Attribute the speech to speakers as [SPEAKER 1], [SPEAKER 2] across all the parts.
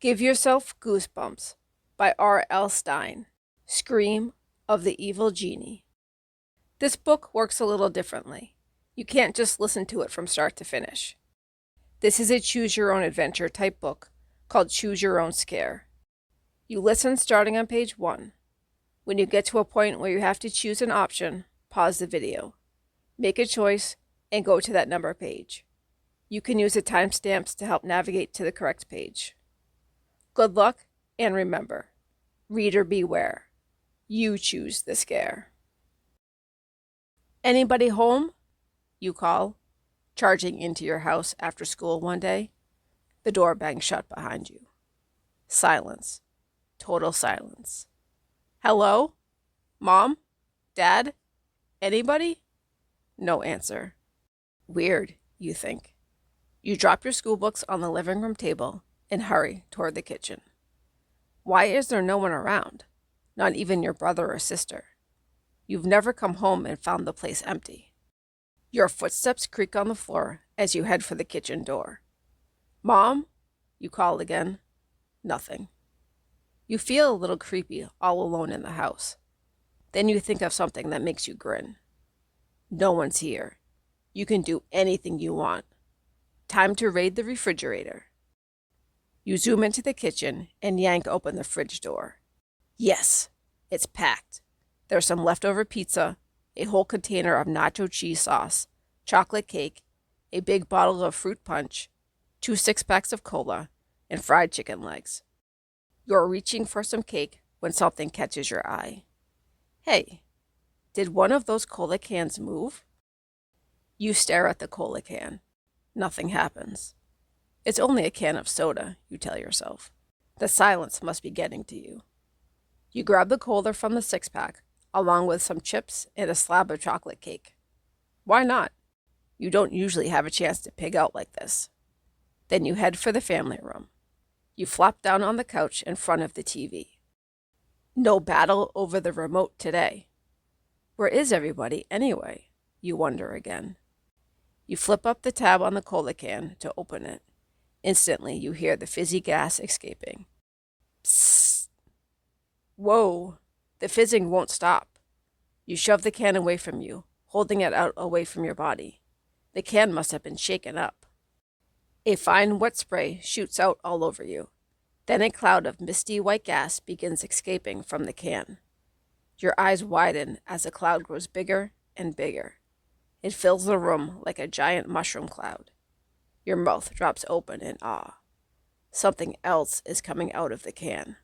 [SPEAKER 1] Give Yourself Goosebumps by R.L. Stine. Scream of the Evil Genie. This book works a little differently. You can't just listen to it from start to finish. This is a choose-your-own-adventure type book called Choose Your Own Scare. You listen starting on page 1. When you get to a point where you have to choose an option, pause the video. Make a choice and go to that number page. You can use the timestamps to help navigate to the correct page. Good luck, and remember, reader beware. You choose the scare. Anybody home? You call, charging into your house after school one day. The door bangs shut behind you. Silence. Total silence. Hello? Mom? Dad? Anybody? No answer. Weird, you think. You drop your school books on the living room table and hurry toward the kitchen. Why is there no one around? Not even your brother or sister. You've never come home and found the place empty. Your footsteps creak on the floor as you head for the kitchen door. Mom? You call again. Nothing. You feel a little creepy all alone in the house. Then you think of something that makes you grin. No one's here. You can do anything you want. Time to raid the refrigerator. You zoom into the kitchen and yank open the fridge door. Yes, it's packed. There's some leftover pizza, a whole container of nacho cheese sauce, chocolate cake, a big bottle of fruit punch, 2 6-packs of cola, and fried chicken legs. You're reaching for some cake when something catches your eye. Hey, did one of those cola cans move? You stare at the cola can. Nothing happens. It's only a can of soda, you tell yourself. The silence must be getting to you. You grab the cola from the 6-pack, along with some chips and a slab of chocolate cake. Why not? You don't usually have a chance to pig out like this. Then you head for the family room. You flop down on the couch in front of the TV. No battle over the remote today. Where is everybody anyway? You wonder again. You flip up the tab on the cola can to open it. Instantly, you hear the fizzy gas escaping. Psst. Whoa, the fizzing won't stop. You shove the can away from you, holding it out away from your body. The can must have been shaken up. A fine wet spray shoots out all over you. Then a cloud of misty white gas begins escaping from the can. Your eyes widen as the cloud grows bigger and bigger. It fills the room like a giant mushroom cloud. Your mouth drops open in awe. Something else is coming out of the can.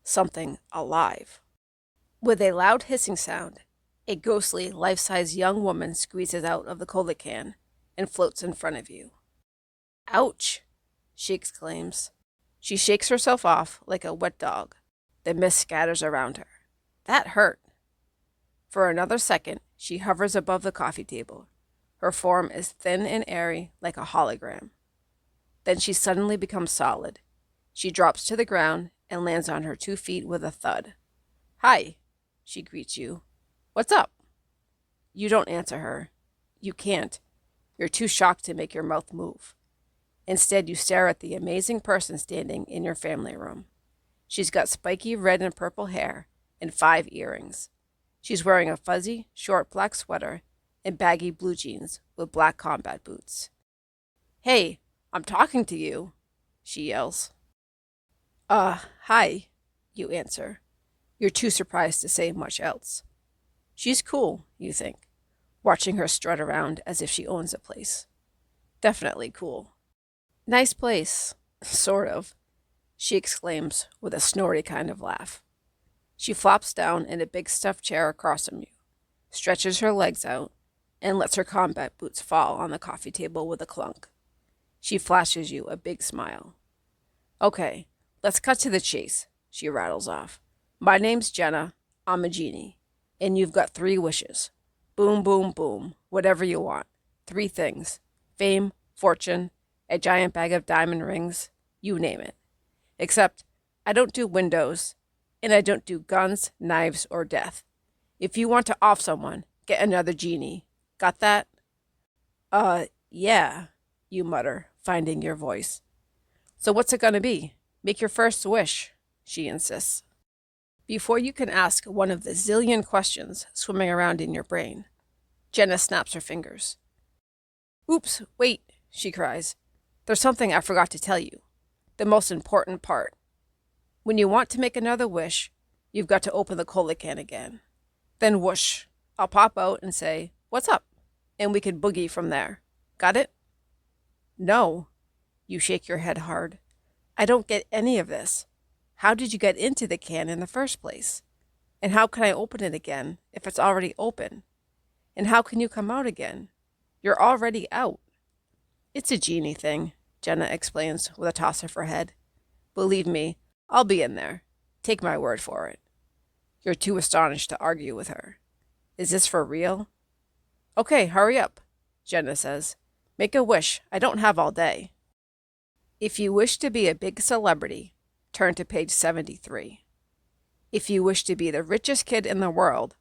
[SPEAKER 1] Something alive. With a loud hissing sound, a ghostly, life-size young woman squeezes out of the cola can and floats in front of you. Ouch! She exclaims. She shakes herself off like a wet dog. The mist scatters around her. That hurt. For another second, she hovers above the coffee table. Her form is thin and airy like a hologram. Then she suddenly becomes solid. She drops to the ground and lands on her 2 feet with a thud. Hi, she greets you. What's up? You don't answer her. You can't. You're too shocked to make your mouth move. Instead, you stare at the amazing person standing in your family room. She's got spiky red and purple hair and 5 earrings. She's wearing a fuzzy, short black sweater and baggy blue jeans with black combat boots. Hey, I'm talking to you, she yells. Hi, you answer. You're too surprised to say much else. She's cool, you think, watching her strut around as if she owns the place. Definitely cool. Nice place, sort of, she exclaims with a snorty kind of laugh. She flops down in a big stuffed chair across from you, stretches her legs out, and lets her combat boots fall on the coffee table with a clunk. She flashes you a big smile. Okay, let's cut to the chase, she rattles off. My name's Jenna, I'm a genie, and you've got 3 wishes. Boom, boom, boom, whatever you want. 3 things. Fame, fortune, a giant bag of diamond rings, you name it. Except, I don't do windows, and I don't do guns, knives, or death. If you want to off someone, get another genie. Got that? Yeah, you mutter, finding your voice. So what's it gonna be? Make your first wish, she insists. Before you can ask one of the zillion questions swimming around in your brain, Jenna snaps her fingers. Oops, wait, she cries. There's something I forgot to tell you. The most important part. When you want to make another wish, you've got to open the cola can again. Then whoosh, I'll pop out and say, "What's up?" And we can boogie from there. Got it? No. You shake your head hard. I don't get any of this. How did you get into the can in the first place? And how can I open it again if it's already open? And how can you come out again? You're already out. It's a genie thing, Jenna explains with a toss of her head. Believe me, I'll be in there. Take my word for it. You're too astonished to argue with her. Is this for real? Okay, hurry up, Jenna says. Make a wish. I don't have all day. If you wish to be a big celebrity, turn to page 73. If you wish to be the richest kid in the world,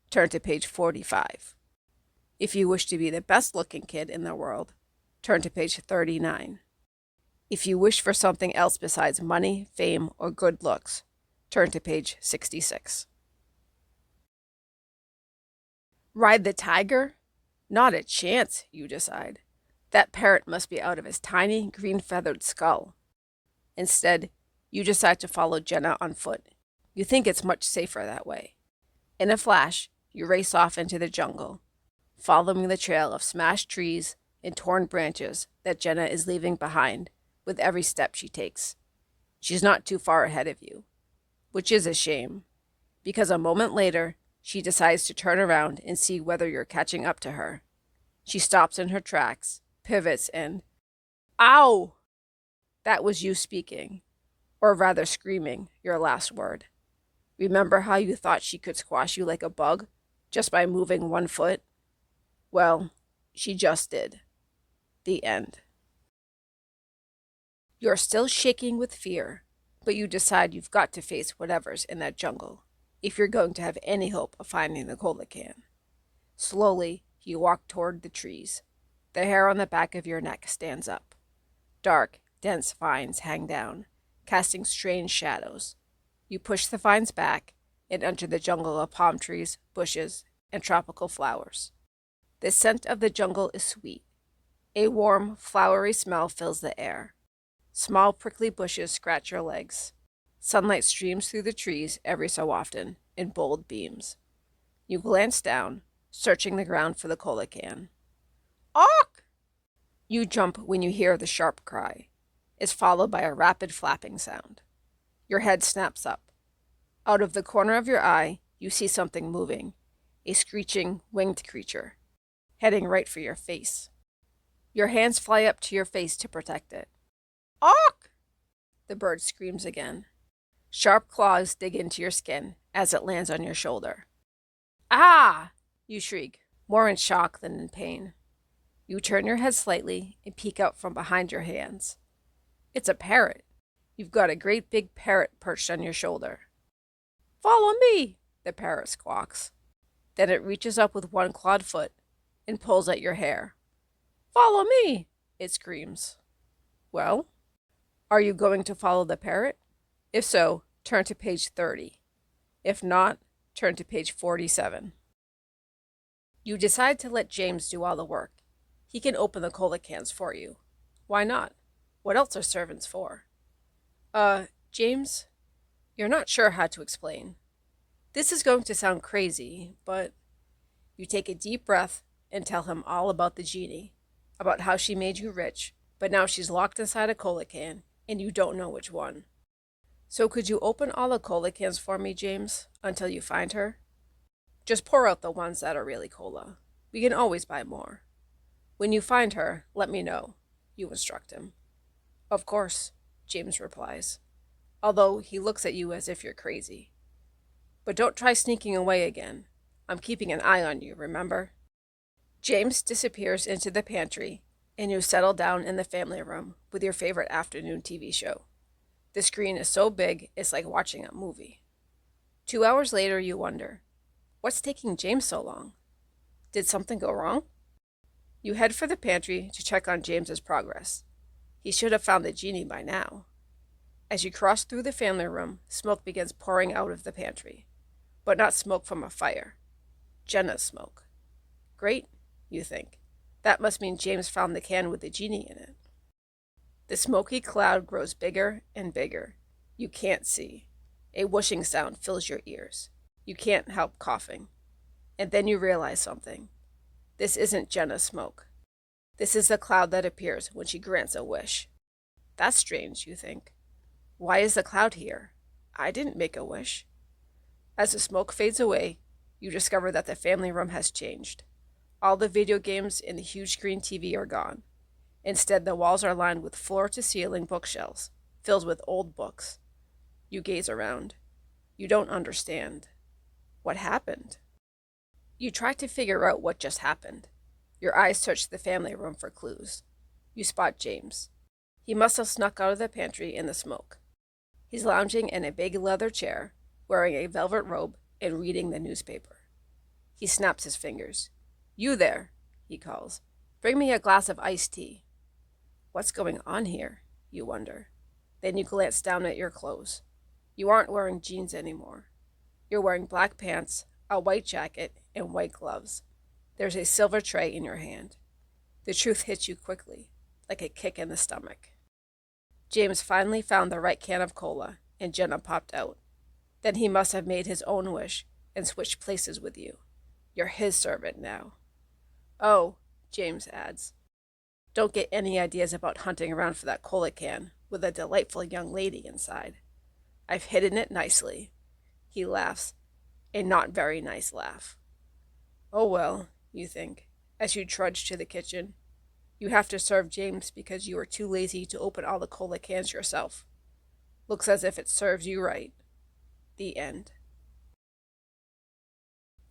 [SPEAKER 1] turn to page 45. If you wish to be the best-looking kid in the world, turn to page 39. If you wish for something else besides money, fame, or good looks, turn to page 66. Ride the tiger? Not a chance, you decide. That parrot must be out of his tiny, green-feathered skull. Instead, you decide to follow Jenna on foot. You think it's much safer that way. In a flash, you race off into the jungle, following the trail of smashed trees and torn branches that Jenna is leaving behind with every step she takes. She's not too far ahead of you, which is a shame, because a moment later, she decides to turn around and see whether you're catching up to her. She stops in her tracks, pivots, and ow! That was you speaking, or rather screaming, your last word. Remember how you thought she could squash you like a bug just by moving one foot? Well, she just did. The end. You're still shaking with fear, but you decide you've got to face whatever's in that jungle if you're going to have any hope of finding the cola can. Slowly, you walk toward the trees. The hair on the back of your neck stands up. Dark, dense vines hang down, casting strange shadows. You push the vines back and enter the jungle of palm trees, bushes, and tropical flowers. The scent of the jungle is sweet. A warm, flowery smell fills the air. Small, prickly bushes scratch your legs. Sunlight streams through the trees every so often in bold beams. You glance down, searching the ground for the cola can. Awk! You jump when you hear the sharp cry. It's followed by a rapid flapping sound. Your head snaps up. Out of the corner of your eye, you see something moving, a screeching, winged creature, heading right for your face. Your hands fly up to your face to protect it. Awk! The bird screams again. Sharp claws dig into your skin as it lands on your shoulder. Ah! You shriek, more in shock than in pain. You turn your head slightly and peek out from behind your hands. It's a parrot. You've got a great big parrot perched on your shoulder. Follow me, the parrot squawks. Then it reaches up with one clawed foot and pulls at your hair. Follow me, it screams. Well, are you going to follow the parrot? If so, turn to page 30. If not, turn to page 47. You decide to let James do all the work. He can open the cola cans for you. Why not? What else are servants for? James, you're not sure how to explain. This is going to sound crazy, but you take a deep breath and tell him all about the genie, about how she made you rich, but now she's locked inside a cola can, and you don't know which one. So could you open all the cola cans for me, James, until you find her? Just pour out the ones that are really cola. We can always buy more. When you find her, let me know, you instruct him. Of course, James replies, although he looks at you as if you're crazy. But don't try sneaking away again. I'm keeping an eye on you, remember? James disappears into the pantry, and you settle down in the family room with your favorite afternoon TV show. The screen is so big, it's like watching a movie. 2 hours later, you wonder, what's taking James so long? Did something go wrong? You head for the pantry to check on James's progress. He should have found the genie by now. As you cross through the family room, smoke begins pouring out of the pantry. But not smoke from a fire. Jenna's smoke. Great, you think. That must mean James found the can with the genie in it. The smoky cloud grows bigger and bigger. You can't see. A whooshing sound fills your ears. You can't help coughing. And then you realize something. This isn't Jenna's smoke. This is the cloud that appears when she grants a wish. That's strange, you think. Why is the cloud here? I didn't make a wish. As the smoke fades away, you discover that the family room has changed. All the video games and the huge screen TV are gone. Instead, the walls are lined with floor-to-ceiling bookshelves, filled with old books. You gaze around. You don't understand. What happened? You try to figure out what just happened. Your eyes search the family room for clues. You spot James. He must have snuck out of the pantry in the smoke. He's lounging in a big leather chair, wearing a velvet robe and reading the newspaper. He snaps his fingers. You there, he calls. Bring me a glass of iced tea. What's going on here, you wonder. Then you glance down at your clothes. You aren't wearing jeans anymore. You're wearing black pants, a white jacket, and white gloves. There's a silver tray in your hand. The truth hits you quickly, like a kick in the stomach. James finally found the right can of cola, and Jenna popped out. Then he must have made his own wish and switched places with you. You're his servant now. Oh, James adds, don't get any ideas about hunting around for that cola can with a delightful young lady inside. I've hidden it nicely. He laughs, a not very nice laugh. Oh well, you think, as you trudge to the kitchen. You have to serve James because you are too lazy to open all the cola cans yourself. Looks as if it serves you right. The end.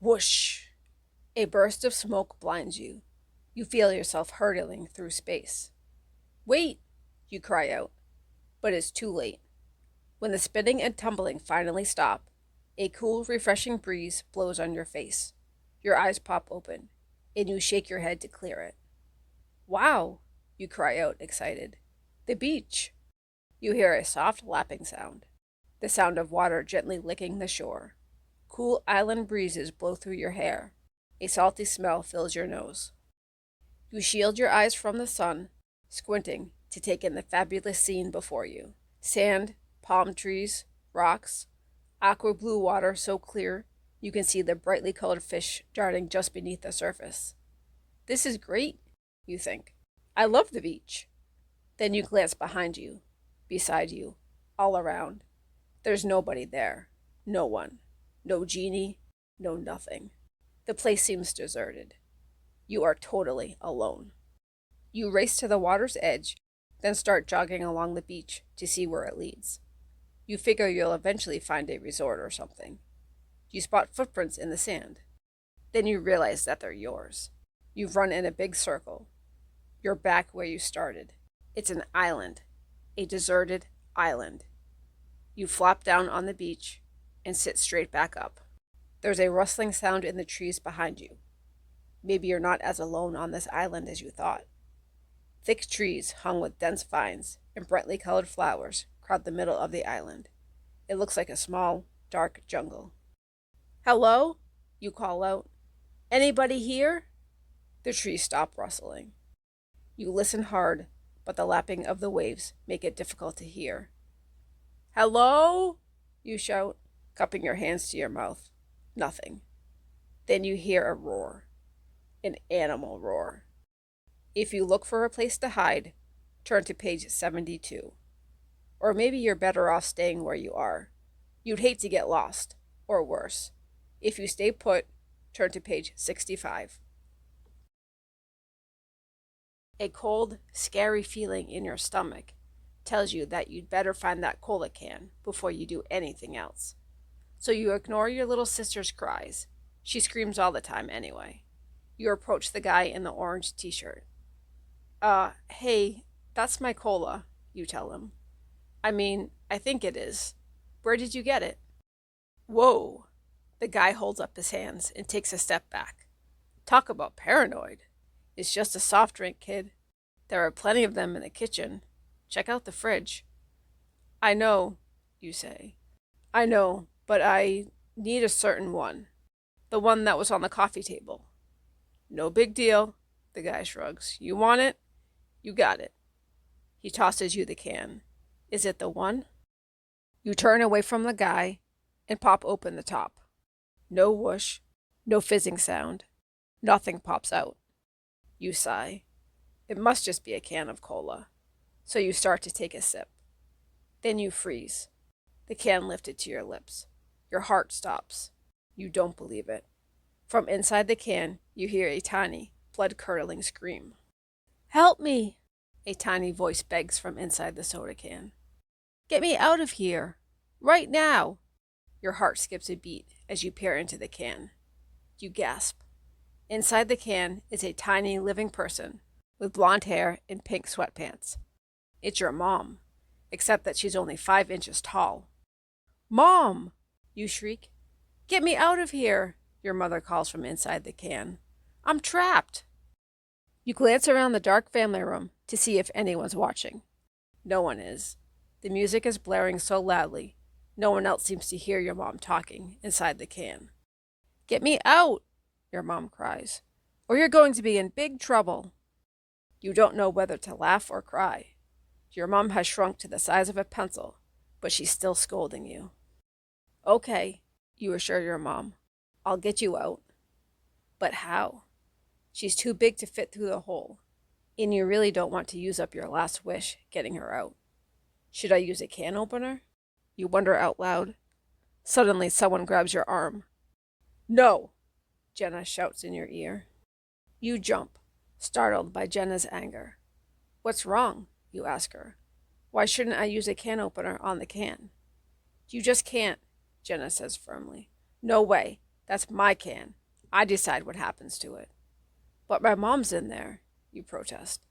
[SPEAKER 1] Whoosh! A burst of smoke blinds you. You feel yourself hurtling through space. Wait! You cry out, but it's too late. When the spinning and tumbling finally stop, a cool, refreshing breeze blows on your face. Your eyes pop open, and you shake your head to clear it. Wow! You cry out, excited. The beach! You hear a soft lapping sound, the sound of water gently licking the shore. Cool island breezes blow through your hair. A salty smell fills your nose. You shield your eyes from the sun, squinting to take in the fabulous scene before you. Sand, palm trees, rocks, aqua blue water so clear you can see the brightly colored fish darting just beneath the surface. This is great, you think. I love the beach. Then you glance behind you, beside you, all around. There's nobody there. No one. No genie. No nothing. The place seems deserted. You are totally alone. You race to the water's edge, then start jogging along the beach to see where it leads. You figure you'll eventually find a resort or something. You spot footprints in the sand. Then you realize that they're yours. You've run in a big circle. You're back where you started. It's an island. A deserted island. You flop down on the beach and sit straight back up. There's a rustling sound in the trees behind you. Maybe you're not as alone on this island as you thought. Thick trees hung with dense vines and brightly colored flowers crowd the middle of the island. It looks like a small, dark jungle. Hello? You call out. Anybody here? The trees stop rustling. You listen hard, but the lapping of the waves make it difficult to hear. Hello? You shout, cupping your hands to your mouth. Nothing. Then you hear a roar. An animal roar. If you look for a place to hide, turn to page 72. Or maybe you're better off staying where you are. You'd hate to get lost, or worse. If you stay put, turn to page 65. A cold, scary feeling in your stomach tells you that you'd better find that cola can before you do anything else. So you ignore your little sister's cries. She screams all the time anyway. You approach the guy in the orange t-shirt. Hey, that's my cola, you tell him. I mean, I think it is. Where did you get it? Whoa. The guy holds up his hands and takes a step back. Talk about paranoid. It's just a soft drink, kid. There are plenty of them in the kitchen. Check out the fridge. I know, you say. I know, but I need a certain one. The one that was on the coffee table. No big deal, the guy shrugs. You want it? You got it. He tosses you the can. Is it the one? You turn away from the guy and pop open the top. No whoosh, no fizzing sound. Nothing pops out. You sigh. It must just be a can of cola. So you start to take a sip. Then you freeze. The can lifted to your lips. Your heart stops. You don't believe it. From inside the can, you hear a tiny, blood-curdling scream. Help me! A tiny voice begs from inside the soda can. Get me out of here! Right now! Your heart skips a beat as you peer into the can. You gasp. Inside the can is a tiny living person with blonde hair and pink sweatpants. It's your mom, except that she's only 5 inches tall. Mom! You shriek. Get me out of here! Your mother calls from inside the can. I'm trapped! You glance around the dark family room to see if anyone's watching. No one is. The music is blaring so loudly, no one else seems to hear your mom talking inside the can. Get me out! Your mom cries. Or you're going to be in big trouble. You don't know whether to laugh or cry. Your mom has shrunk to the size of a pencil, but she's still scolding you. Okay, you assure your mom. I'll get you out. But how? She's too big to fit through the hole, and you really don't want to use up your last wish getting her out. Should I use a can opener? You wonder out loud. Suddenly, someone grabs your arm. No! Jenna shouts in your ear. You jump, startled by Jenna's anger. What's wrong? You ask her. Why shouldn't I use a can opener on the can? You just can't, Jenna says firmly. No way. That's my can. I decide what happens to it. But my mom's in there, you protest.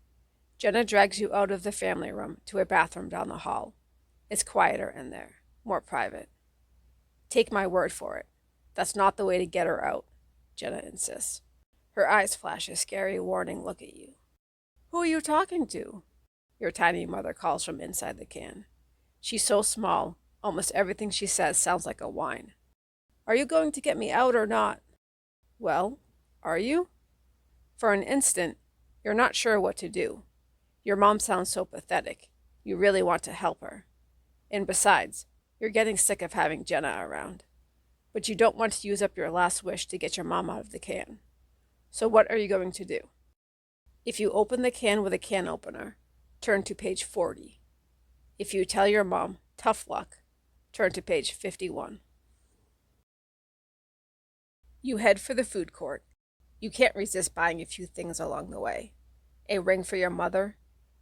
[SPEAKER 1] Jenna drags you out of the family room to a bathroom down the hall. It's quieter in there, more private. Take my word for it. That's not the way to get her out, Jenna insists. Her eyes flash a scary warning look at you. Who are you talking to? Your tiny mother calls from inside the can. She's so small, almost everything she says sounds like a whine. Are you going to get me out or not? Well, are you? For an instant, you're not sure what to do. Your mom sounds so pathetic. You really want to help her. And besides, you're getting sick of having Jenna around. But you don't want to use up your last wish to get your mom out of the can. So what are you going to do? If you open the can with a can opener, turn to page 40. If you tell your mom, tough luck, turn to page 51. You head for the food court. You can't resist buying a few things along the way. A ring for your mother,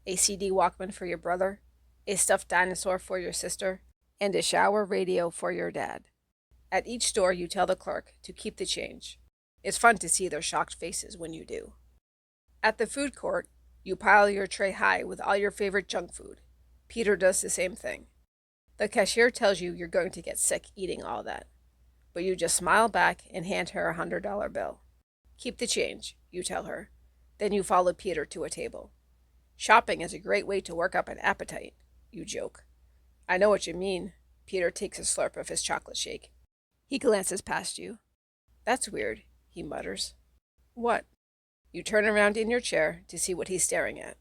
[SPEAKER 1] a CD Walkman for your brother, a stuffed dinosaur for your sister, and a shower radio for your dad. At each store, you tell the clerk to keep the change. It's fun to see their shocked faces when you do. At the food court, you pile your tray high with all your favorite junk food. Peter does the same thing. The cashier tells you you're going to get sick eating all that, but you just smile back and hand her a $100 bill. Keep the change, you tell her. Then you follow Peter to a table. Shopping is a great way to work up an appetite, you joke. I know what you mean. Peter takes a slurp of his chocolate shake. He glances past you. That's weird, he mutters. What? You turn around in your chair to see what he's staring at.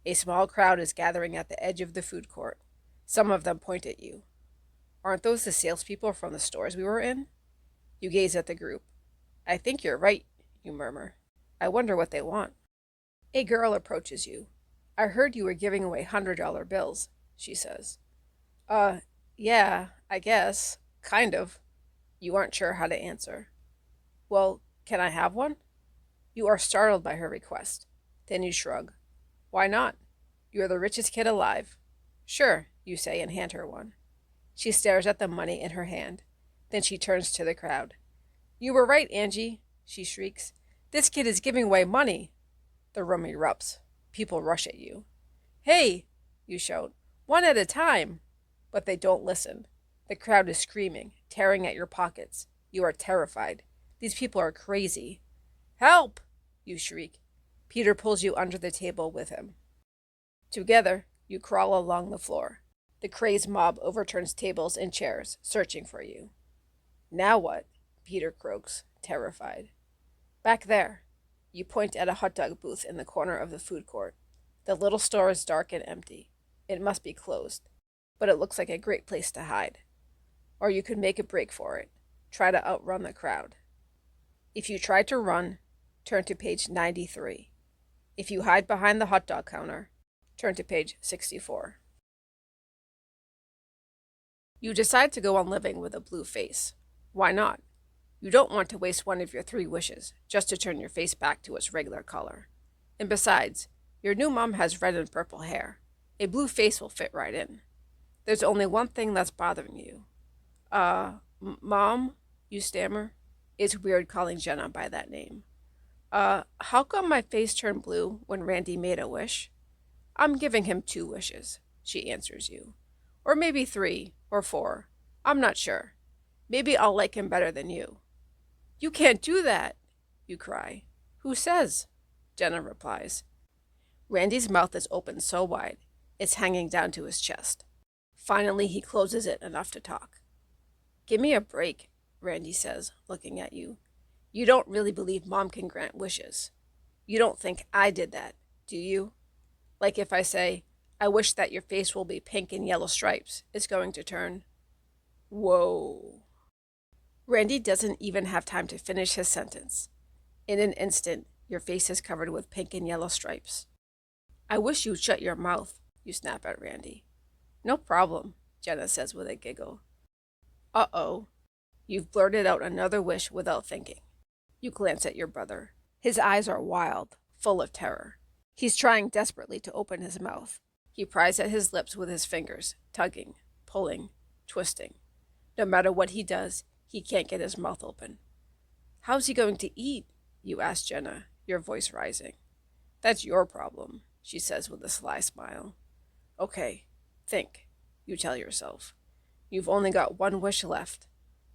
[SPEAKER 1] A small crowd is gathering at the edge of the food court. Some of them point at you. Aren't those the salespeople from the stores we were in? You gaze at the group. I think you're right, you murmur. I wonder what they want. A girl approaches you. I heard you were giving away $100 bills, she says. Yeah, I guess. Kind of. You aren't sure how to answer. Well, can I have one? You are startled by her request. Then you shrug. Why not? You're the richest kid alive. Sure, you say and hand her one. She stares at the money in her hand. Then she turns to the crowd. You were right, Angie, she shrieks. This kid is giving away money. The room erupts. People rush at you. Hey, you shout. One at a time. But they don't listen. The crowd is screaming, tearing at your pockets. You are terrified. These people are crazy. Help! You shriek. Peter pulls you under the table with him. Together, you crawl along the floor. The crazed mob overturns tables and chairs, searching for you. Now what? Peter croaks, terrified. Back there. You point at a hot dog booth in the corner of the food court. The little store is dark and empty. It must be closed, but it looks like a great place to hide. Or you could make a break for it. Try to outrun the crowd. If you try to run, turn to page 93. If you hide behind the hot dog counter, turn to page 64. You decide to go on living with a blue face. Why not? You don't want to waste one of your 3 wishes just to turn your face back to its regular color. And besides, your new mom has red and purple hair. A blue face will fit right in. There's only one thing that's bothering you. Mom, you stammer. It's weird calling Jenna by that name. How come my face turned blue when Randy made a wish? I'm giving him 2 wishes, she answers you. Or maybe 3 or 4. I'm not sure. Maybe I'll like him better than you. You can't do that, you cry. Who says? Jenna replies. Randy's mouth is open so wide, it's hanging down to his chest. Finally, he closes it enough to talk. Give me a break, Randy says, looking at you. You don't really believe Mom can grant wishes. You don't think I did that, do you? Like if I say, I wish that your face will be pink and yellow stripes, it's going to turn. Whoa. Randy doesn't even have time to finish his sentence. In an instant, your face is covered with pink and yellow stripes. I wish you'd shut your mouth, you snap at Randy. No problem, Jenna says with a giggle. Uh-oh. You've blurted out another wish without thinking. You glance at your brother. His eyes are wild, full of terror. He's trying desperately to open his mouth. He pries at his lips with his fingers, tugging, pulling, twisting. No matter what he does, he can't get his mouth open. How's he going to eat? You ask Jenna, your voice rising. That's your problem, she says with a sly smile. Okay, think, you tell yourself. You've only got 1 wish left.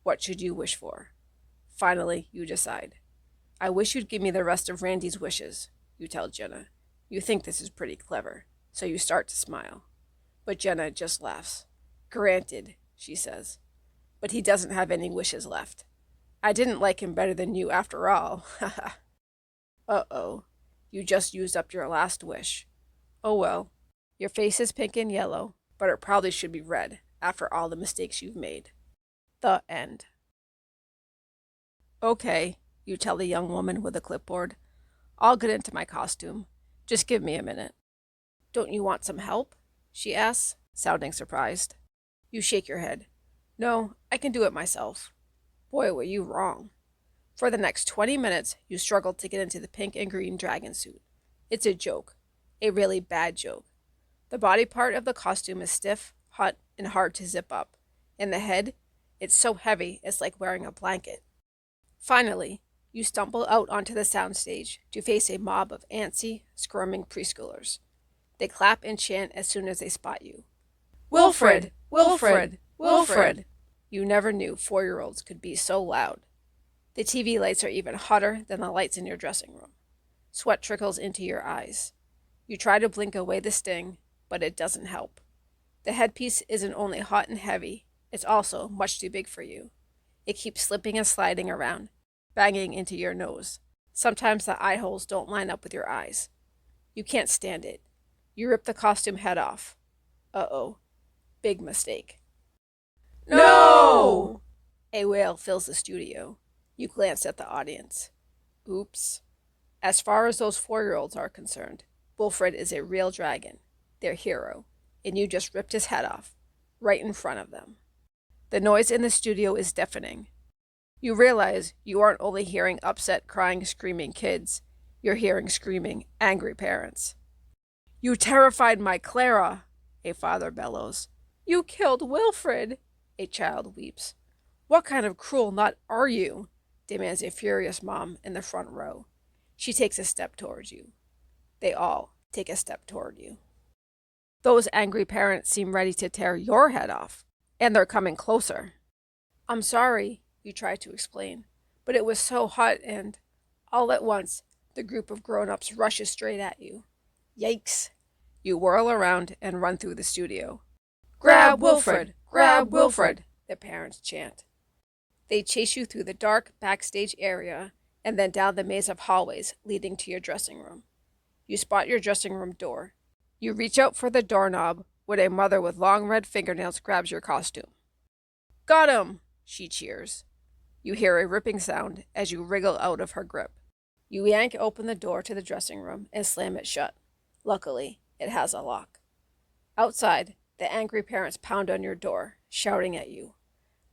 [SPEAKER 1] What should you wish for? Finally, you decide. I wish you'd give me the rest of Randy's wishes, you tell Jenna. You think this is pretty clever, so you start to smile. But Jenna just laughs. Granted, she says. But he doesn't have any wishes left. I didn't like him better than you after all. Uh-oh. You just used up your last wish. Oh well. Your face is pink and yellow, but it probably should be red after all the mistakes you've made. The end. Okay, you tell the young woman with a clipboard. I'll get into my costume. Just give me a minute. Don't you want some help? She asks, sounding surprised. You shake your head. No, I can do it myself. Boy, were you wrong. For the next 20 minutes, you struggled to get into the pink and green dragon suit. It's a joke. A really bad joke. The body part of the costume is stiff, hot, and hard to zip up. And the head, it's so heavy it's like wearing a blanket. Finally, you stumble out onto the soundstage to face a mob of antsy, squirming preschoolers. They clap and chant as soon as they spot you. Wilfred! Wilfred! Wilfred! You never knew 4-year-olds could be so loud. The TV lights are even hotter than the lights in your dressing room. Sweat trickles into your eyes. You try to blink away the sting, but it doesn't help. The headpiece isn't only hot and heavy, it's also much too big for you. It keeps slipping and sliding around, banging into your nose. Sometimes the eye holes don't line up with your eyes. You can't stand it. You rip the costume head off. Uh-oh. Big mistake. No! A wail fills the studio. You glance at the audience. Oops. As far as those 4-year-olds are concerned, Wilfred is a real dragon, their hero, and you just ripped his head off, right in front of them. The noise in the studio is deafening. You realize you aren't only hearing upset, crying, screaming kids, you're hearing screaming, angry parents. You terrified my Clara, a father bellows. You killed Wilfred, a child weeps. What kind of cruel nut are you? Demands a furious mom in the front row. She takes a step towards you. They all take a step toward you. Those angry parents seem ready to tear your head off, and they're coming closer. I'm sorry, you try to explain, but it was so hot and, all at once, the group of grown-ups rushes straight at you. Yikes! You whirl around and run through the studio. Grab Wilfred! Grab Wilfred! The parents chant. They chase you through the dark backstage area and then down the maze of hallways leading to your dressing room. You spot your dressing room door. You reach out for the doorknob when a mother with long red fingernails grabs your costume. Got him! She cheers. You hear a ripping sound as you wriggle out of her grip. You yank open the door to the dressing room and slam it shut. Luckily, it has a lock. Outside, the angry parents pound on your door, shouting at you.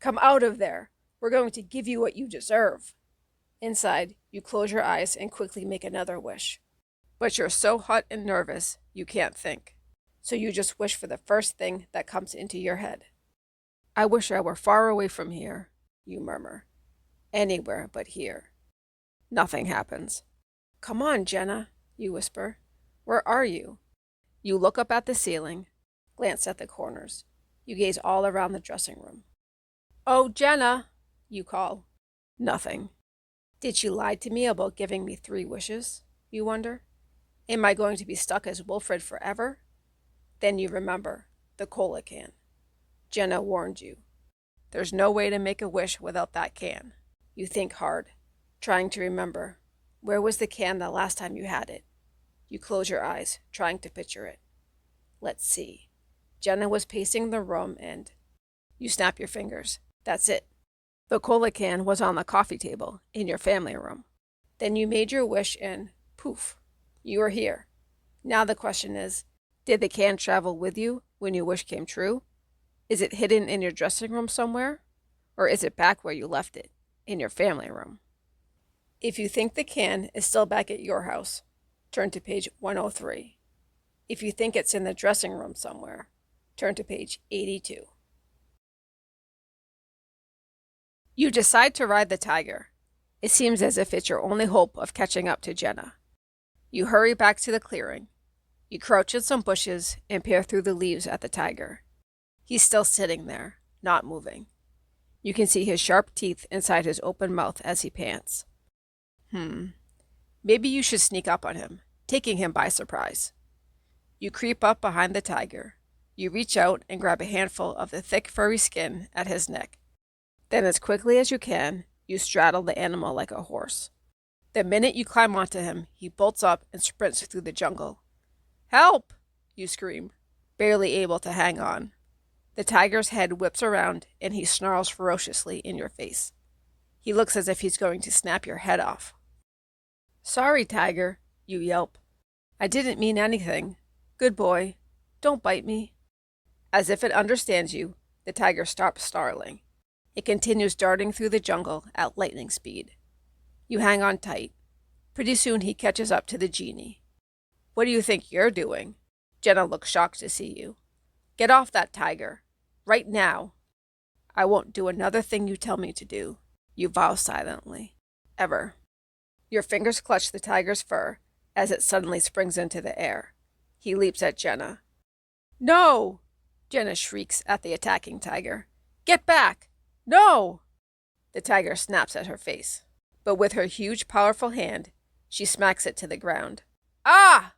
[SPEAKER 1] Come out of there! We're going to give you what you deserve. Inside, you close your eyes and quickly make another wish. But you're so hot and nervous, you can't think. So you just wish for the first thing that comes into your head. I wish I were far away from here, you murmur. Anywhere but here. Nothing happens. Come on, Jenna, you whisper. Where are you? You look up at the ceiling, glance at the corners. You gaze all around the dressing room. Oh, Jenna, you call. Nothing. Did she lie to me about giving me 3 wishes, you wonder? Am I going to be stuck as Wilfred forever? Then you remember the cola can. Jenna warned you. There's no way to make a wish without that can. You think hard, trying to remember. Where was the can the last time you had it? You close your eyes, trying to picture it. Let's see. Jenna was pacing the room and... You snap your fingers. That's it. The cola can was on the coffee table in your family room. Then you made your wish and poof, you are here. Now the question is, did the can travel with you when your wish came true? Is it hidden in your dressing room somewhere? Or is it back where you left it, in your family room? If you think the can is still back at your house, turn to page 103. If you think it's in the dressing room somewhere, turn to page 82. You decide to ride the tiger. It seems as if it's your only hope of catching up to Jenna. You hurry back to the clearing. You crouch in some bushes and peer through the leaves at the tiger. He's still sitting there, not moving. You can see his sharp teeth inside his open mouth as he pants. Maybe you should sneak up on him, taking him by surprise. You creep up behind the tiger. You reach out and grab a handful of the thick furry skin at his neck. Then as quickly as you can, you straddle the animal like a horse. The minute you climb onto him, he bolts up and sprints through the jungle. Help! You scream, barely able to hang on. The tiger's head whips around and he snarls ferociously in your face. He looks as if he's going to snap your head off. Sorry, tiger, you yelp. I didn't mean anything. Good boy. Don't bite me. As if it understands you, the tiger stops snarling. It continues darting through the jungle at lightning speed. You hang on tight. Pretty soon he catches up to the genie. What do you think you're doing? Jenna looks shocked to see you. Get off that tiger. Right now. I won't do another thing you tell me to do, you vow silently. Ever. Your fingers clutch the tiger's fur as it suddenly springs into the air. He leaps at Jenna. No! Jenna shrieks at the attacking tiger. Get back! No! The tiger snaps at her face, but with her huge, powerful hand, she smacks it to the ground. Ah!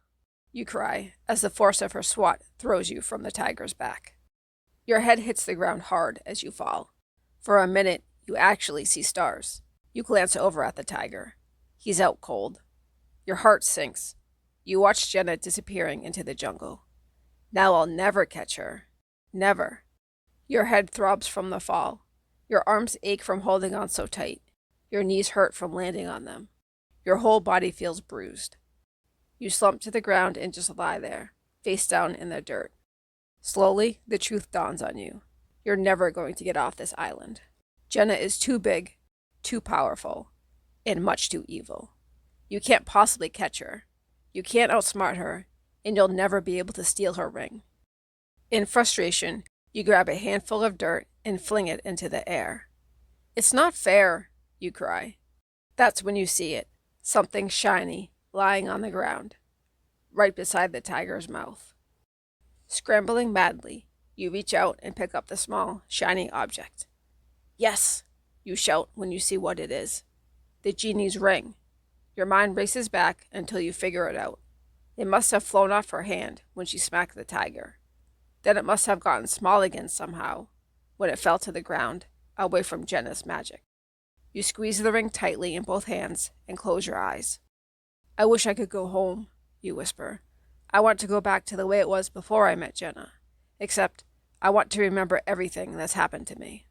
[SPEAKER 1] You cry as the force of her swat throws you from the tiger's back. Your head hits the ground hard as you fall. For a minute, you actually see stars. You glance over at the tiger. He's out cold. Your heart sinks. You watch Jenna disappearing into the jungle. Now I'll never catch her. Never. Your head throbs from the fall. Your arms ache from holding on so tight. Your knees hurt from landing on them. Your whole body feels bruised. You slump to the ground and just lie there, face down in the dirt. Slowly, the truth dawns on you. You're never going to get off this island. Jenna is too big, too powerful, and much too evil. You can't possibly catch her. You can't outsmart her, and you'll never be able to steal her ring. In frustration, you grab a handful of dirt and fling it into the air. It's not fair, you cry. That's when you see it, something shiny, lying on the ground, right beside the tiger's mouth. Scrambling madly, you reach out and pick up the small, shiny object. Yes, you shout when you see what it is. The genie's ring. Your mind races back until you figure it out. It must have flown off her hand when she smacked the tiger. Then it must have gotten small again somehow, when it fell to the ground, away from Jenna's magic. You squeeze the ring tightly in both hands and close your eyes. I wish I could go home, you whisper. I want to go back to the way it was before I met Jenna. Except, I want to remember everything that's happened to me.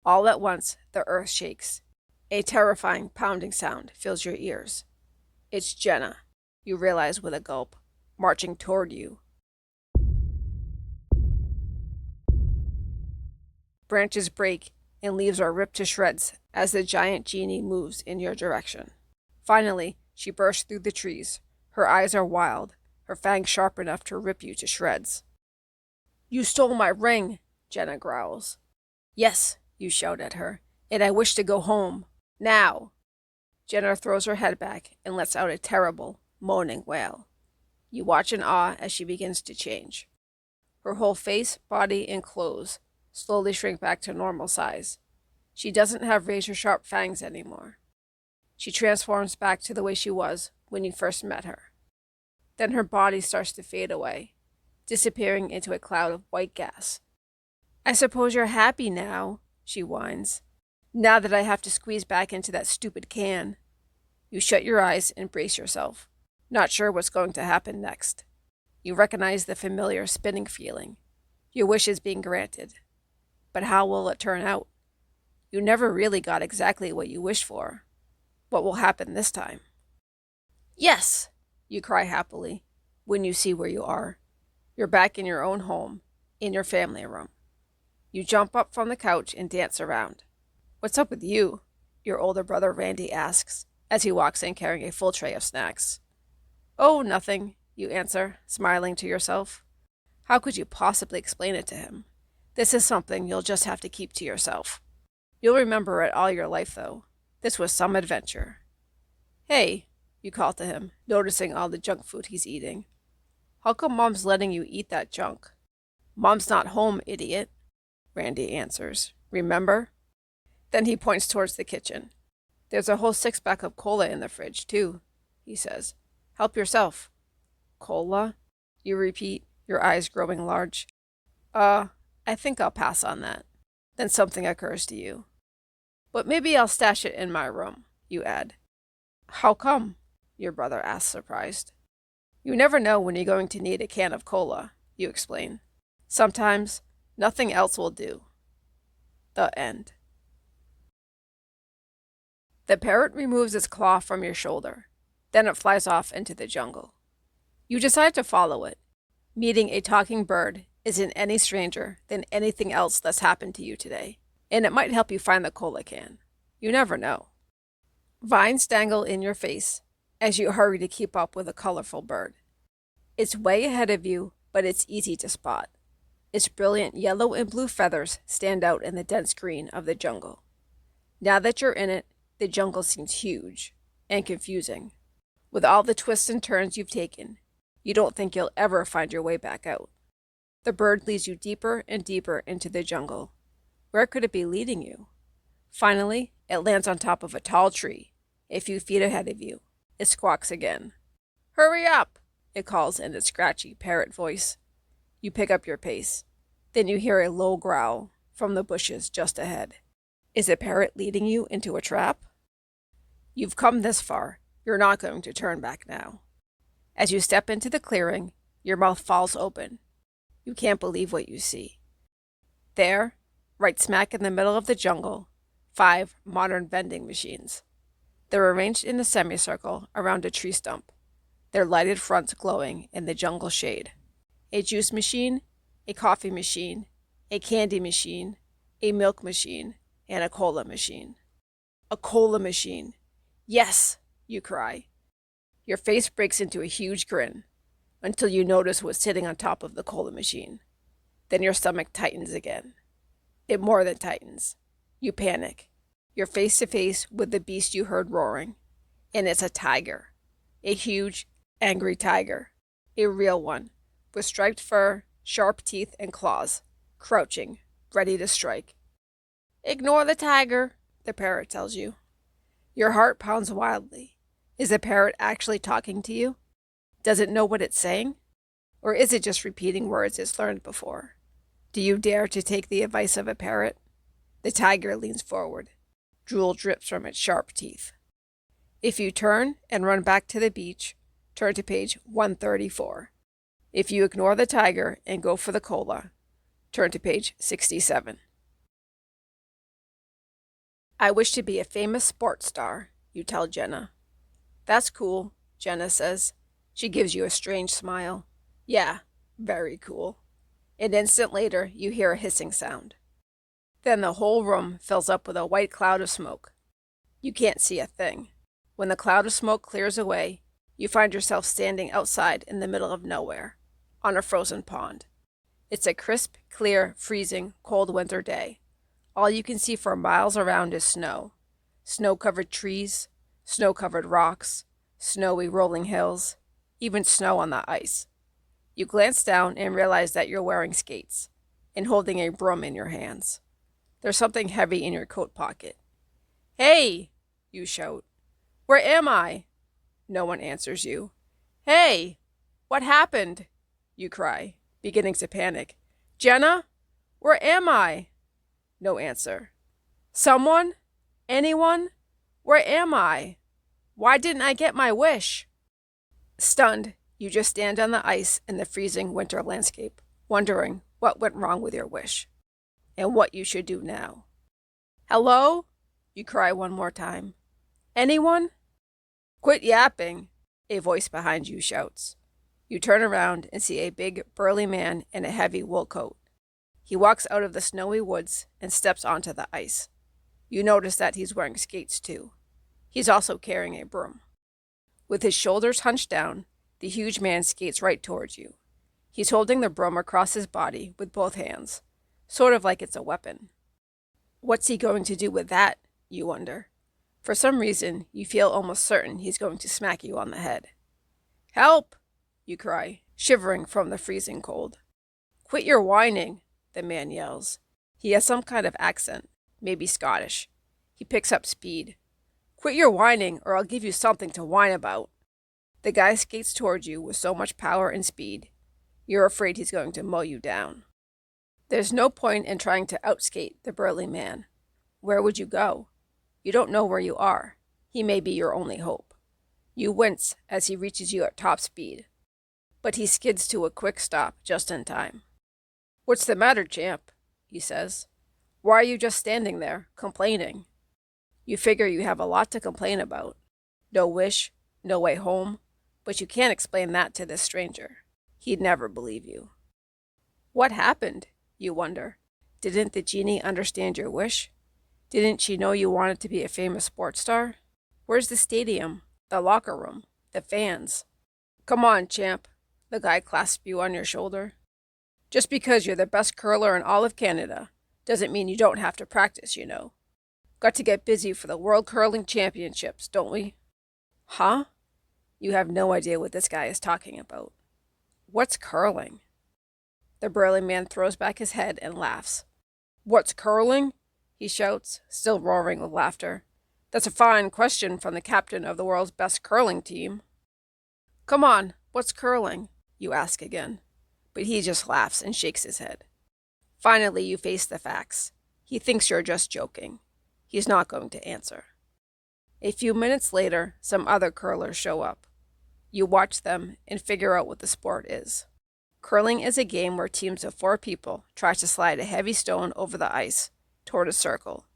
[SPEAKER 1] All at once, the earth shakes. A terrifying pounding sound fills your ears. It's Jenna, you realize with a gulp, marching toward you. Branches break and leaves are ripped to shreds as the giant genie moves in your direction. Finally, she bursts through the trees. Her eyes are wild, her fangs sharp enough to rip you to shreds. You stole my ring, Jenna growls. Yes, you shout at her, and I wish to go home. Now! Jenna throws her head back and lets out a terrible, moaning wail. You watch in awe as she begins to change. Her whole face, body, and clothes slowly shrink back to normal size. She doesn't have razor-sharp fangs anymore. She transforms back to the way she was when you first met her. Then her body starts to fade away, disappearing into a cloud of white gas. I suppose you're happy now, she whines. Now that I have to squeeze back into that stupid can. You shut your eyes and brace yourself, not sure what's going to happen next. You recognize the familiar spinning feeling. Your wish is being granted. But how will it turn out? You never really got exactly what you wished for. What will happen this time? Yes, you cry happily when you see where you are. You're back in your own home, in your family room. You jump up from the couch and dance around. What's up with you? Your older brother Randy asks, as he walks in carrying a full tray of snacks. Oh, nothing, you answer, smiling to yourself. How could you possibly explain it to him? This is something you'll just have to keep to yourself. You'll remember it all your life, though. This was some adventure. Hey, you call to him, noticing all the junk food he's eating. How come Mom's letting you eat that junk? Mom's not home, idiot, Randy answers. Remember? Then he points towards the kitchen. There's a whole six-pack of cola in the fridge, too, he says. Help yourself. Cola? You repeat, your eyes growing large. I think I'll pass on that. Then something occurs to you. But maybe I'll stash it in my room, you add. How come? Your brother asks, surprised. You never know when you're going to need a can of cola, you explain. Sometimes, nothing else will do. The end. The parrot removes its claw from your shoulder. Then it flies off into the jungle. You decide to follow it. Meeting a talking bird isn't any stranger than anything else that's happened to you today, and it might help you find the cola can. You never know. Vines dangle in your face as you hurry to keep up with a colorful bird. It's way ahead of you, but it's easy to spot. Its brilliant yellow and blue feathers stand out in the dense green of the jungle. Now that you're in it, the jungle seems huge and confusing. With all the twists and turns you've taken, you don't think you'll ever find your way back out. The bird leads you deeper and deeper into the jungle. Where could it be leading you? Finally, it lands on top of a tall tree, a few feet ahead of you. It squawks again. Hurry up, it calls in its scratchy parrot voice. You pick up your pace. Then you hear a low growl from the bushes just ahead. Is a parrot leading you into a trap? You've come this far. You're not going to turn back now. As you step into the clearing, your mouth falls open. You can't believe what you see. There, right smack in the middle of the jungle, 5 modern vending machines. They're arranged in a semicircle around a tree stump, their lighted fronts glowing in the jungle shade. A juice machine, a coffee machine, a candy machine, a milk machine, and a cola machine. A cola machine. Yes, you cry. Your face breaks into a huge grin until you notice what's sitting on top of the cola machine. Then your stomach tightens again. It more than tightens. You panic. You're face to face with the beast you heard roaring. And it's a tiger. A huge, angry tiger. A real one, with striped fur, sharp teeth, and claws, crouching, ready to strike. Ignore the tiger, the parrot tells you. Your heart pounds wildly. Is the parrot actually talking to you? Does it know what it's saying? Or is it just repeating words it's learned before? Do you dare to take the advice of a parrot? The tiger leans forward. Drool drips from its sharp teeth. If you turn and run back to the beach, turn to page 134. If you ignore the tiger and go for the cola, turn to page 67. I wish to be a famous sports star, you tell Jenna. That's cool, Jenna says. She gives you a strange smile. Yeah, very cool. An instant later, you hear a hissing sound. Then the whole room fills up with a white cloud of smoke. You can't see a thing. When the cloud of smoke clears away, you find yourself standing outside in the middle of nowhere, on a frozen pond. It's a crisp, clear, freezing, cold winter day. All you can see for miles around is snow. Snow-covered trees, snow-covered rocks, snowy rolling hills, even snow on the ice. You glance down and realize that you're wearing skates and holding a broom in your hands. There's something heavy in your coat pocket. Hey, you shout. Where am I? No one answers you. Hey, what happened? You cry, beginning to panic. Jenna, where am I? No answer. Someone? Anyone? Where am I? Why didn't I get my wish? Stunned, you just stand on the ice in the freezing winter landscape, wondering what went wrong with your wish, and what you should do now. Hello? You cry one more time. Anyone? Quit yapping, a voice behind you shouts. You turn around and see a big, burly man in a heavy wool coat. He walks out of the snowy woods and steps onto the ice. You notice that he's wearing skates too. He's also carrying a broom. With his shoulders hunched down, the huge man skates right towards you. He's holding the broom across his body with both hands, sort of like it's a weapon. What's he going to do with that, you wonder? For some reason, you feel almost certain he's going to smack you on the head. Help! You cry, shivering from the freezing cold. Quit your whining, the man yells. He has some kind of accent, maybe Scottish. He picks up speed. Quit your whining, or I'll give you something to whine about. The guy skates towards you with so much power and speed, you're afraid he's going to mow you down. There's no point in trying to outskate the burly man. Where would you go? You don't know where you are. He may be your only hope. You wince as he reaches you at top speed, but he skids to a quick stop just in time. What's the matter, champ? He says. Why are you just standing there, complaining? You figure you have a lot to complain about. No wish, no way home, but you can't explain that to this stranger. He'd never believe you. What happened, you wonder? Didn't the genie understand your wish? Didn't she know you wanted to be a famous sports star? Where's the stadium, the locker room, the fans? Come on, champ. The guy clasps you on your shoulder. Just because you're the best curler in all of Canada doesn't mean you don't have to practice, you know. Got to get busy for the World Curling Championships, don't we? Huh? You have no idea what this guy is talking about. What's curling? The burly man throws back his head and laughs. What's curling? He shouts, still roaring with laughter. That's a fine question from the captain of the world's best curling team. Come on, what's curling? You ask again. But he just laughs and shakes his head. Finally, you face the facts. He thinks you're just joking. He's not going to answer. A few minutes later, some other curlers show up. You watch them and figure out what the sport is. Curling is a game where teams of 4 people try to slide a heavy stone over the ice toward a circle,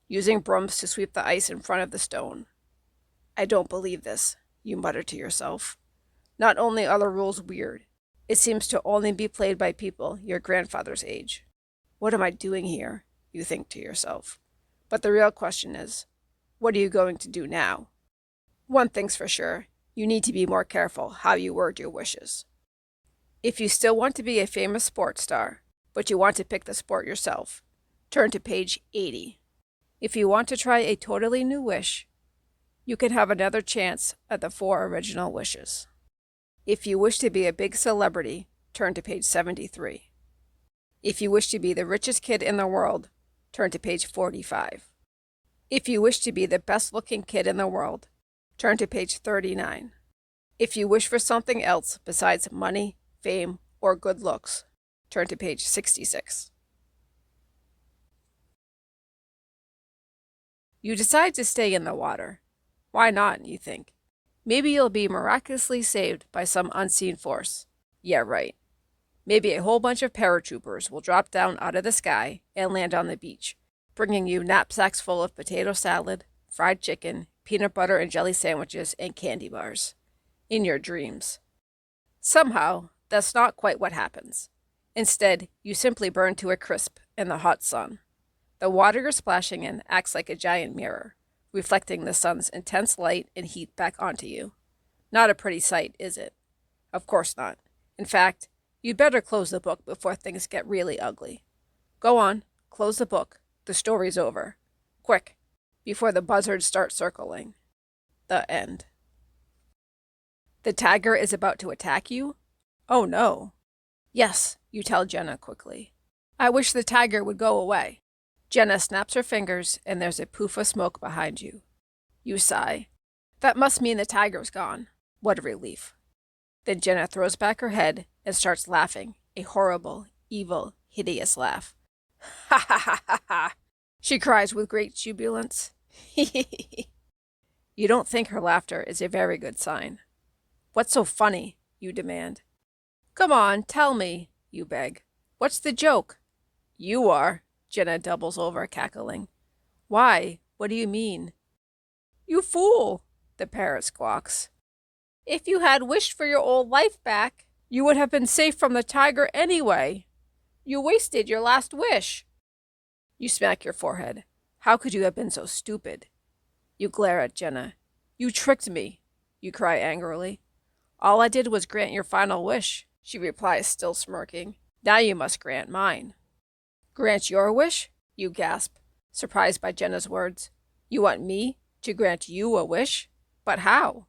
[SPEAKER 1] using brooms to sweep the ice in front of the stone. I don't believe this, you mutter to yourself. Not only are the rules weird, it seems to only be played by people your grandfather's age. What am I doing here? You think to yourself. But the real question is, what are you going to do now? One thing's for sure, you need to be more careful how you word your wishes. If you still want to be a famous sports star, but you want to pick the sport yourself, turn to page 80. If you want to try a totally new wish, you can have another chance at the 4 original wishes. If you wish to be a big celebrity, turn to page 73. If you wish to be the richest kid in the world, turn to page 45. If you wish to be the best-looking kid in the world, turn to page 39. If you wish for something else besides money, fame, or good looks. Turn to page 66. You decide to stay in the water. Why not, you think? Maybe you'll be miraculously saved by some unseen force. Yeah, right. Maybe a whole bunch of paratroopers will drop down out of the sky and land on the beach, bringing you knapsacks full of potato salad, fried chicken, peanut butter and jelly sandwiches, and candy bars. In your dreams. Somehow, that's not quite what happens. Instead, you simply burn to a crisp in the hot sun. The water you're splashing in acts like a giant mirror, reflecting the sun's intense light and heat back onto you. Not a pretty sight, is it? Of course not. In fact, you'd better close the book before things get really ugly. Go on, close the book. The story's over. Quick, before the buzzards start circling. The end. The tiger is about to attack you? Oh no. Yes, you tell Jenna quickly. I wish the tiger would go away. Jenna snaps her fingers, and there's a poof of smoke behind you. You sigh. That must mean the tiger's gone. What a relief. Then Jenna throws back her head and starts laughing, a horrible, evil, hideous laugh. Ha ha ha ha ha! She cries with great jubilance. You don't think her laughter is a very good sign. What's so funny? You demand. Come on, tell me, you beg. What's the joke? You are. Jenna doubles over, cackling. Why? What do you mean? You fool, the parrot squawks. If you had wished for your old life back, you would have been safe from the tiger anyway. You wasted your last wish. You smack your forehead. How could you have been so stupid? You glare at Jenna. You tricked me, you cry angrily. All I did was grant your final wish, she replies, still smirking. Now you must grant mine. Grant your wish? You gasp, surprised by Jenna's words. You want me to grant you a wish? But how?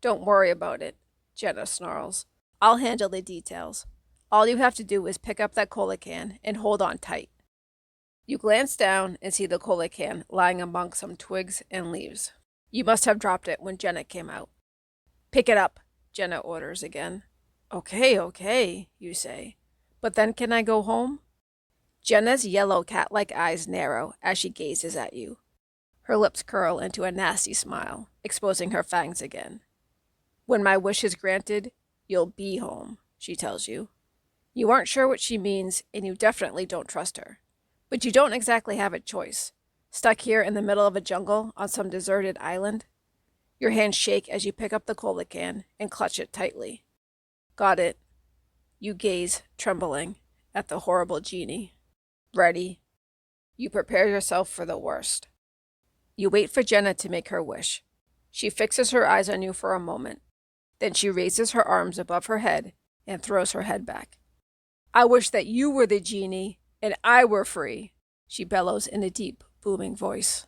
[SPEAKER 1] Don't worry about it, Jenna snarls. I'll handle the details. All you have to do is pick up that cola can and hold on tight. You glance down and see the cola can lying among some twigs and leaves. You must have dropped it when Jenna came out. Pick it up, Jenna orders again. Okay, you say. But then can I go home? Jenna's yellow cat-like eyes narrow as she gazes at you. Her lips curl into a nasty smile, exposing her fangs again. When my wish is granted, you'll be home, she tells you. You aren't sure what she means, and you definitely don't trust her. But you don't exactly have a choice. Stuck here in the middle of a jungle on some deserted island? Your hands shake as you pick up the cola can and clutch it tightly. Got it. You gaze, trembling, at the horrible genie. Ready? You prepare yourself for the worst. You wait for Jenna to make her wish. She fixes her eyes on you for a moment. Then she raises her arms above her head and throws her head back. I wish that you were the genie and I were free, she bellows in a deep, booming voice.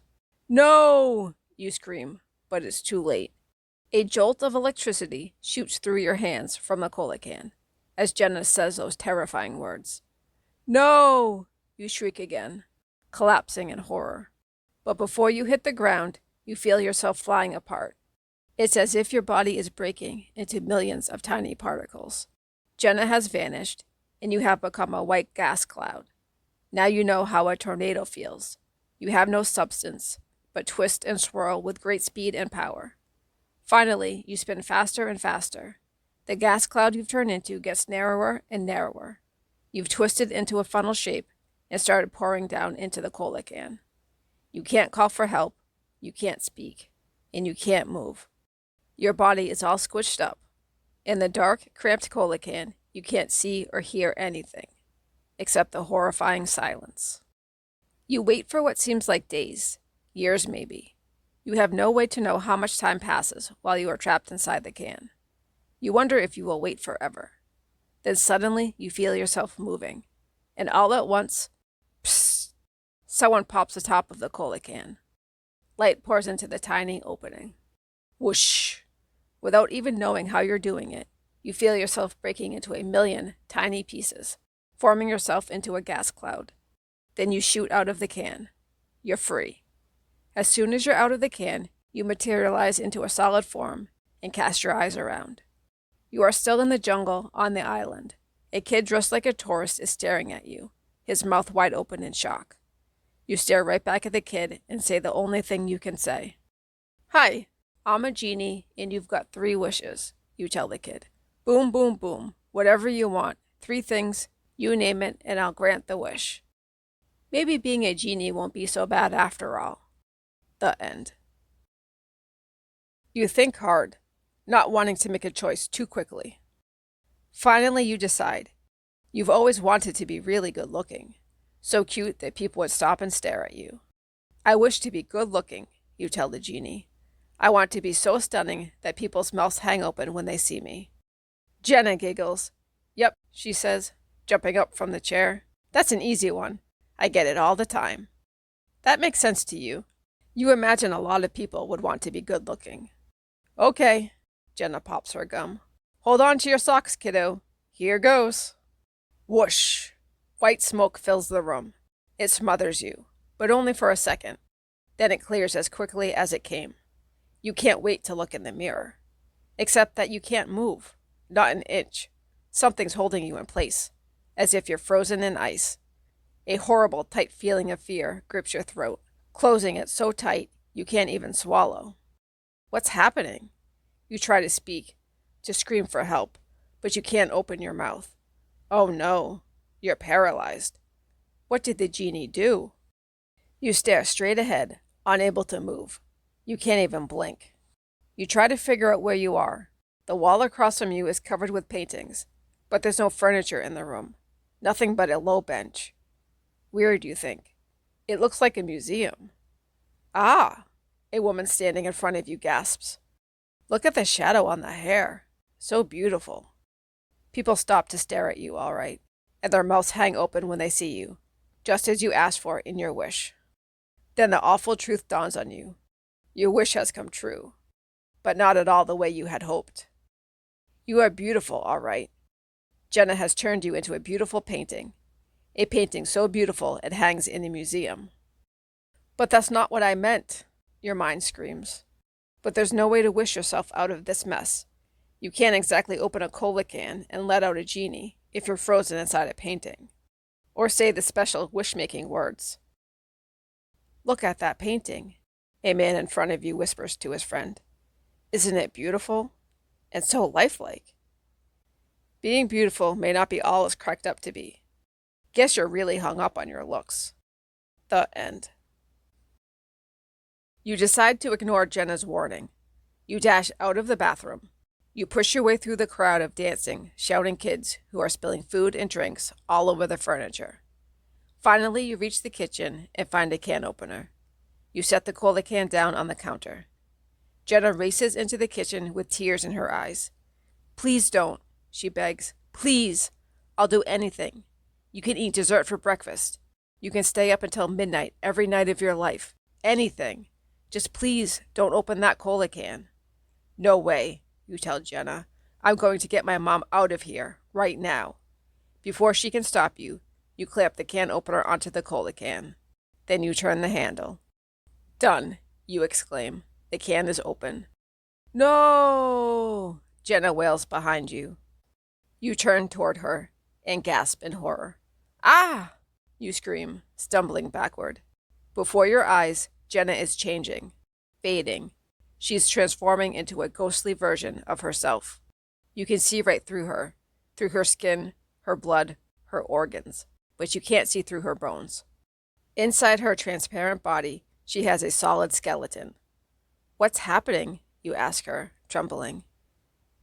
[SPEAKER 1] No, you scream, but it's too late. A jolt of electricity shoots through your hands from the cola can as Jenna says those terrifying words. No, you shriek again, collapsing in horror. But before you hit the ground, you feel yourself flying apart. It's as if your body is breaking into millions of tiny particles. Jenna has vanished, and you have become a white gas cloud. Now you know how a tornado feels. You have no substance, but twist and swirl with great speed and power. Finally, you spin faster and faster. The gas cloud you've turned into gets narrower and narrower. You've twisted into a funnel shape and started pouring down into the cola can. You can't call for help, you can't speak, and you can't move. Your body is all squished up. In the dark, cramped cola can, you can't see or hear anything, except the horrifying silence. You wait for what seems like days, years maybe. You have no way to know how much time passes while you are trapped inside the can. You wonder if you will wait forever. Then suddenly you feel yourself moving, and all at once, psst, someone pops the top of the cola can. Light pours into the tiny opening. Whoosh! Without even knowing how you're doing it, you feel yourself breaking into a million tiny pieces, forming yourself into a gas cloud. Then you shoot out of the can. You're free. As soon as you're out of the can, you materialize into a solid form and cast your eyes around. You are still in the jungle on the island. A kid dressed like a tourist is staring at you, his mouth wide open in shock. You stare right back at the kid and say the only thing you can say. Hi, I'm a genie and you've got 3 wishes, you tell the kid. Boom, boom, boom. Whatever you want. 3 things, you name it, and I'll grant the wish. Maybe being a genie won't be so bad after all. The end. You think hard, not wanting to make a choice too quickly. Finally, you decide. You've always wanted to be really good looking. So cute that people would stop and stare at you. I wish to be good looking, you tell the genie. I want to be so stunning that people's mouths hang open when they see me. Jenna giggles. Yep, she says, jumping up from the chair. That's an easy one. I get it all the time. That makes sense to you. You imagine a lot of people would want to be good looking. Okay, Jenna pops her gum. Hold on to your socks, kiddo. Here goes. Whoosh! White smoke fills the room. It smothers you, but only for a second. Then it clears as quickly as it came. You can't wait to look in the mirror. Except that you can't move. Not an inch. Something's holding you in place, as if you're frozen in ice. A horrible, tight feeling of fear grips your throat, closing it so tight you can't even swallow. What's happening? You try to speak, to scream for help, but you can't open your mouth. Oh no, you're paralyzed. What did the genie do? You stare straight ahead, unable to move. You can't even blink. You try to figure out where you are. The wall across from you is covered with paintings, but there's no furniture in the room. Nothing but a low bench. Weird, you think. It looks like a museum. Ah! A woman standing in front of you gasps. Look at the shadow on the hair. So beautiful. People stop to stare at you, all right, and their mouths hang open when they see you, just as you asked for in your wish. Then the awful truth dawns on you. Your wish has come true, but not at all the way you had hoped. You are beautiful, all right. Jenna has turned you into a beautiful painting. A painting so beautiful it hangs in a museum. But that's not what I meant, your mind screams. But there's no way to wish yourself out of this mess. You can't exactly open a cola can and let out a genie if you're frozen inside a painting. Or say the special wish-making words. Look at that painting, a man in front of you whispers to his friend. Isn't it beautiful? And so lifelike. Being beautiful may not be all it's cracked up to be. Guess you're really hung up on your looks. The end. You decide to ignore Jenna's warning. You dash out of the bathroom. You push your way through the crowd of dancing, shouting kids who are spilling food and drinks all over the furniture. Finally, you reach the kitchen and find a can opener. You set the cola can down on the counter. Jenna races into the kitchen with tears in her eyes. Please don't, she begs. Please, I'll do anything. You can eat dessert for breakfast. You can stay up until midnight every night of your life. Anything. Just please don't open that cola can. No way, you tell Jenna. I'm going to get my mom out of here, right now. Before she can stop you, you clamp the can opener onto the cola can. Then you turn the handle. Done, you exclaim. The can is open. No! Jenna wails behind you. You turn toward her and gasp in horror. Ah! You scream, stumbling backward. Before your eyes, Jenna is changing, fading. She's transforming into a ghostly version of herself. You can see right through her skin, her blood, her organs, but you can't see through her bones. Inside her transparent body, she has a solid skeleton. What's happening? You ask her, trembling.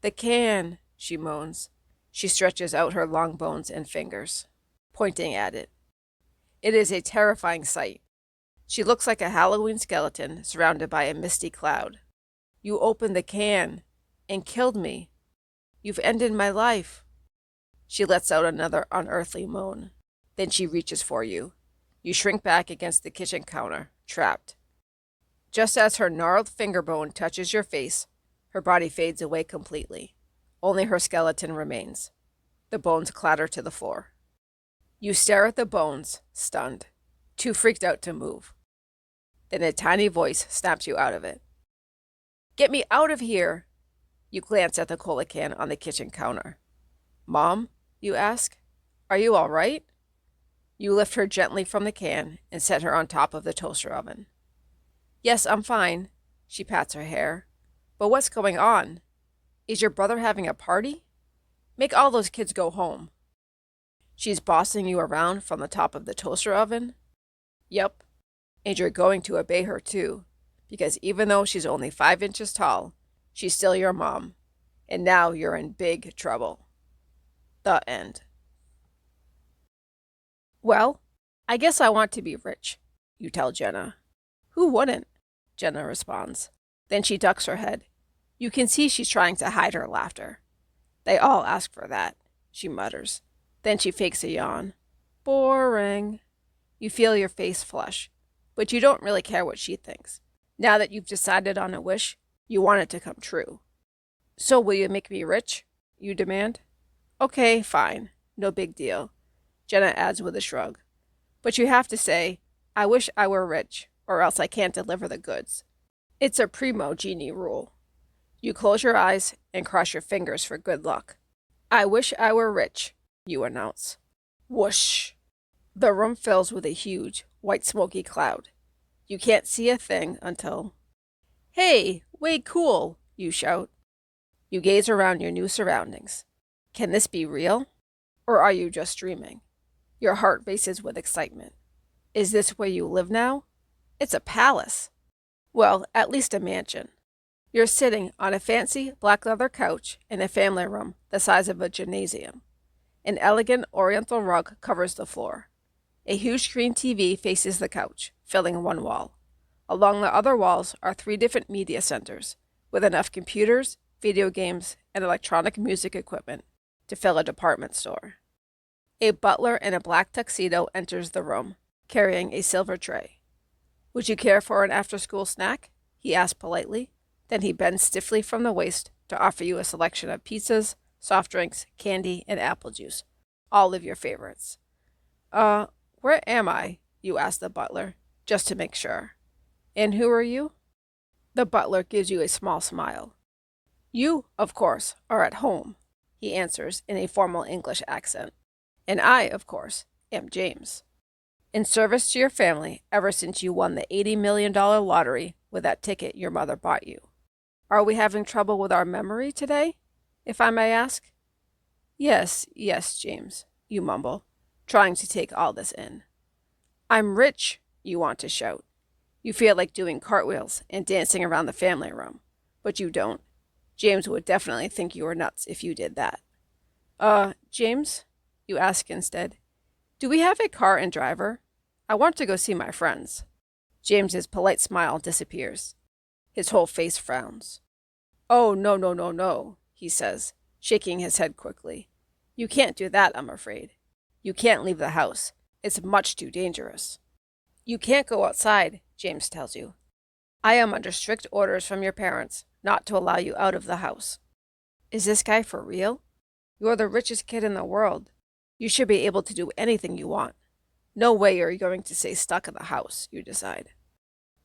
[SPEAKER 1] The can, she moans. She stretches out her long bones and fingers, pointing at it. It is a terrifying sight. She looks like a Halloween skeleton surrounded by a misty cloud. You opened the can and killed me. You've ended my life. She lets out another unearthly moan. Then she reaches for you. You shrink back against the kitchen counter, trapped. Just as her gnarled finger bone touches your face, her body fades away completely. Only her skeleton remains. The bones clatter to the floor. You stare at the bones, stunned, too freaked out to move. Then a tiny voice snaps you out of it. Get me out of here! You glance at the cola can on the kitchen counter. Mom, you ask, are you all right? You lift her gently from the can and set her on top of the toaster oven. Yes, I'm fine. She pats her hair. But what's going on? Is your brother having a party? Make all those kids go home. She's bossing you around from the top of the toaster oven? Yep. And you're going to obey her too, because even though she's only 5 inches tall, she's still your mom. And now you're in big trouble. The end. Well, I guess I want to be rich, you tell Jenna. Who wouldn't? Jenna responds. Then she ducks her head. You can see she's trying to hide her laughter. They all ask for that, she mutters. Then she fakes a yawn. Boring. You feel your face flush, but you don't really care what she thinks. Now that you've decided on a wish, you want it to come true. So will you make me rich? You demand. Okay, fine. No big deal. Jenna adds with a shrug. But you have to say, I wish I were rich, or else I can't deliver the goods. It's a primo genie rule. You close your eyes and cross your fingers for good luck. I wish I were rich, you announce. Whoosh! The room fills with a huge, white smoky cloud. You can't see a thing until... Hey, way cool, you shout. You gaze around your new surroundings. Can this be real? Or are you just dreaming? Your heart races with excitement. Is this where you live now? It's a palace. Well, at least a mansion. You're sitting on a fancy black leather couch in a family room the size of a gymnasium. An elegant oriental rug covers the floor. A huge screen TV faces the couch, filling one wall. Along the other walls are 3 different media centers, with enough computers, video games, and electronic music equipment to fill a department store. A butler in a black tuxedo enters the room, carrying a silver tray. Would you care for an after-school snack? He asks politely. Then he bends stiffly from the waist to offer you a selection of pizzas, soft drinks, candy, and apple juice, all of your favorites. Where am I? You ask the butler, just to make sure. And who are you? The butler gives you a small smile. You, of course, are at home, he answers in a formal English accent. And I, of course, am James. In service to your family ever since you won the $80 million lottery with that ticket your mother bought you. Are we having trouble with our memory today, if I may ask? Yes, James, you mumble, trying to take all this in. I'm rich, you want to shout. You feel like doing cartwheels and dancing around the family room, but you don't. James would definitely think you were nuts if you did that. James? You ask instead. Do we have a car and driver? I want to go see my friends. James's polite smile disappears. His whole face frowns. Oh, no, he says, shaking his head quickly. You can't do that, I'm afraid. You can't leave the house. It's much too dangerous. You can't go outside, James tells you. I am under strict orders from your parents not to allow you out of the house. Is this guy for real? You're the richest kid in the world. You should be able to do anything you want. No way you're going to stay stuck in the house, you decide.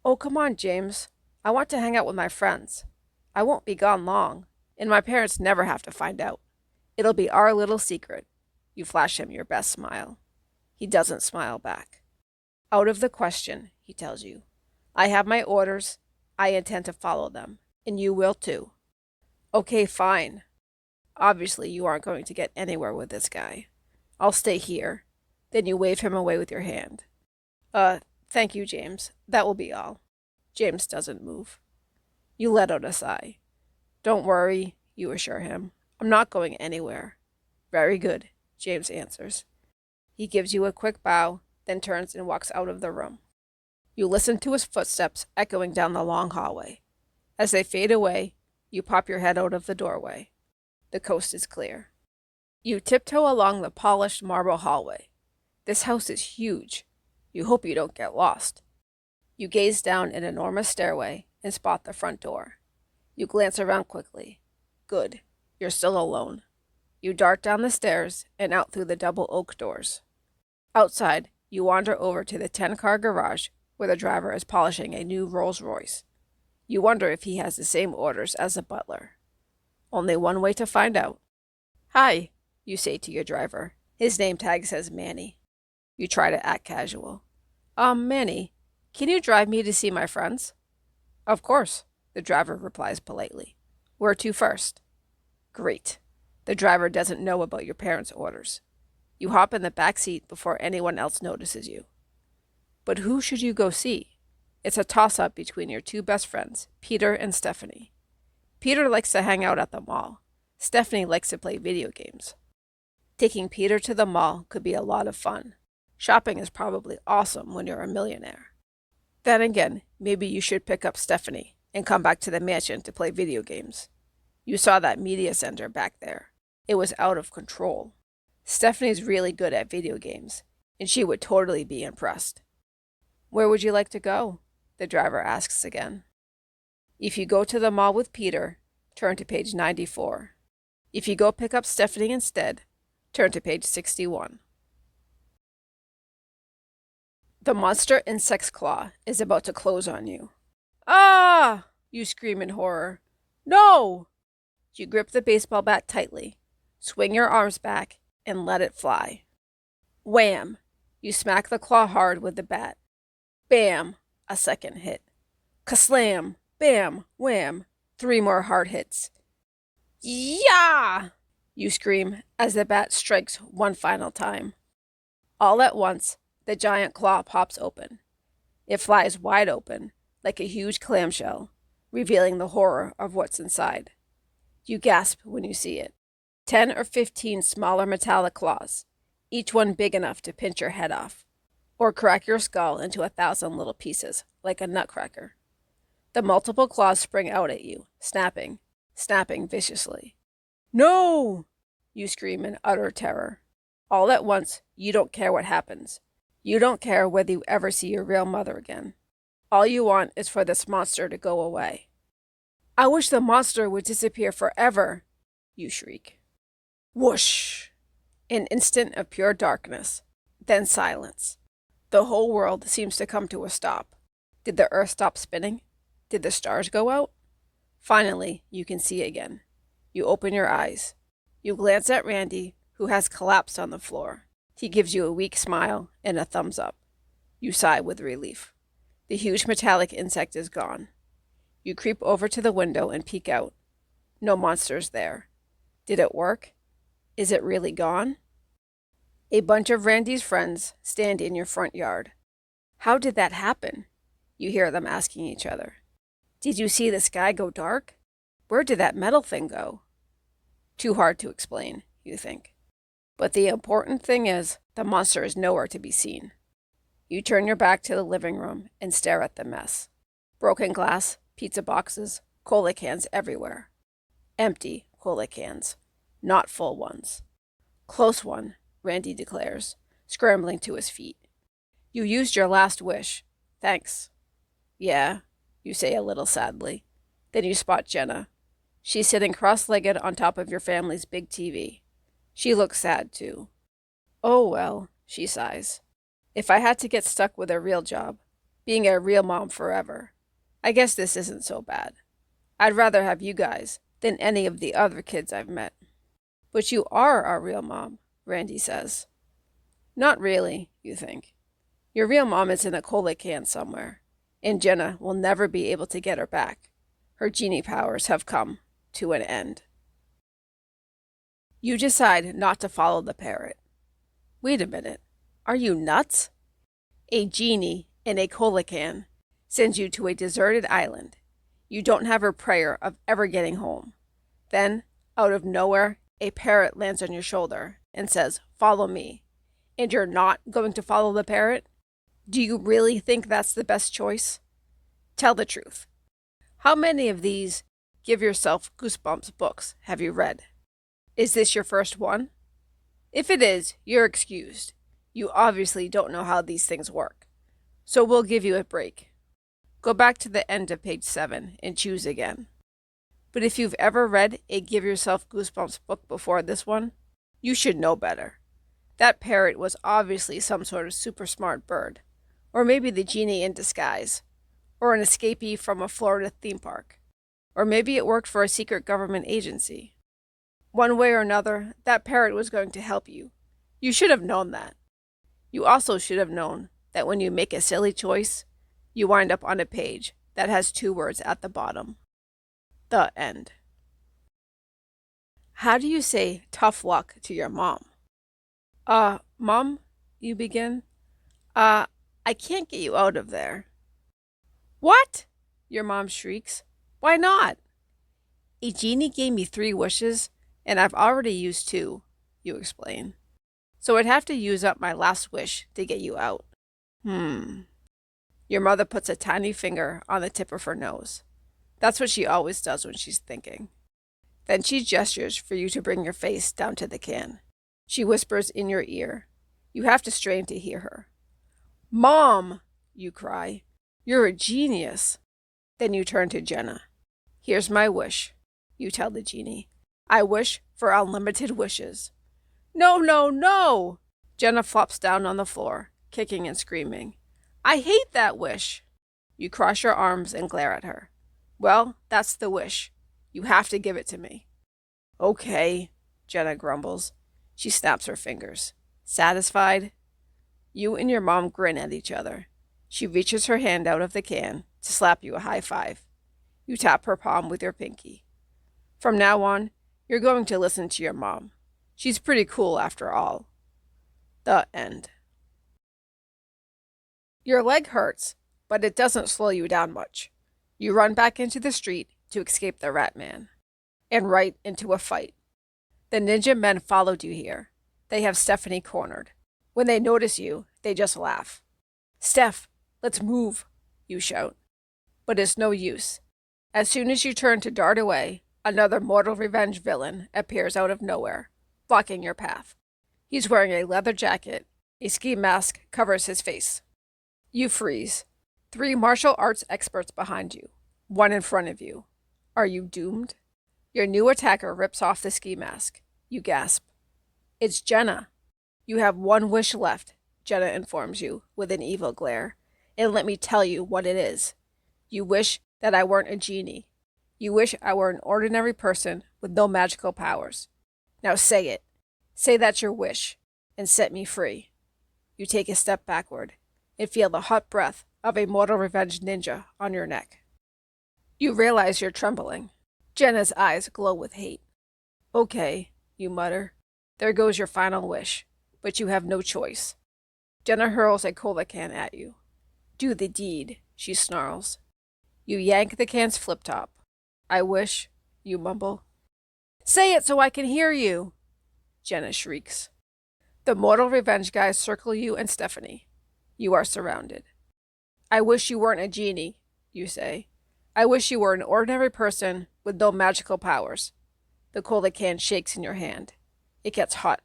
[SPEAKER 1] Oh, come on, James. I want to hang out with my friends. I won't be gone long, and my parents never have to find out. It'll be our little secret. You flash him your best smile. He doesn't smile back. Out of the question, he tells you. I have my orders. I intend to follow them, and you will too. Okay, fine. Obviously, you aren't going to get anywhere with this guy. I'll stay here. Then you wave him away with your hand. Thank you, James. That will be all. James doesn't move. You let out a sigh. Don't worry, you assure him. I'm not going anywhere. Very good, James answers. He gives you a quick bow, then turns and walks out of the room. You listen to his footsteps echoing down the long hallway. As they fade away, you pop your head out of the doorway. The coast is clear. You tiptoe along the polished marble hallway. This house is huge. You hope you don't get lost. You gaze down an enormous stairway and spot the front door. You glance around quickly. Good. You're still alone. You dart down the stairs and out through the double oak doors. Outside, you wander over to the 10-car garage where the driver is polishing a new Rolls-Royce. You wonder if he has the same orders as the butler. Only one way to find out. Hi, you say to your driver. His name tag says Manny. You try to act casual. Manny, can you drive me to see my friends? Of course, the driver replies politely. Where to first? Great. The driver doesn't know about your parents' orders. You hop in the back seat before anyone else notices you. But who should you go see? It's a toss-up between your two best friends, Peter and Stephanie. Peter likes to hang out at the mall. Stephanie likes to play video games. Taking Peter to the mall could be a lot of fun. Shopping is probably awesome when you're a millionaire. Then again, maybe you should pick up Stephanie and come back to the mansion to play video games. You saw that media center back there. It was out of control. Stephanie's really good at video games, and she would totally be impressed. Where would you like to go? The driver asks again. If you go to the mall with Peter, turn to page 94. If you go pick up Stephanie instead, turn to page 61. The monster insect's claw is about to close on you. Ah! You scream in horror. No! You grip the baseball bat tightly, swing your arms back, and let it fly. Wham! You smack the claw hard with the bat. Bam! A second hit. Kaslam! Bam! Wham! 3 more hard hits. Yah! You scream as the bat strikes one final time. All at once, the giant claw pops open. It flies wide open, like a huge clamshell, revealing the horror of what's inside. You gasp when you see it. 10 or 15 smaller metallic claws, each one big enough to pinch your head off, or crack your skull into 1,000 little pieces, like a nutcracker. The multiple claws spring out at you, snapping viciously. No! You scream in utter terror. All at once, you don't care what happens. You don't care whether you ever see your real mother again. All you want is for this monster to go away. I wish the monster would disappear forever, you shriek. Whoosh! An instant of pure darkness, then silence. The whole world seems to come to a stop. Did the earth stop spinning? Did the stars go out? Finally, you can see again. You open your eyes. You glance at Randy, who has collapsed on the floor. He gives you a weak smile and a thumbs up. You sigh with relief. The huge metallic insect is gone. You creep over to the window and peek out. No monsters there. Did it work? Is it really gone? A bunch of Randy's friends stand in your front yard. How did that happen? You hear them asking each other. Did you see the sky go dark? Where did that metal thing go? Too hard to explain, you think. But the important thing is, the monster is nowhere to be seen. You turn your back to the living room and stare at the mess. Broken glass, pizza boxes, cola cans everywhere. Empty cola cans, not full ones. Close one, Randy declares, scrambling to his feet. You used your last wish. Thanks. Yeah, you say a little sadly. Then you spot Jenna. She's sitting cross-legged on top of your family's big TV. She looks sad, too. Oh, well, she sighs. If I had to get stuck with a real job, being a real mom forever, I guess this isn't so bad. I'd rather have you guys than any of the other kids I've met. But you are our real mom, Randy says. Not really, you think. Your real mom is in a cola can somewhere, and Jenna will never be able to get her back. Her genie powers have come to an end. You decide not to follow the parrot. Wait a minute. Are you nuts? A genie in a cola can sends you to a deserted island. You don't have a prayer of ever getting home. Then, out of nowhere, a parrot lands on your shoulder and says, "Follow me." And you're not going to follow the parrot? Do you really think that's the best choice? Tell the truth. How many of these Give Yourself Goosebumps books have you read? Is this your first one? If it is, you're excused. You obviously don't know how these things work. So we'll give you a break. Go back to the end of page 7 and choose again. But if you've ever read a Give Yourself Goosebumps book before this one, you should know better. That parrot was obviously some sort of super smart bird, or maybe the genie in disguise, or an escapee from a Florida theme park, Or maybe it worked for a secret government agency. One way or another, that parrot was going to help you. You should have known that. You also should have known that when you make a silly choice, you wind up on a page that has 2 words at the bottom. The end. How do you say tough luck to your mom? Mom, you begin. I can't get you out of there. What? Your mom shrieks. Why not? A genie gave me 3 wishes, and I've already used 2, you explain. So I'd have to use up my last wish to get you out. Your mother puts a tiny finger on the tip of her nose. That's what she always does when she's thinking. Then she gestures for you to bring your face down to the can. She whispers in your ear. You have to strain to hear her. Mom, you cry. You're a genius. Then you turn to Jenna. Here's my wish, you tell the genie. I wish for unlimited wishes. No, no, no! Jenna flops down on the floor, kicking and screaming. I hate that wish. You cross your arms and glare at her. Well, that's the wish. You have to give it to me. Okay, Jenna grumbles. She snaps her fingers. Satisfied? You and your mom grin at each other. She reaches her hand out of the can to slap you a high five. You tap her palm with your pinky. From now on, you're going to listen to your mom. She's pretty cool after all. The end. Your leg hurts, but it doesn't slow you down much. You run back into the street to escape the rat man. And right into a fight. The ninja men followed you here. They have Stephanie cornered. When they notice you, they just laugh. Steph, let's move, you shout. But it's no use. As soon as you turn to dart away, another mortal revenge villain appears out of nowhere, blocking your path. He's wearing a leather jacket. A ski mask covers his face. You freeze. 3 martial arts experts behind you, 1 in front of you. Are you doomed? Your new attacker rips off the ski mask. You gasp. It's Jenna. You have 1 wish left, Jenna informs you with an evil glare. And let me tell you what it is. You wish that I weren't a genie. You wish I were an ordinary person with no magical powers. Now say it. Say that's your wish, and set me free. You take a step backward and feel the hot breath of a mortal revenge ninja on your neck. You realize you're trembling. Jenna's eyes glow with hate. Okay, you mutter. There goes your final wish, but you have no choice. Jenna hurls a cola can at you. Do the deed, she snarls. You yank the can's flip top. I wish, you mumble. Say it so I can hear you, Jenna shrieks. The mortal revenge guys circle you and Stephanie. You are surrounded. I wish you weren't a genie, you say. I wish you were an ordinary person with no magical powers. The cola can shakes in your hand. It gets hot,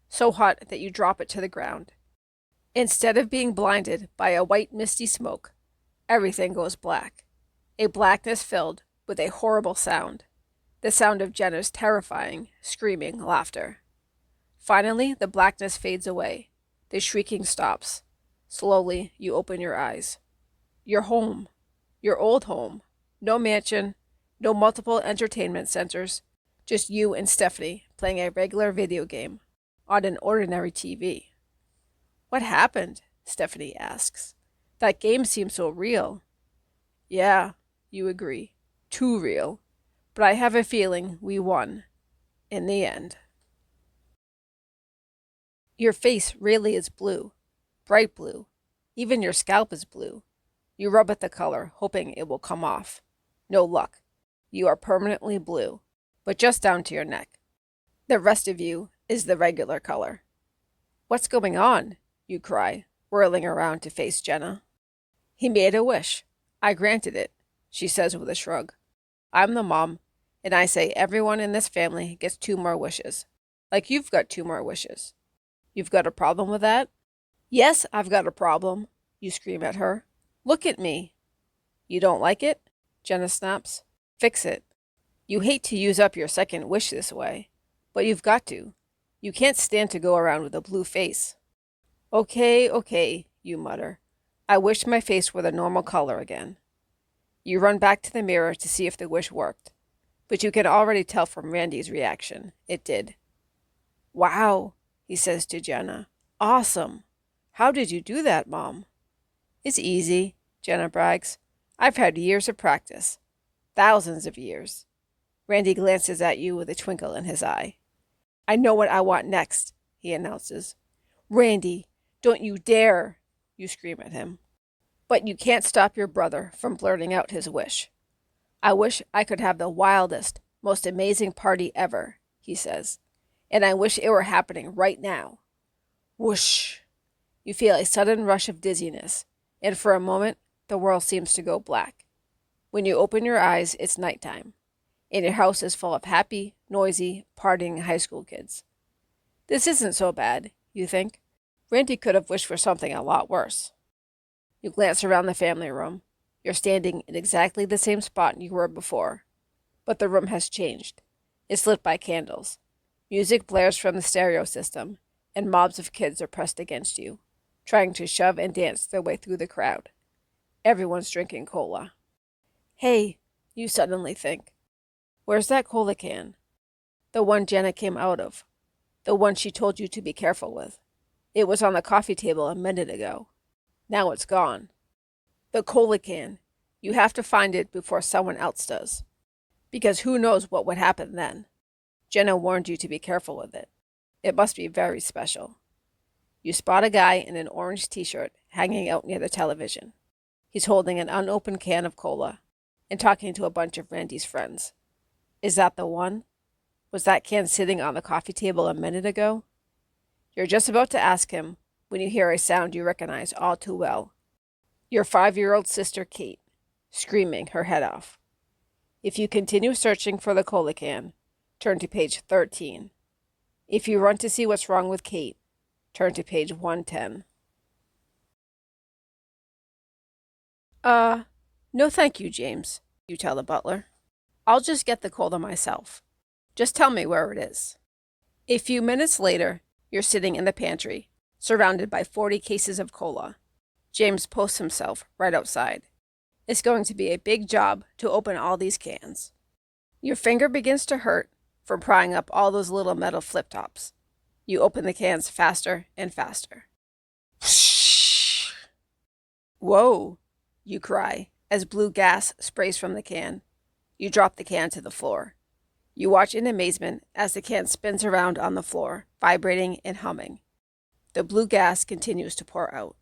[SPEAKER 1] so hot that you drop it to the ground. Instead of being blinded by a white misty smoke, everything goes black. A blackness filled with a horrible sound. The sound of Jenna's terrifying, screaming laughter. Finally, the blackness fades away. The shrieking stops. Slowly, you open your eyes. You're home. Your old home. No mansion, no multiple entertainment centers. Just you and Stephanie playing a regular video game on an ordinary TV. What happened? Stephanie asks. That game seems so real. Yeah, you agree. Too real. But I have a feeling we won. In the end. Your face really is blue. Bright blue. Even your scalp is blue. You rub at the color, hoping it will come off. No luck. You are permanently blue, but just down to your neck. The rest of you is the regular color. What's going on? You cry, whirling around to face Jenna. He made a wish. I granted it, she says with a shrug. I'm the mom, and I say everyone in this family gets 2 more wishes. Like you've got 2 more wishes. You've got a problem with that? Yes, I've got a problem, you scream at her. Look at me. You don't like it? Jenna snaps. Fix it. You hate to use up your second wish this way, but you've got to. You can't stand to go around with a blue face. Okay, you mutter. I wish my face were the normal color again. You run back to the mirror to see if the wish worked, but you can already tell from Randy's reaction it did. Wow, he says to Jenna. Awesome. How did you do that, Mom? It's easy, Jenna brags. I've had years of practice. Thousands of years. Randy glances at you with a twinkle in his eye. I know what I want next, he announces. Randy, don't you dare, you scream at him. But you can't stop your brother from blurting out his wish. I wish I could have the wildest, most amazing party ever, he says. And I wish it were happening right now. Whoosh! You feel a sudden rush of dizziness, and for a moment, the world seems to go black. When you open your eyes, it's nighttime, and your house is full of happy, noisy, partying high school kids. This isn't so bad, you think. Randy could have wished for something a lot worse. You glance around the family room. You're standing in exactly the same spot you were before, but the room has changed. It's lit by candles. Music blares from the stereo system, and mobs of kids are pressed against you, trying to shove and dance their way through the crowd. Everyone's drinking cola. Hey, you suddenly think. Where's that cola can? The one Jenna came out of. The one she told you to be careful with. It was on the coffee table a minute ago. Now it's gone. The cola can. You have to find it before someone else does. Because who knows what would happen then. Jenna warned you to be careful with it. It must be very special. You spot a guy in an orange t-shirt hanging out near the television. He's holding an unopened can of cola and talking to a bunch of Randy's friends. Is that the one? Was that can sitting on the coffee table a minute ago? You're just about to ask him when you hear a sound you recognize all too well. Your 5-year-old sister, Kate, screaming her head off. If you continue searching for the cola can, turn to page 13. If you run to see what's wrong with Kate, turn to page 110. No thank you, James, you tell the butler. I'll just get the cola myself. Just tell me where it is. A few minutes later, you're sitting in the pantry, surrounded by 40 cases of cola. James posts himself right outside. It's going to be a big job to open all these cans. Your finger begins to hurt from prying up all those little metal flip-tops. You open the cans faster and faster. Whoa, you cry as blue gas sprays from the can. You drop the can to the floor. You watch in amazement as the can spins around on the floor, vibrating and humming. The blue gas continues to pour out.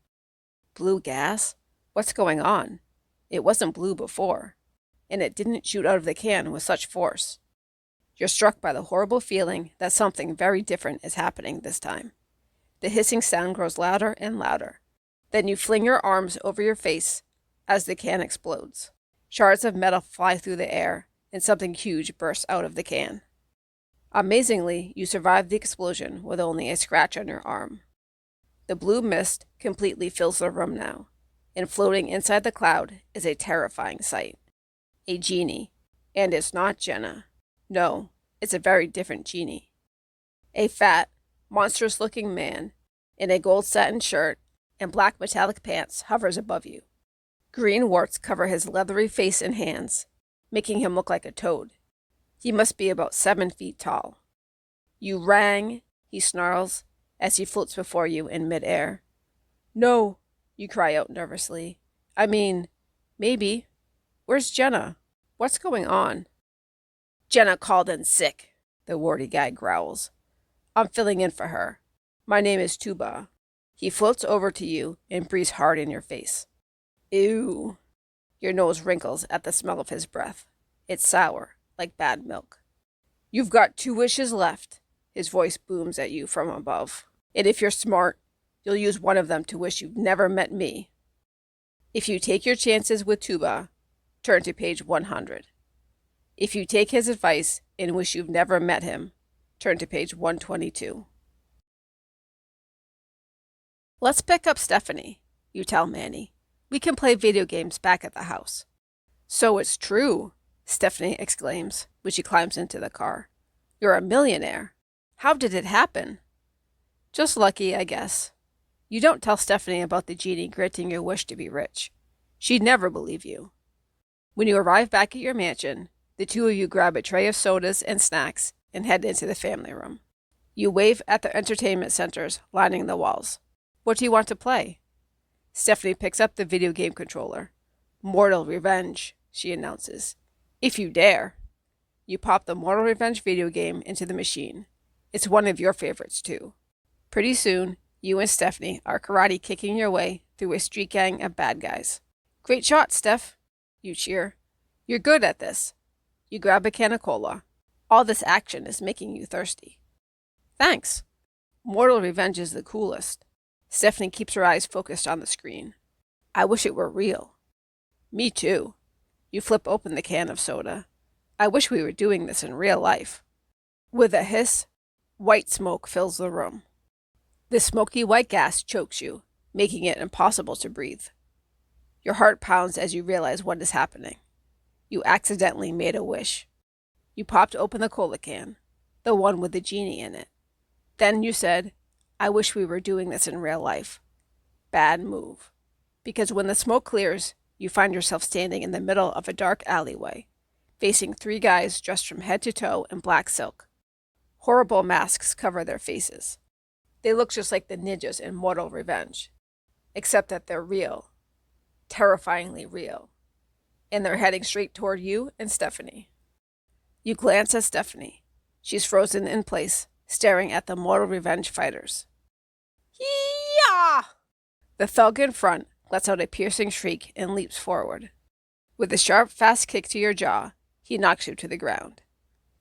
[SPEAKER 1] Blue gas? What's going on? It wasn't blue before, and it didn't shoot out of the can with such force. You're struck by the horrible feeling that something very different is happening this time. The hissing sound grows louder and louder. Then you fling your arms over your face as the can explodes. Shards of metal fly through the air, and something huge bursts out of the can. Amazingly, you survive the explosion with only a scratch on your arm. The blue mist completely fills the room now, and floating inside the cloud is a terrifying sight. A genie. And it's not Jenna. No, it's a very different genie. A fat, monstrous-looking man in a gold satin shirt and black metallic pants hovers above you. Green warts cover his leathery face and hands, making him look like a toad. He must be about 7 feet tall. You rang, he snarls, as he floats before you in midair. No, you cry out nervously. I mean, maybe. Where's Jenna? What's going on? Jenna called in sick, the warty guy growls. I'm filling in for her. My name is Tuba. He floats over to you and breathes hard in your face. Ew. Your nose wrinkles at the smell of his breath. It's sour, like bad milk. You've got 2 wishes left, his voice booms at you from above. And if you're smart, you'll use one of them to wish you'd never met me. If you take your chances with Tuba, turn to page 100. If you take his advice and wish you've never met him, turn to page 122. Let's pick up Stephanie, you tell Manny. We can play video games back at the house. So it's true, Stephanie exclaims when she climbs into the car. You're a millionaire. How did it happen? Just lucky, I guess. You don't tell Stephanie about the genie granting your wish to be rich. She'd never believe you. When you arrive back at your mansion, the two of you grab a tray of sodas and snacks and head into the family room. You wave at the entertainment centers lining the walls. What do you want to play? Stephanie picks up the video game controller. Mortal Revenge, she announces. If you dare. You pop the Mortal Revenge video game into the machine. It's one of your favorites, too. Pretty soon, you and Stephanie are karate kicking your way through a street gang of bad guys. Great shot, Steph, you cheer. You're good at this. You grab a can of cola. All this action is making you thirsty. Thanks. Mortal Revenge is the coolest. Stephanie keeps her eyes focused on the screen. I wish it were real. Me too. You flip open the can of soda. I wish we were doing this in real life. With a hiss, white smoke fills the room. The smoky white gas chokes you, making it impossible to breathe. Your heart pounds as you realize what is happening. You accidentally made a wish. You popped open the cola can, the one with the genie in it. Then you said, I wish we were doing this in real life. Bad move. Because when the smoke clears, you find yourself standing in the middle of a dark alleyway, facing three guys dressed from head to toe in black silk. Horrible masks cover their faces. They look just like the ninjas in Mortal Revenge, except that they're real, terrifyingly real, and they're heading straight toward you and Stephanie. You glance at Stephanie. She's frozen in place, staring at the Mortal Revenge fighters. Yee-yah! The thug in front lets out a piercing shriek and leaps forward. With a sharp, fast kick to your jaw, he knocks you to the ground.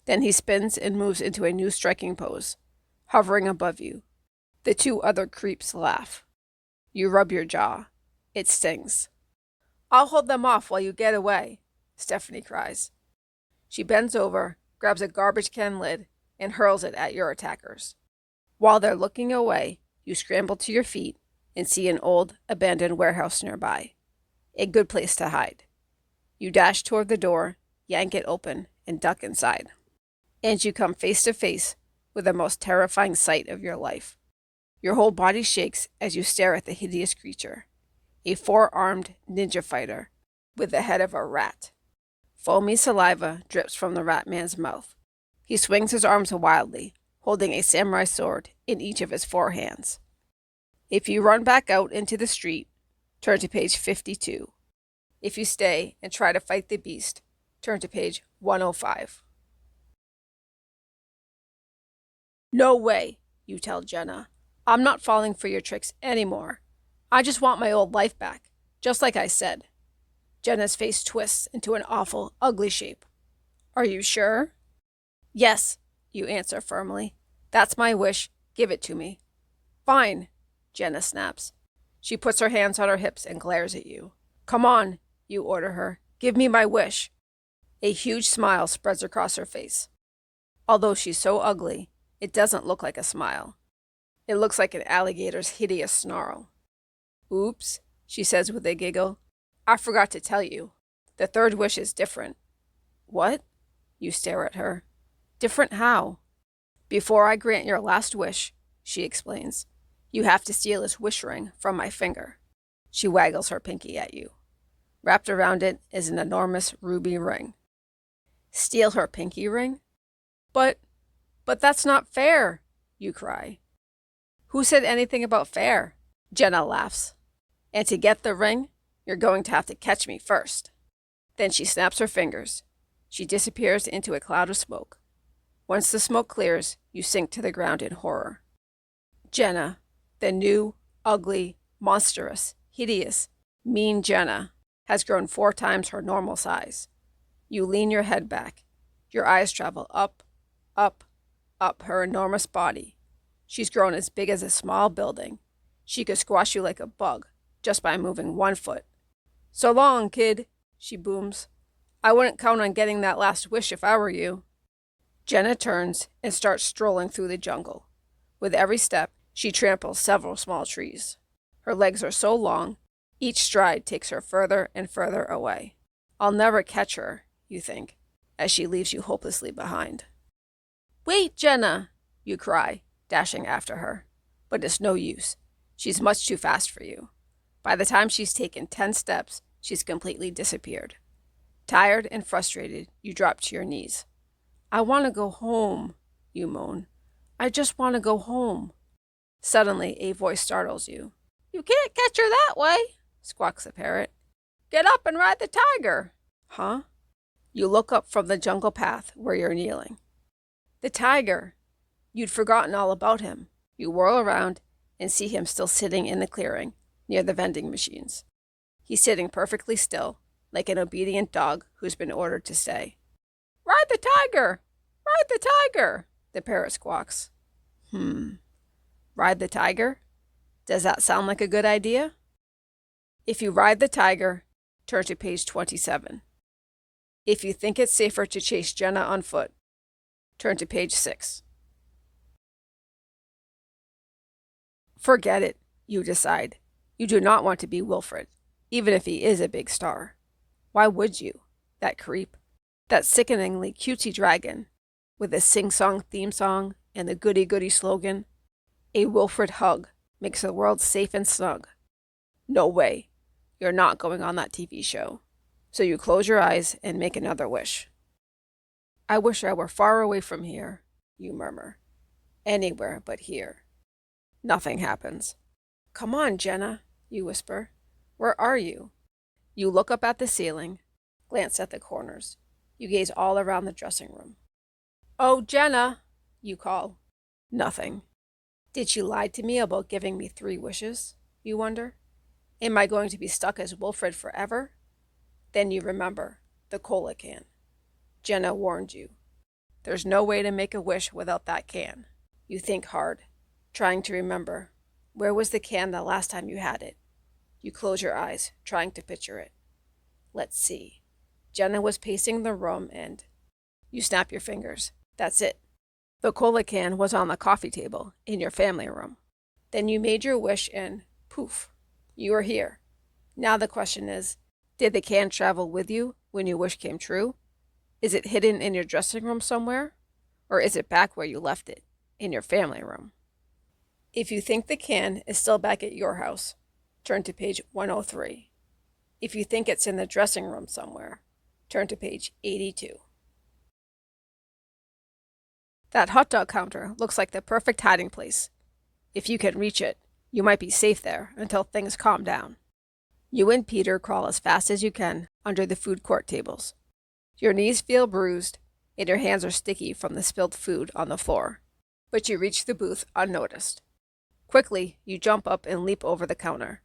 [SPEAKER 1] Then he spins and moves into a new striking pose, hovering above you. The two other creeps laugh. You rub your jaw. It stings. I'll hold them off while you get away, Stephanie cries. She bends over, grabs a garbage can lid, and hurls it at your attackers. While they're looking away, you scramble to your feet and see an old, abandoned warehouse nearby. A good place to hide. You dash toward the door, yank it open, and duck inside. And you come face to face with the most terrifying sight of your life. Your whole body shakes as you stare at the hideous creature, a four-armed ninja fighter with the head of a rat. Foamy saliva drips from the rat man's mouth. He swings his arms wildly, holding a samurai sword in each of his four hands. If you run back out into the street, turn to page 52. If you stay and try to fight the beast, turn to page 105. No way, you tell Jenna. I'm not falling for your tricks anymore. I just want my old life back, just like I said. Jenna's face twists into an awful, ugly shape. Are you sure? Yes, you answer firmly. That's my wish. Give it to me. Fine, Jenna snaps. She puts her hands on her hips and glares at you. Come on, you order her. Give me my wish. A huge smile spreads across her face. Although she's so ugly, it doesn't look like a smile. It looks like an alligator's hideous snarl. Oops, she says with a giggle. I forgot to tell you. The third wish is different. What? You stare at her. Different how? Before I grant your last wish, she explains, you have to steal this wish ring from my finger. She waggles her pinky at you. Wrapped around it is an enormous ruby ring. Steal her pinky ring? But that's not fair, you cry. Who said anything about fair? Jenna laughs. And to get the ring, you're going to have to catch me first. Then she snaps her fingers. She disappears into a cloud of smoke. Once the smoke clears, you sink to the ground in horror. Jenna, the new, ugly, monstrous, hideous, mean Jenna, has grown 4 times her normal size. You lean your head back. Your eyes travel up, up, up her enormous body. She's grown as big as a small building. She could squash you like a bug, just by moving 1 foot. So long, kid, she booms. I wouldn't count on getting that last wish if I were you. Jenna turns and starts strolling through the jungle. With every step, she tramples several small trees. Her legs are so long, each stride takes her further and further away. I'll never catch her, you think, as she leaves you hopelessly behind. Wait, Jenna, you cry, dashing after her. But it's no use. She's much too fast for you. By the time she's taken 10 steps, she's completely disappeared. Tired and frustrated, you drop to your knees. I want to go home, you moan. I just want to go home. Suddenly, a voice startles you. You can't catch her that way, squawks the parrot. Get up and ride the tiger. Huh? You look up from the jungle path where you're kneeling. The tiger. You'd forgotten all about him. You whirl around and see him still sitting in the clearing near the vending machines. He's sitting perfectly still, like an obedient dog who's been ordered to stay. Ride the tiger! Ride the tiger! The parrot squawks. Ride the tiger? Does that sound like a good idea? If you ride the tiger, turn to page 27. If you think it's safer to chase Jenna on foot, turn to page 6. Forget it, you decide. You do not want to be Wilfred, even if he is a big star. Why would you? That creep. That sickeningly cutesy dragon, with a sing-song theme song and the goody-goody slogan, a Wilfred hug makes the world safe and snug. No way. You're not going on that TV show. So you close your eyes and make another wish. I wish I were far away from here, you murmur. Anywhere but here. Nothing happens. Come on, Jenna, you whisper. Where are you? You look up at the ceiling, glance at the corners. You gaze all around the dressing room. Oh, Jenna, you call. Nothing. Did she lie to me about giving me 3 wishes, you wonder? Am I going to be stuck as Wilfred forever? Then you remember the cola can. Jenna warned you. There's no way to make a wish without that can. You think hard, trying to remember. Where was the can the last time you had it? You close your eyes, trying to picture it. Let's see. Jenna was pacing the room and... You snap your fingers. That's it. The cola can was on the coffee table in your family room. Then you made your wish and poof, you are here. Now the question is, did the can travel with you when your wish came true? Is it hidden in your dressing room somewhere? Or is it back where you left it, in your family room? If you think the can is still back at your house, turn to page 103. If you think it's in the dressing room somewhere, turn to page 82. That hot dog counter looks like the perfect hiding place. If you can reach it, you might be safe there until things calm down. You and Peter crawl as fast as you can under the food court tables. Your knees feel bruised, and your hands are sticky from the spilled food on the floor. But you reach the booth unnoticed. Quickly, you jump up and leap over the counter.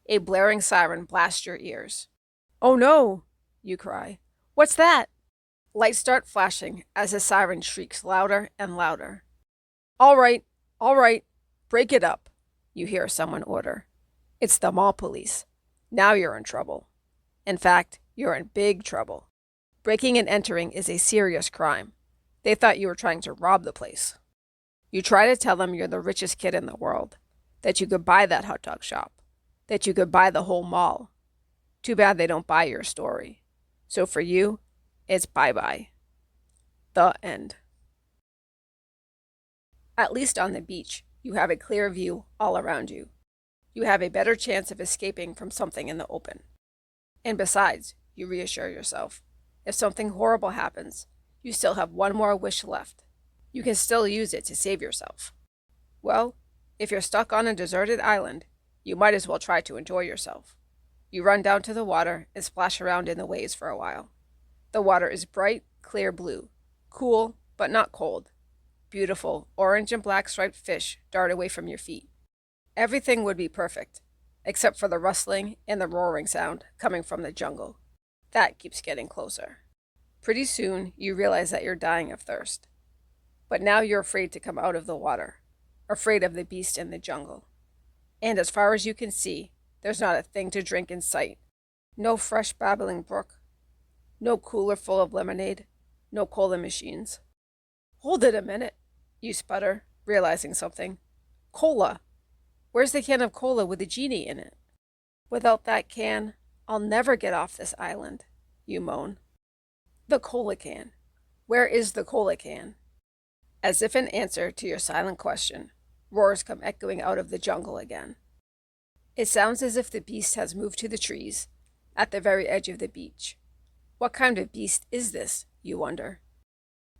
[SPEAKER 1] A blaring siren blasts your ears. Oh no, you cry. What's that? Lights start flashing as the siren shrieks louder and louder. All right, break it up, you hear someone order. It's the mall police. Now you're in trouble. In fact, you're in big trouble. Breaking and entering is a serious crime. They thought you were trying to rob the place. You try to tell them you're the richest kid in the world, that you could buy that hot dog shop, that you could buy the whole mall. Too bad they don't buy your story. So for you, it's bye-bye. The end. At least on the beach, you have a clear view all around you. You have a better chance of escaping from something in the open. And besides, you reassure yourself, if something horrible happens, you still have one more wish left. You can still use it to save yourself. Well, if you're stuck on a deserted island, you might as well try to enjoy yourself. You run down to the water and splash around in the waves for a while. The water is bright, clear blue, cool, but not cold. Beautiful, orange and black striped fish dart away from your feet. Everything would be perfect, except for the rustling and the roaring sound coming from the jungle. That keeps getting closer. Pretty soon, you realize that you're dying of thirst. But now you're afraid to come out of the water, afraid of the beast in the jungle. And as far as you can see, there's not a thing to drink in sight. No fresh babbling brook. No cooler full of lemonade. No cola machines. Hold it a minute, you sputter, realizing something. Cola. Where's the can of cola with the genie in it? Without that can, I'll never get off this island, you moan. The cola can. Where is the cola can? As if in answer to your silent question, roars come echoing out of the jungle again. It sounds as if the beast has moved to the trees at the very edge of the beach. What kind of beast is this, you wonder?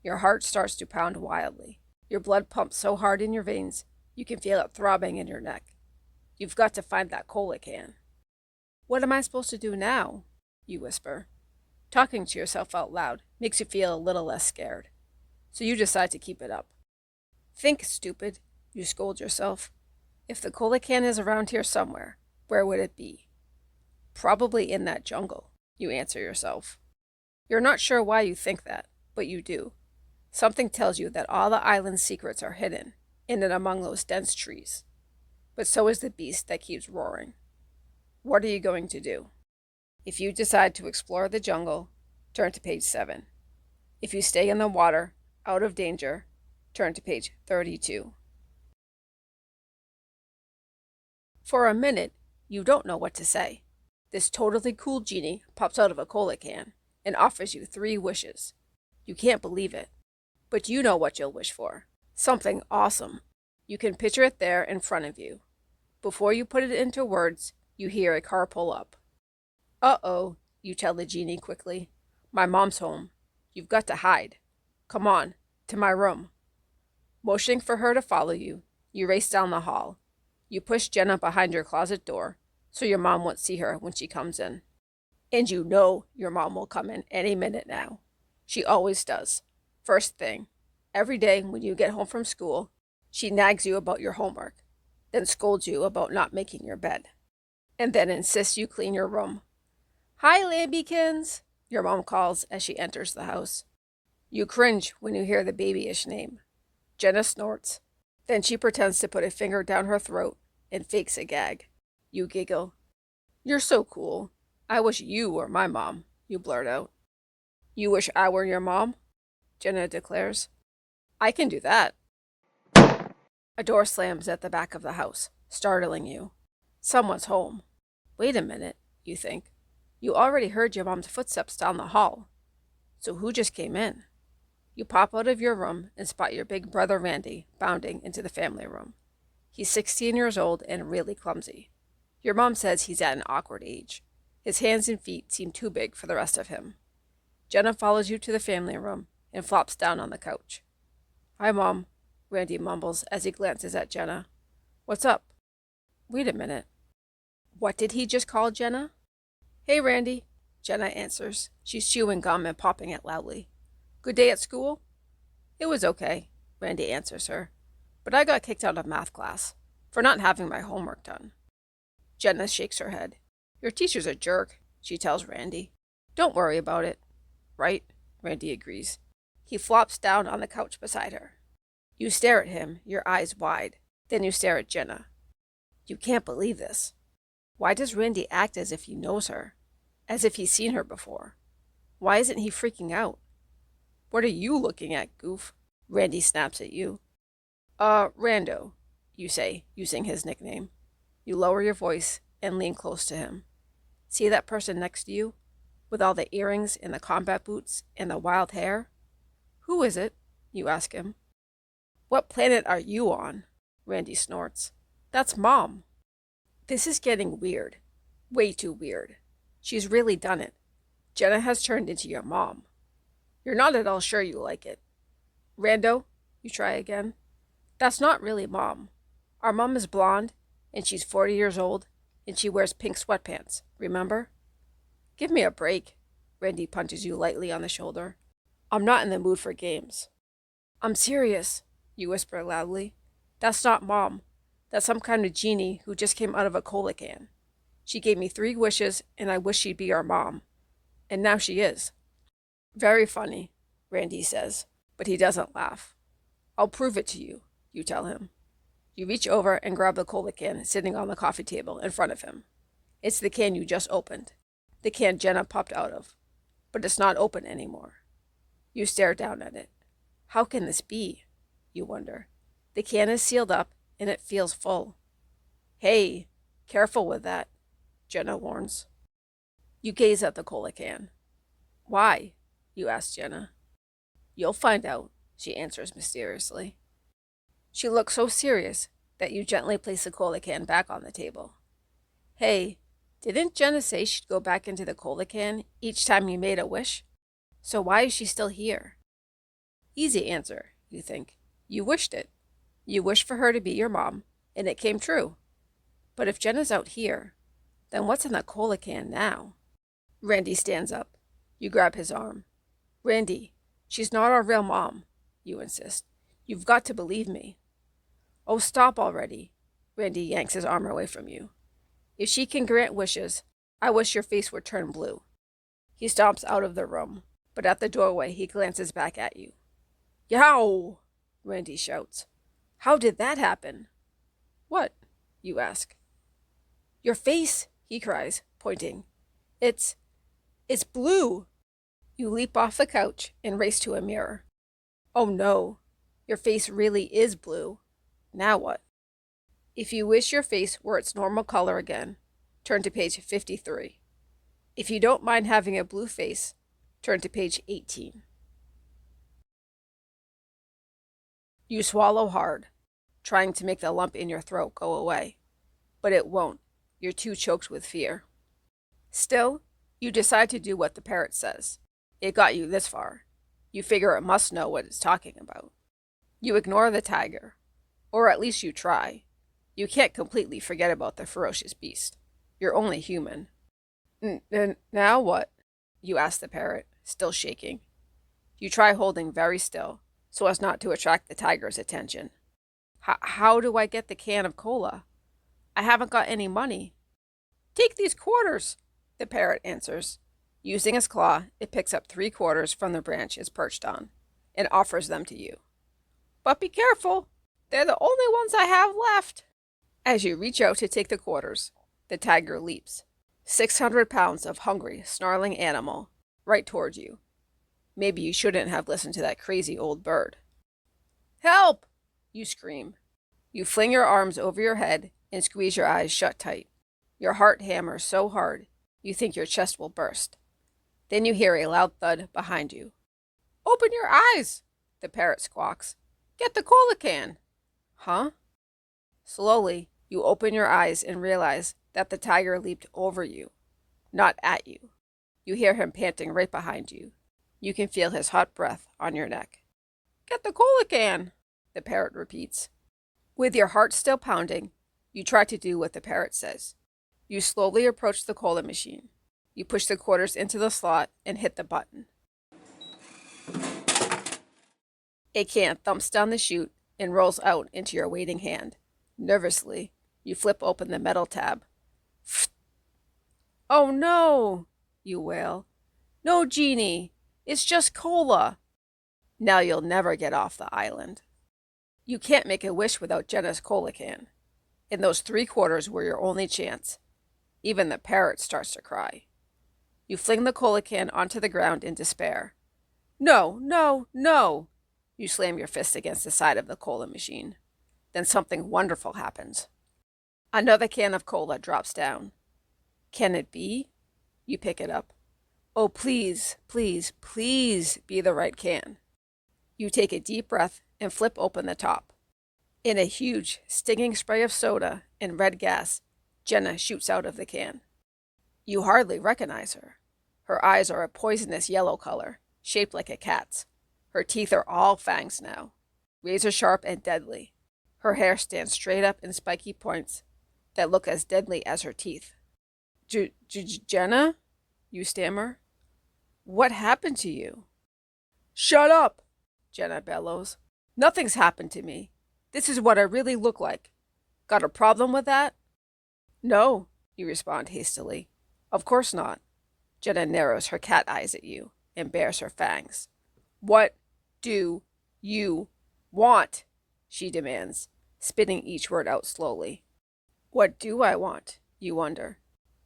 [SPEAKER 1] Your heart starts to pound wildly. Your blood pumps so hard in your veins, you can feel it throbbing in your neck. You've got to find that cola can. What am I supposed to do now? You whisper. Talking to yourself out loud makes you feel a little less scared, so you decide to keep it up. Think, stupid, you scold yourself. If the cola can is around here somewhere, where would it be? Probably in that jungle, you answer yourself. You're not sure why you think that, but you do. Something tells you that all the island's secrets are hidden in and among those dense trees. But so is the beast that keeps roaring. What are you going to do? If you decide to explore the jungle, turn to page 7. If you stay in the water, out of danger, turn to page 32. For a minute, you don't know what to say. This totally cool genie pops out of a cola can and offers you 3 wishes. You can't believe it, but you know what you'll wish for. Something awesome. You can picture it there in front of you. Before you put it into words, you hear a car pull up. Uh-oh, you tell the genie quickly. My mom's home. You've got to hide. Come on, to my room. Motioning for her to follow you, you race down the hall. You push Jenna behind your closet door so your mom won't see her when she comes in. And you know your mom will come in any minute now. She always does. First thing, every day when you get home from school, she nags you about your homework, then scolds you about not making your bed, and then insists you clean your room. Hi, Lambykins, your mom calls as she enters the house. You cringe when you hear the babyish name. Jenna snorts. Then she pretends to put a finger down her throat and fakes a gag. You giggle. You're so cool. I wish you were my mom, you blurt out. You wish I were your mom? Jenna declares. I can do that. A door slams at the back of the house, startling you. Someone's home. Wait a minute, you think. You already heard your mom's footsteps down the hall. So who just came in? You pop out of your room and spot your big brother Randy bounding into the family room. He's 16 years old and really clumsy. Your mom says he's at an awkward age. His hands and feet seem too big for the rest of him. Jenna follows you to the family room and flops down on the couch. Hi, Mom, Randy mumbles as he glances at Jenna. What's up? Wait a minute. What did he just call Jenna? Hey, Randy, Jenna answers. She's chewing gum and popping it loudly. Good day at school? It was okay, Randy answers her. But I got kicked out of math class for not having my homework done. Jenna shakes her head. Your teacher's a jerk, she tells Randy. Don't worry about it. Right, Randy agrees. He flops down on the couch beside her. You stare at him, your eyes wide. Then you stare at Jenna. You can't believe this. Why does Randy act as if he knows her? As if he's seen her before? Why isn't he freaking out? What are you looking at, goof? Randy snaps at you. Rando, you say, using his nickname. You lower your voice and lean close to him. See that person next to you? With all the earrings and the combat boots and the wild hair? Who is it? You ask him. What planet are you on? Randy snorts. That's Mom. This is getting weird. Way too weird. She's really done it. Jenna has turned into your mom. You're not at all sure you like it. Rando, you try again. That's not really Mom. Our mom is blonde, and she's 40 years old, and she wears pink sweatpants, remember? Give me a break. Randy punches you lightly on the shoulder. I'm not in the mood for games. I'm serious, you whisper loudly. That's not Mom. That's some kind of genie who just came out of a cola can. She gave me 3 wishes, and I wish she'd be our mom. And now she is. Very funny, Randy says, but he doesn't laugh. I'll prove it to you, you tell him. You reach over and grab the cola can sitting on the coffee table in front of him. It's the can you just opened, the can Jenna popped out of, but it's not open anymore. You stare down at it. How can this be? You wonder. The can is sealed up and it feels full. Hey, careful with that, Jenna warns. You gaze at the cola can. Why? You ask Jenna. You'll find out, she answers mysteriously. She looks so serious that you gently place the cola can back on the table. Hey, didn't Jenna say she'd go back into the cola can each time you made a wish? So why is she still here? Easy answer, you think. You wished it. You wished for her to be your mom, and it came true. But if Jenna's out here, then what's in the cola can now? Randy stands up. You grab his arm. Randy, she's not our real mom, you insist. You've got to believe me. Oh, stop already. Randy yanks his arm away from you. If she can grant wishes, I wish your face would turn blue. He stomps out of the room, but at the doorway he glances back at you. Yow! Randy shouts. How did that happen? What? You ask. Your face, he cries, pointing. It's blue. You leap off the couch and race to a mirror. Oh no, your face really is blue. Now what? If you wish your face were its normal color again, turn to page 53. If you don't mind having a blue face, turn to page 18. You swallow hard, trying to make the lump in your throat go away. But it won't. You're too choked with fear. Still, you decide to do what the parrot says. It got you this far. You figure it must know what it's talking about. You ignore the tiger. Or at least you try. You can't completely forget about the ferocious beast. You're only human. Now what? You ask the parrot, still shaking. You try holding very still, so as not to attract the tiger's attention. How do I get the can of cola? I haven't got any money. Take these quarters, the parrot answers. Using its claw, it picks up 3 quarters from the branch it's perched on and offers them to you. But be careful. They're the only ones I have left. As you reach out to take the quarters, the tiger leaps, 600 pounds of hungry, snarling animal, right toward you. Maybe you shouldn't have listened to that crazy old bird. Help! You scream. You fling your arms over your head and squeeze your eyes shut tight. Your heart hammers so hard, you think your chest will burst. Then you hear a loud thud behind you. Open your eyes, the parrot squawks. Get the cola can. Huh? Slowly, you open your eyes and realize that the tiger leaped over you, not at you. You hear him panting right behind you. You can feel his hot breath on your neck. Get the cola can, the parrot repeats. With your heart still pounding, you try to do what the parrot says. You slowly approach the cola machine. You push the quarters into the slot and hit the button. A can thumps down the chute and rolls out into your waiting hand. Nervously, you flip open the metal tab. Oh no, you wail. No, Genie, it's just cola. Now you'll never get off the island. You can't make a wish without Jenna's cola can. And those 3 quarters were your only chance. Even the parrot starts to cry. You fling the cola can onto the ground in despair. No, no, no! You slam your fist against the side of the cola machine. Then something wonderful happens. Another can of cola drops down. Can it be? You pick it up. Oh, please, please, please be the right can. You take a deep breath and flip open the top. In a huge, stinging spray of soda and red gas, Jenna shoots out of the can. You hardly recognize her. Her eyes are a poisonous yellow color, shaped like a cat's. Her teeth are all fangs now, razor sharp and deadly. Her hair stands straight up in spiky points that look as deadly as her teeth. Jenna? You stammer. What happened to you? Shut up, Jenna bellows. Nothing's happened to me. This is what I really look like. Got a problem with that? No, you respond hastily. Of course not. Jenna narrows her cat eyes at you and bares her fangs. What do you want? She demands, spitting each word out slowly. What do I want? You wonder.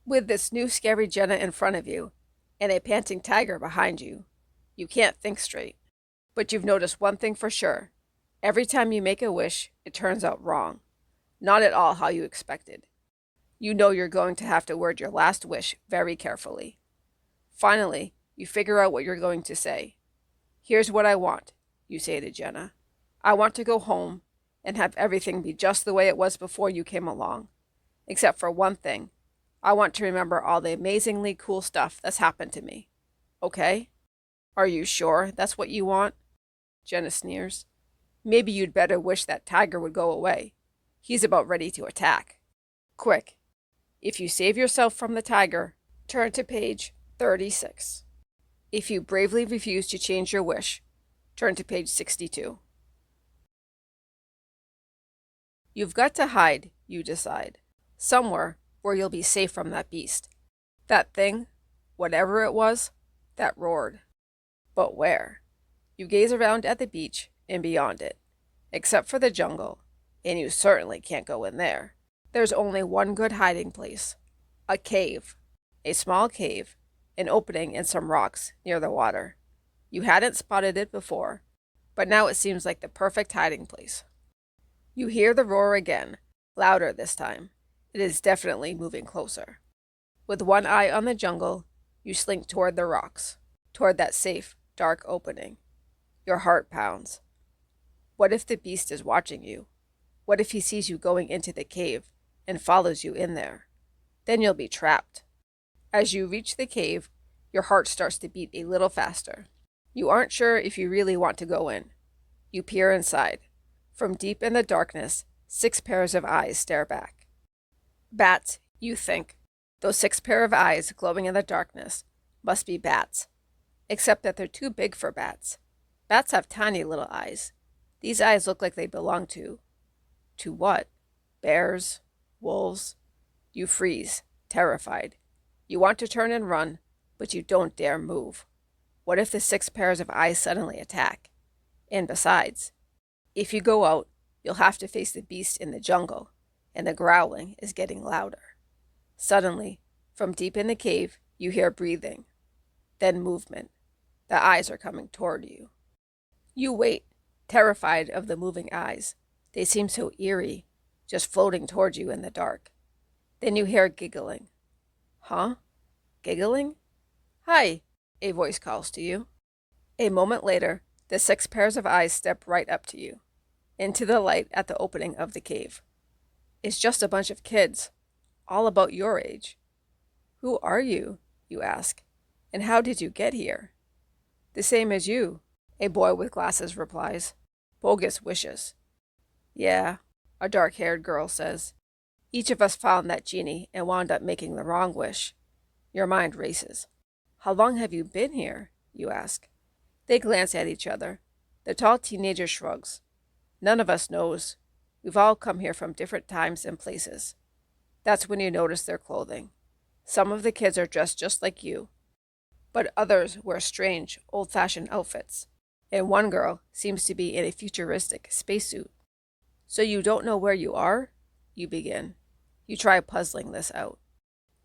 [SPEAKER 1] With this new scary Jenna in front of you and a panting tiger behind you, you can't think straight. But you've noticed one thing for sure. Every time you make a wish, it turns out wrong. Not at all how you expected. You know you're going to have to word your last wish very carefully. Finally, you figure out what you're going to say. Here's what I want, you say to Jenna. I want to go home and have everything be just the way it was before you came along. Except for one thing. I want to remember all the amazingly cool stuff that's happened to me. Okay? Are you sure that's what you want? Jenna sneers. Maybe you'd better wish that tiger would go away. He's about ready to attack. Quick, if you save yourself from the tiger, turn to page 36. If you bravely refuse to change your wish, turn to page 62. You've got to hide, you decide, somewhere where you'll be safe from that beast. That thing, whatever it was, that roared. But where? You gaze around at the beach and beyond it. Except for the jungle, and you certainly can't go in there. There's only one good hiding place. A cave. A small cave, an opening in some rocks near the water. You hadn't spotted it before, but now it seems like the perfect hiding place. You hear the roar again, louder this time. It is definitely moving closer. With one eye on the jungle, you slink toward the rocks, toward that safe, dark opening. Your heart pounds. What if the beast is watching you? What if he sees you going into the cave and follows you in there? Then you'll be trapped. As you reach the cave, your heart starts to beat a little faster. You aren't sure if you really want to go in. You peer inside. From deep in the darkness, 6 pairs of eyes stare back. Bats, you think. Those 6 pair of eyes glowing in the darkness must be bats. Except that they're too big for bats. Bats have tiny little eyes. These eyes look like they belong to what? Bears? Wolves? You freeze, terrified. You want to turn and run, but you don't dare move. What if the 6 pairs of eyes suddenly attack? And besides, if you go out, you'll have to face the beast in the jungle, and the growling is getting louder. Suddenly, from deep in the cave, you hear breathing. Then movement. The eyes are coming toward you. You wait, terrified of the moving eyes. They seem so eerie, just floating toward you in the dark. Then you hear giggling. Huh? Giggling? Hi, a voice calls to you. A moment later, the 6 pairs of eyes step right up to you, into the light at the opening of the cave. It's just a bunch of kids, all about your age. Who are you? You ask. And how did you get here? The same as you, a boy with glasses replies. Bogus wishes. Yeah, a dark-haired girl says. Each of us found that genie and wound up making the wrong wish. Your mind races. How long have you been here? You ask. They glance at each other. The tall teenager shrugs. None of us knows. We've all come here from different times and places. That's when you notice their clothing. Some of the kids are dressed just like you, but others wear strange, old-fashioned outfits, and one girl seems to be in a futuristic spacesuit. So you don't know where you are? You begin. You try puzzling this out.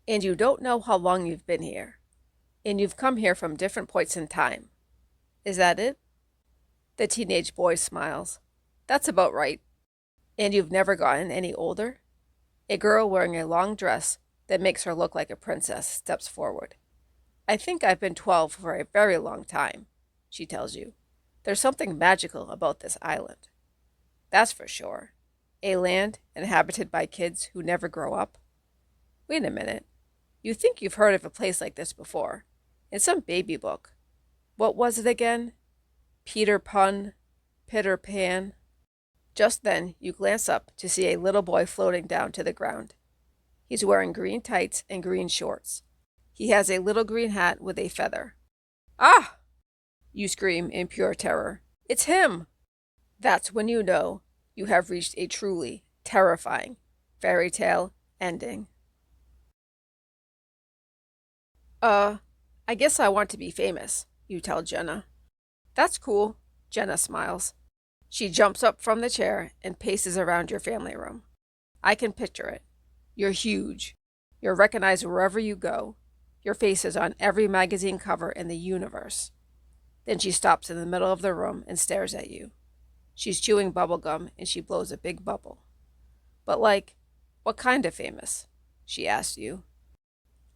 [SPEAKER 1] And you don't know how long you've been here. And you've come here from different points in time. Is that it? The teenage boy smiles. That's about right. And you've never gotten any older? A girl wearing a long dress that makes her look like a princess steps forward. I think I've been 12 for a very long time, she tells you. There's something magical about this island. That's for sure. A land inhabited by kids who never grow up. Wait a minute. You think you've heard of a place like this before. In some baby book. What was it again? Peter Pan, Pitter Pan. Just then, you glance up to see a little boy floating down to the ground. He's wearing green tights and green shorts. He has a little green hat with a feather. Ah! You scream in pure terror. It's him! That's when you know you have reached a truly terrifying fairy tale ending. I guess I want to be famous, you tell Jenna. That's cool, Jenna smiles. She jumps up from the chair and paces around your family room. I can picture it. You're huge. You're recognized wherever you go. Your face is on every magazine cover in the universe. Then she stops in the middle of the room and stares at you. She's chewing bubble gum and she blows a big bubble. But what kind of famous? She asks you.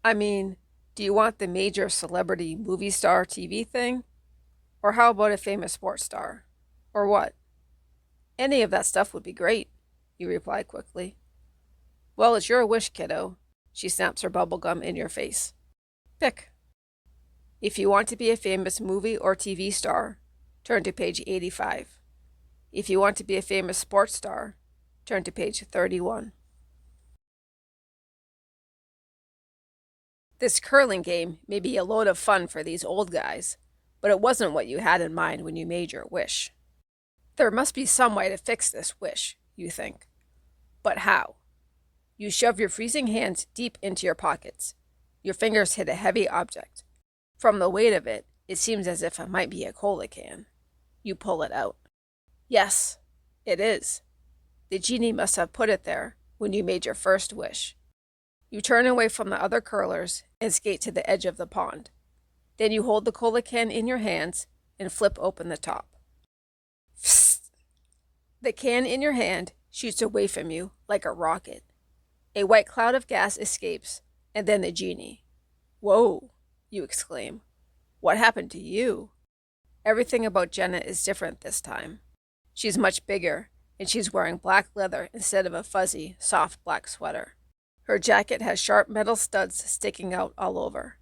[SPEAKER 1] I mean, do you want the major celebrity movie star TV thing? Or how about a famous sports star? Or what? Any of that stuff would be great, you reply quickly. Well, it's your wish, kiddo. She snaps her bubblegum in your face. Pick. If you want to be a famous movie or TV star, turn to page 85. If you want to be a famous sports star, turn to page 31. This curling game may be a load of fun for these old guys, but it wasn't what you had in mind when you made your wish. There must be some way to fix this wish, you think. But how? You shove your freezing hands deep into your pockets. Your fingers hit a heavy object. From the weight of it, it seems as if it might be a cola can. You pull it out. Yes, it is. The genie must have put it there when you made your first wish. You turn away from the other curlers and skate to the edge of the pond. Then you hold the cola can in your hands and flip open the top. Psst! The can in your hand shoots away from you like a rocket. A white cloud of gas escapes, and then the genie. Whoa, you exclaim. What happened to you? Everything about Jenna is different this time. She's much bigger, and she's wearing black leather instead of a fuzzy, soft black sweater. Her jacket has sharp metal studs sticking out all over.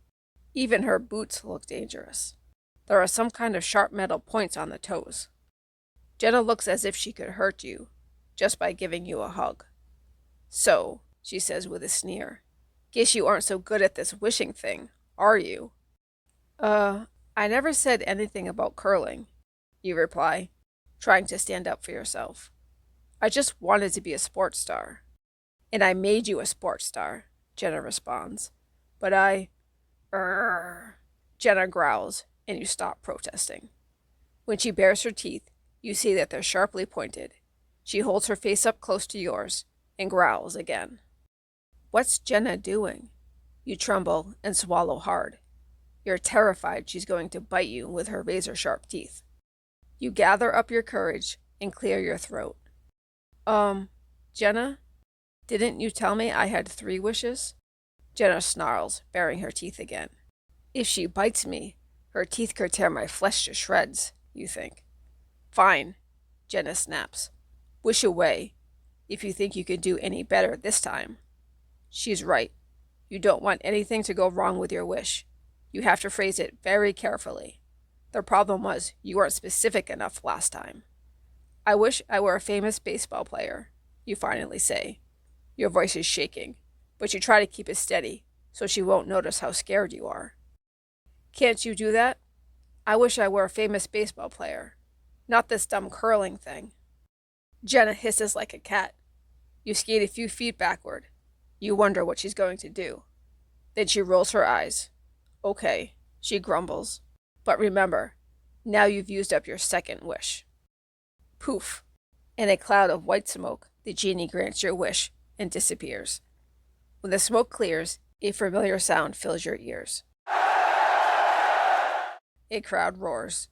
[SPEAKER 1] Even her boots look dangerous. There are some kind of sharp metal points on the toes. Jenna looks as if she could hurt you, just by giving you a hug. So, she says with a sneer, guess you aren't so good at this wishing thing, are you? I never said anything about curling, you reply, trying to stand up for yourself. I just wanted to be a sports star. And I made you a sports star, Jenna responds. But Jenna growls, and you stop protesting. When she bares her teeth, you see that they're sharply pointed. She holds her face up close to yours and growls again. What's Jenna doing? You tremble and swallow hard. You're terrified she's going to bite you with her razor-sharp teeth. You gather up your courage and clear your throat. Jenna? Didn't you tell me I had 3 wishes? Jenna snarls, baring her teeth again. If she bites me, her teeth could tear my flesh to shreds, you think. Fine, Jenna snaps. Wish away, if you think you could do any better this time. She's right. You don't want anything to go wrong with your wish. You have to phrase it very carefully. The problem was you weren't specific enough last time. I wish I were a famous baseball player, you finally say. Your voice is shaking, but you try to keep it steady so she won't notice how scared you are. Can't you do that? I wish I were a famous baseball player, not this dumb curling thing. Jenna hisses like a cat. You skate a few feet backward. You wonder what she's going to do. Then she rolls her eyes. Okay, she grumbles. But remember, now you've used up your second wish. Poof! In a cloud of white smoke, the genie grants your wish and disappears. When the smoke clears, a familiar sound fills your ears. A crowd roars.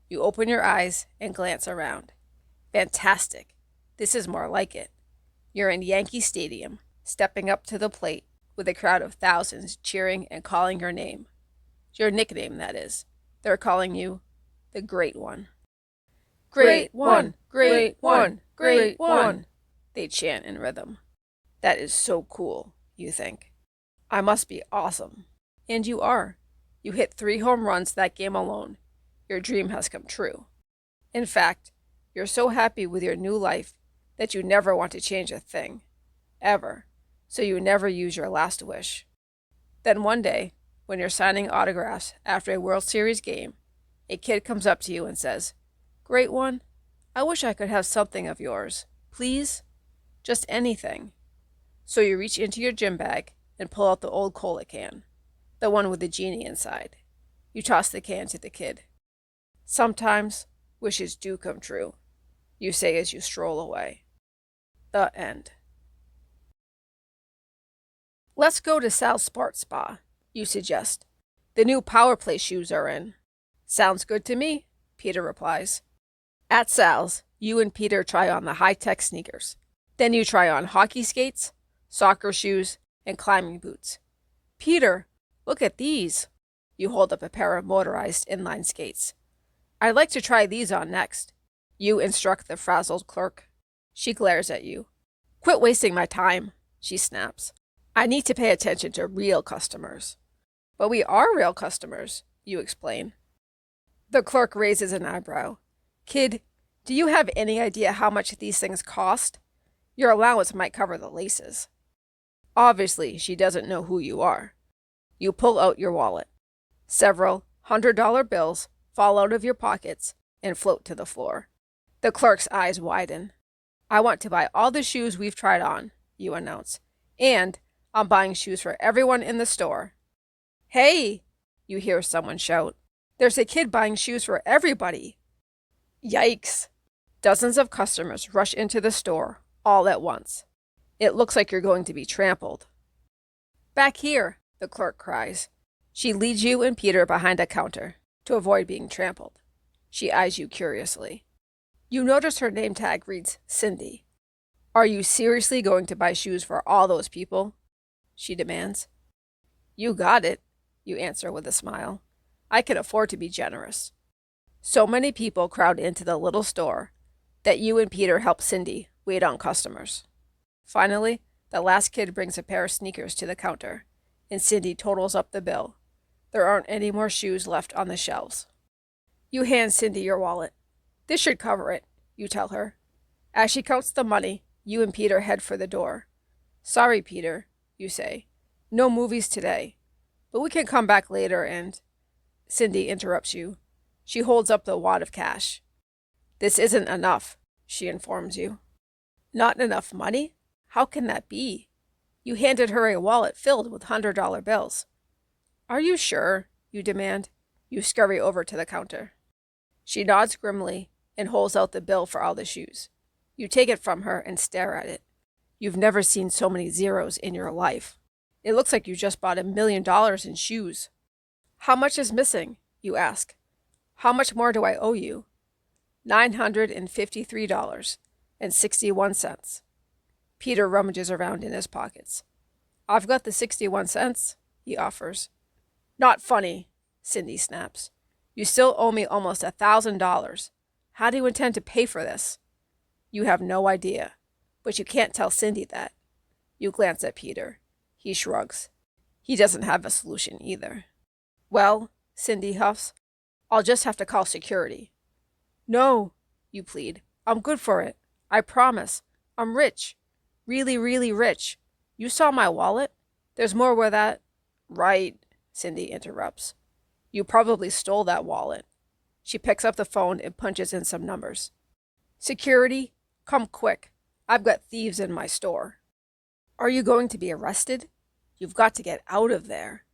[SPEAKER 1] You open your eyes and glance around. Fantastic. This is more like it. You're in Yankee Stadium, stepping up to the plate with a crowd of thousands cheering and calling your name. Your nickname, that is. They're calling you the Great One. Great One! Great One! Great One! They chant in rhythm. That is so cool, you think. I must be awesome. And you are. You hit 3 home runs that game alone. Your dream has come true. In fact, you're so happy with your new life that you never want to change a thing. Ever. So you never use your last wish. Then one day, when you're signing autographs after a World Series game, a kid comes up to you and says, Great One, I wish I could have something of yours. Please? Just anything. So you reach into your gym bag and pull out the old cola can, the one with the genie inside. You toss the can to the kid. Sometimes wishes do come true, you say as you stroll away. The end. Let's go to Sal's Sports Spa, you suggest. The new Power Play shoes are in. Sounds good to me, Peter replies. At Sal's, you and Peter try on the high-tech sneakers. Then you try on hockey skates, soccer shoes, and climbing boots. Peter, look at these. You hold up a pair of motorized inline skates. I'd like to try these on next. You instruct the frazzled clerk. She glares at you. Quit wasting my time, she snaps. I need to pay attention to real customers. But we are real customers, you explain. The clerk raises an eyebrow. Kid, do you have any idea how much these things cost? Your allowance might cover the laces. Obviously, she doesn't know who you are. You pull out your wallet. Several $100 bills fall out of your pockets and float to the floor. The clerk's eyes widen. I want to buy all the shoes we've tried on, you announce. And I'm buying shoes for everyone in the store. Hey, you hear someone shout. There's a kid buying shoes for everybody. Yikes. Dozens of customers rush into the store all at once. It looks like you're going to be trampled. Back here, the clerk cries. She leads you and Peter behind a counter to avoid being trampled. She eyes you curiously. You notice her name tag reads Cindy. Are you seriously going to buy shoes for all those people? She demands. You got it, you answer with a smile. I can afford to be generous. So many people crowd into the little store that you and Peter help Cindy wait on customers. Finally, the last kid brings a pair of sneakers to the counter, and Cindy totals up the bill. There aren't any more shoes left on the shelves. You hand Cindy your wallet. This should cover it, you tell her. As she counts the money, you and Peter head for the door. Sorry, Peter, you say. No movies today, but we can come back later and... Cindy interrupts you. She holds up the wad of cash. This isn't enough, she informs you. Not enough money? How can that be? You handed her a wallet filled with $100 bills. Are you sure? You demand. You scurry over to the counter. She nods grimly and holds out the bill for all the shoes. You take it from her and stare at it. You've never seen so many zeros in your life. It looks like you just bought $1 million in shoes. How much is missing? You ask. How much more do I owe you? $953.61. Peter rummages around in his pockets. I've got the 61 cents, he offers. Not funny, Cindy snaps. You still owe me almost $1,000. How do you intend to pay for this? You have no idea, but you can't tell Cindy that. You glance at Peter. He shrugs. He doesn't have a solution either. Well, Cindy huffs, I'll just have to call security. No, you plead. I'm good for it. I promise. I'm rich. Really, really rich. You saw my wallet? There's more where that... Right, Cindy interrupts. You probably stole that wallet. She picks up the phone and punches in some numbers. Security, come quick. I've got thieves in my store. Are you going to be arrested? You've got to get out of there.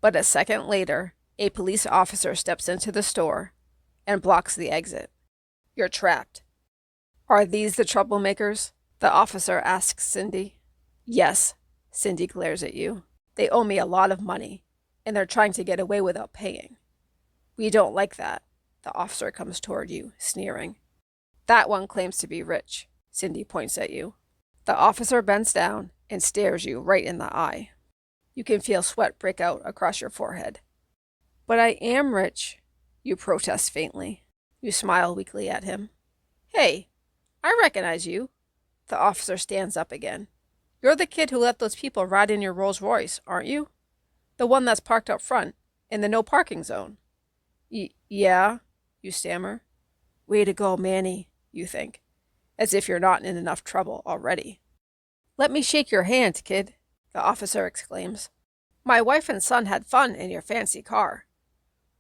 [SPEAKER 1] But a second later, a police officer steps into the store and blocks the exit. You're trapped. Are these the troublemakers? The officer asks Cindy. Yes, Cindy glares at you. They owe me a lot of money, and they're trying to get away without paying. We don't like that. The officer comes toward you, sneering. That one claims to be rich, Cindy points at you. The officer bends down and stares you right in the eye. You can feel sweat break out across your forehead. But I am rich, you protest faintly. You smile weakly at him. Hey, I recognize you. The officer stands up again. You're the kid who let those people ride in your Rolls Royce, aren't you? The one that's parked up front, in the no parking zone. Yeah, you stammer. Way to go, Manny, you think, as if you're not in enough trouble already. Let me shake your hand, kid, the officer exclaims. My wife and son had fun in your fancy car.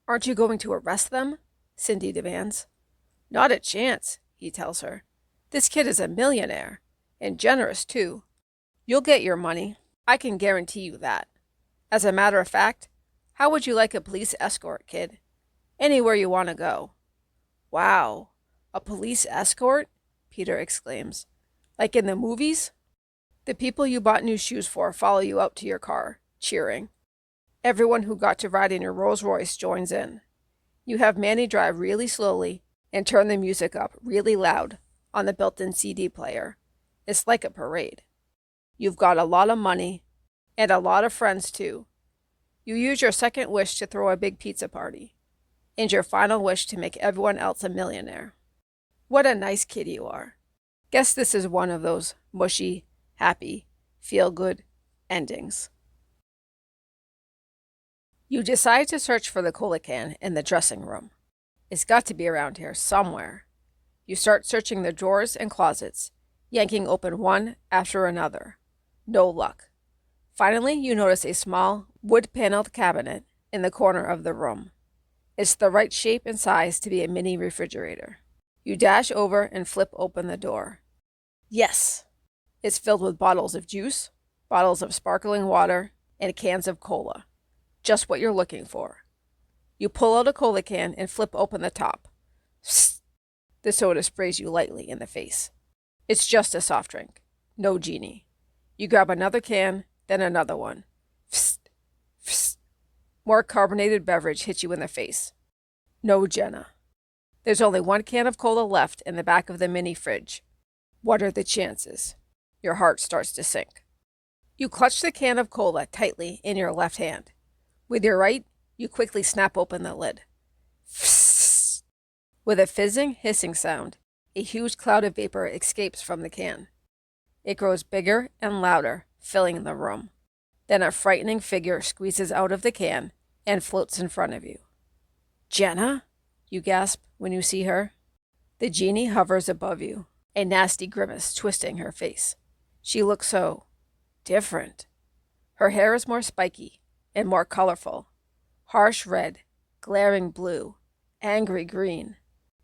[SPEAKER 1] Aren't you going to arrest them? Cindy demands. Not a chance, he tells her. This kid is a millionaire, and generous too. You'll get your money. I can guarantee you that. As a matter of fact, how would you like a police escort, kid? Anywhere you want to go. Wow, a police escort? Peter exclaims. Like in the movies? The people you bought new shoes for follow you out to your car, cheering. Everyone who got to ride in your Rolls Royce joins in. You have Manny drive really slowly and turn the music up really loud on the built-in CD player. It's like a parade. You've got a lot of money and a lot of friends too. You use your second wish to throw a big pizza party, and your final wish to make everyone else a millionaire. What a nice kid you are. Guess this is one of those mushy, happy, feel-good Endings. You decide to search for the cola can in the dressing room. It's got to be around here somewhere. You start searching the drawers and closets, yanking open one after another. No luck. Finally, you notice a small, wood-paneled cabinet in the corner of the room. It's the right shape and size to be a mini refrigerator. You dash over and flip open the door. Yes! It's filled with bottles of juice, bottles of sparkling water, and cans of cola. Just what you're looking for. You pull out a cola can and flip open the top. Psst. The soda sprays you lightly in the face. It's just a soft drink. No genie. You grab another can, then another one. Psst. Psst. More carbonated beverage hits you in the face. No Jenna. There's only one can of cola left in the back of the mini fridge. What are the chances? Your heart starts to sink. You clutch the can of cola tightly in your left hand. With your right, you quickly snap open the lid. Psst. With a fizzing, hissing sound, a huge cloud of vapor escapes from the can. It grows bigger and louder, filling the room. Then a frightening figure squeezes out of the can and floats in front of you. Jenna? You gasp when you see her. The genie hovers above you, a nasty grimace twisting her face. She looks so different. Her hair is more spiky and more colorful. Harsh red, glaring blue, angry green.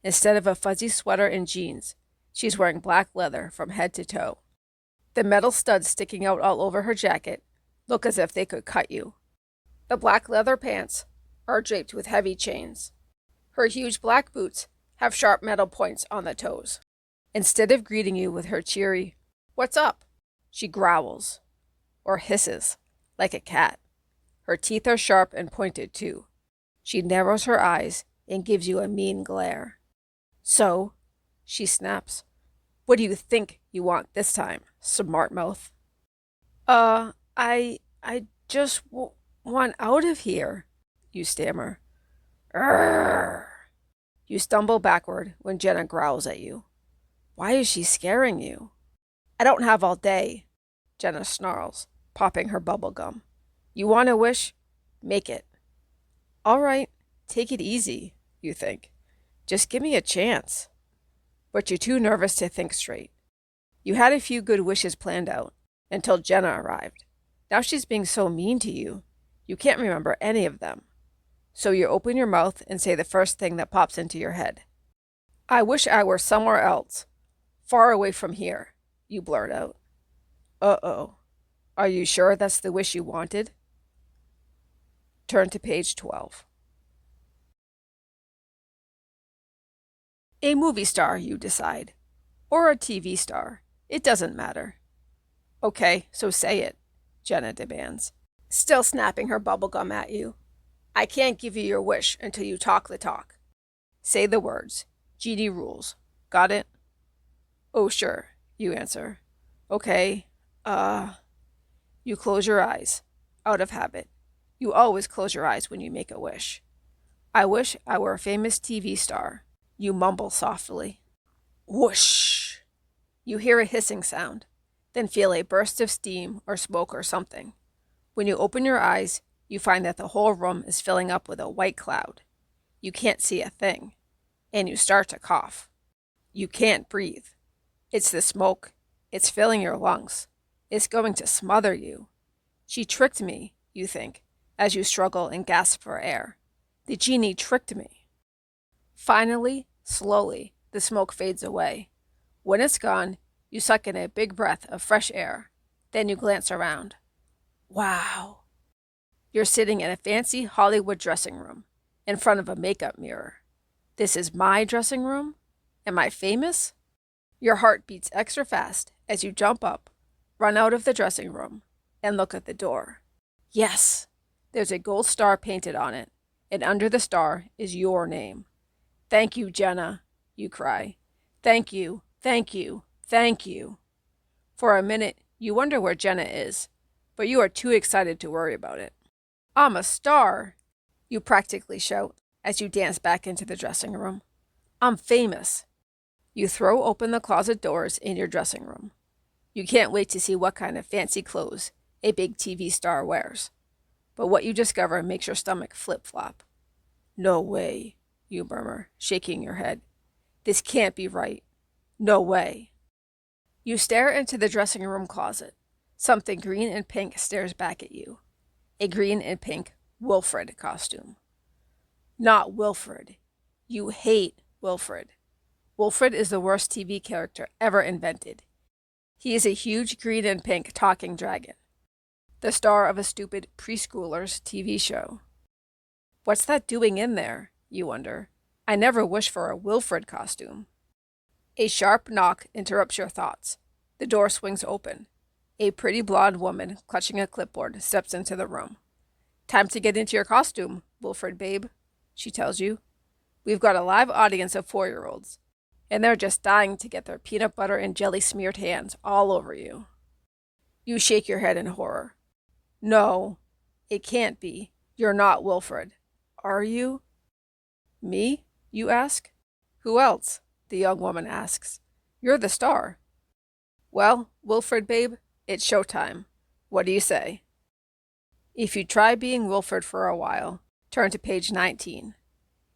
[SPEAKER 1] Instead of a fuzzy sweater and jeans, she's wearing black leather from head to toe. The metal studs sticking out all over her jacket look as if they could cut you. The black leather pants are draped with heavy chains. Her huge black boots have sharp metal points on the toes. Instead of greeting you with her cheery, "What's up?" she growls, or hisses, like a cat. Her teeth are sharp and pointed too. She narrows her eyes and gives you a mean glare. So, she snaps, "What do you think you want this time, smart mouth?" I just want out of here," you stammer. Urgh. You stumble backward when Jenna growls at you. Why is she scaring you? "I don't have all day," Jenna snarls, popping her bubble gum. "You want a wish? Make it." "All right, take it easy," you think. "Just give me a chance." But you're too nervous to think straight. You had a few good wishes planned out until Jenna arrived. Now she's being so mean to you, you can't remember any of them. So you open your mouth and say the first thing that pops into your head. "I wish I were somewhere else, far away from here," you blurt out. Uh-oh. Are you sure that's the wish you wanted? Turn to page 12. A movie star, you decide. Or a TV star. It doesn't matter. "Okay, so say it," Jenna demands, still snapping her bubblegum at you. "I can't give you your wish until you talk the talk. Say the words. GD rules. Got it?" "Oh, sure," you answer. "Okay, You close your eyes. Out of habit. You always close your eyes when you make a wish. "I wish I were a famous TV star," you mumble softly. Whoosh! You hear a hissing sound, then feel a burst of steam or smoke or something. When you open your eyes, you find that the whole room is filling up with a white cloud. You can't see a thing, and you start to cough. You can't breathe. It's the smoke. It's filling your lungs. It's going to smother you. She tricked me, you think, as you struggle and gasp for air. The genie tricked me. Finally, slowly, the smoke fades away. When it's gone, you suck in a big breath of fresh air. Then you glance around. Wow. You're sitting in a fancy Hollywood dressing room, in front of a makeup mirror. This is my dressing room? Am I famous? Your heart beats extra fast as you jump up, run out of the dressing room, and look at the door. Yes, there's a gold star painted on it, and under the star is your name. "Thank you, Jenna," you cry. "Thank you, thank you, thank you." For a minute, you wonder where Jenna is, but you are too excited to worry about it. "I'm a star," you practically shout as you dance back into the dressing room. "I'm famous." You throw open the closet doors in your dressing room. You can't wait to see what kind of fancy clothes a big TV star wears. But what you discover makes your stomach flip-flop. No way, you murmur, shaking your head. This can't be right. No way. You stare into the dressing room closet. Something green and pink stares back at you. A green and pink Wilfred costume. Not Wilfred. You hate Wilfred. Wilfred is the worst TV character ever invented. He is a huge green and pink talking dragon, the star of a stupid preschoolers TV show. What's that doing in there, you wonder? I never wish for a Wilfred costume. A sharp knock interrupts your thoughts. The door swings open. A pretty blonde woman clutching a clipboard steps into the room. Time to get into your costume, Wilfred babe, she tells you. We've got a live audience of 4-year-olds, and they're just dying to get their peanut butter and jelly smeared hands all over you. You shake your head in horror. No, it can't be. You're not Wilfred. Are you? Me? You ask. Who else? The young woman asks. You're the star. Well, Wilfred babe, it's showtime. What do you say? If you try being Wilfred for a while, turn to page 19.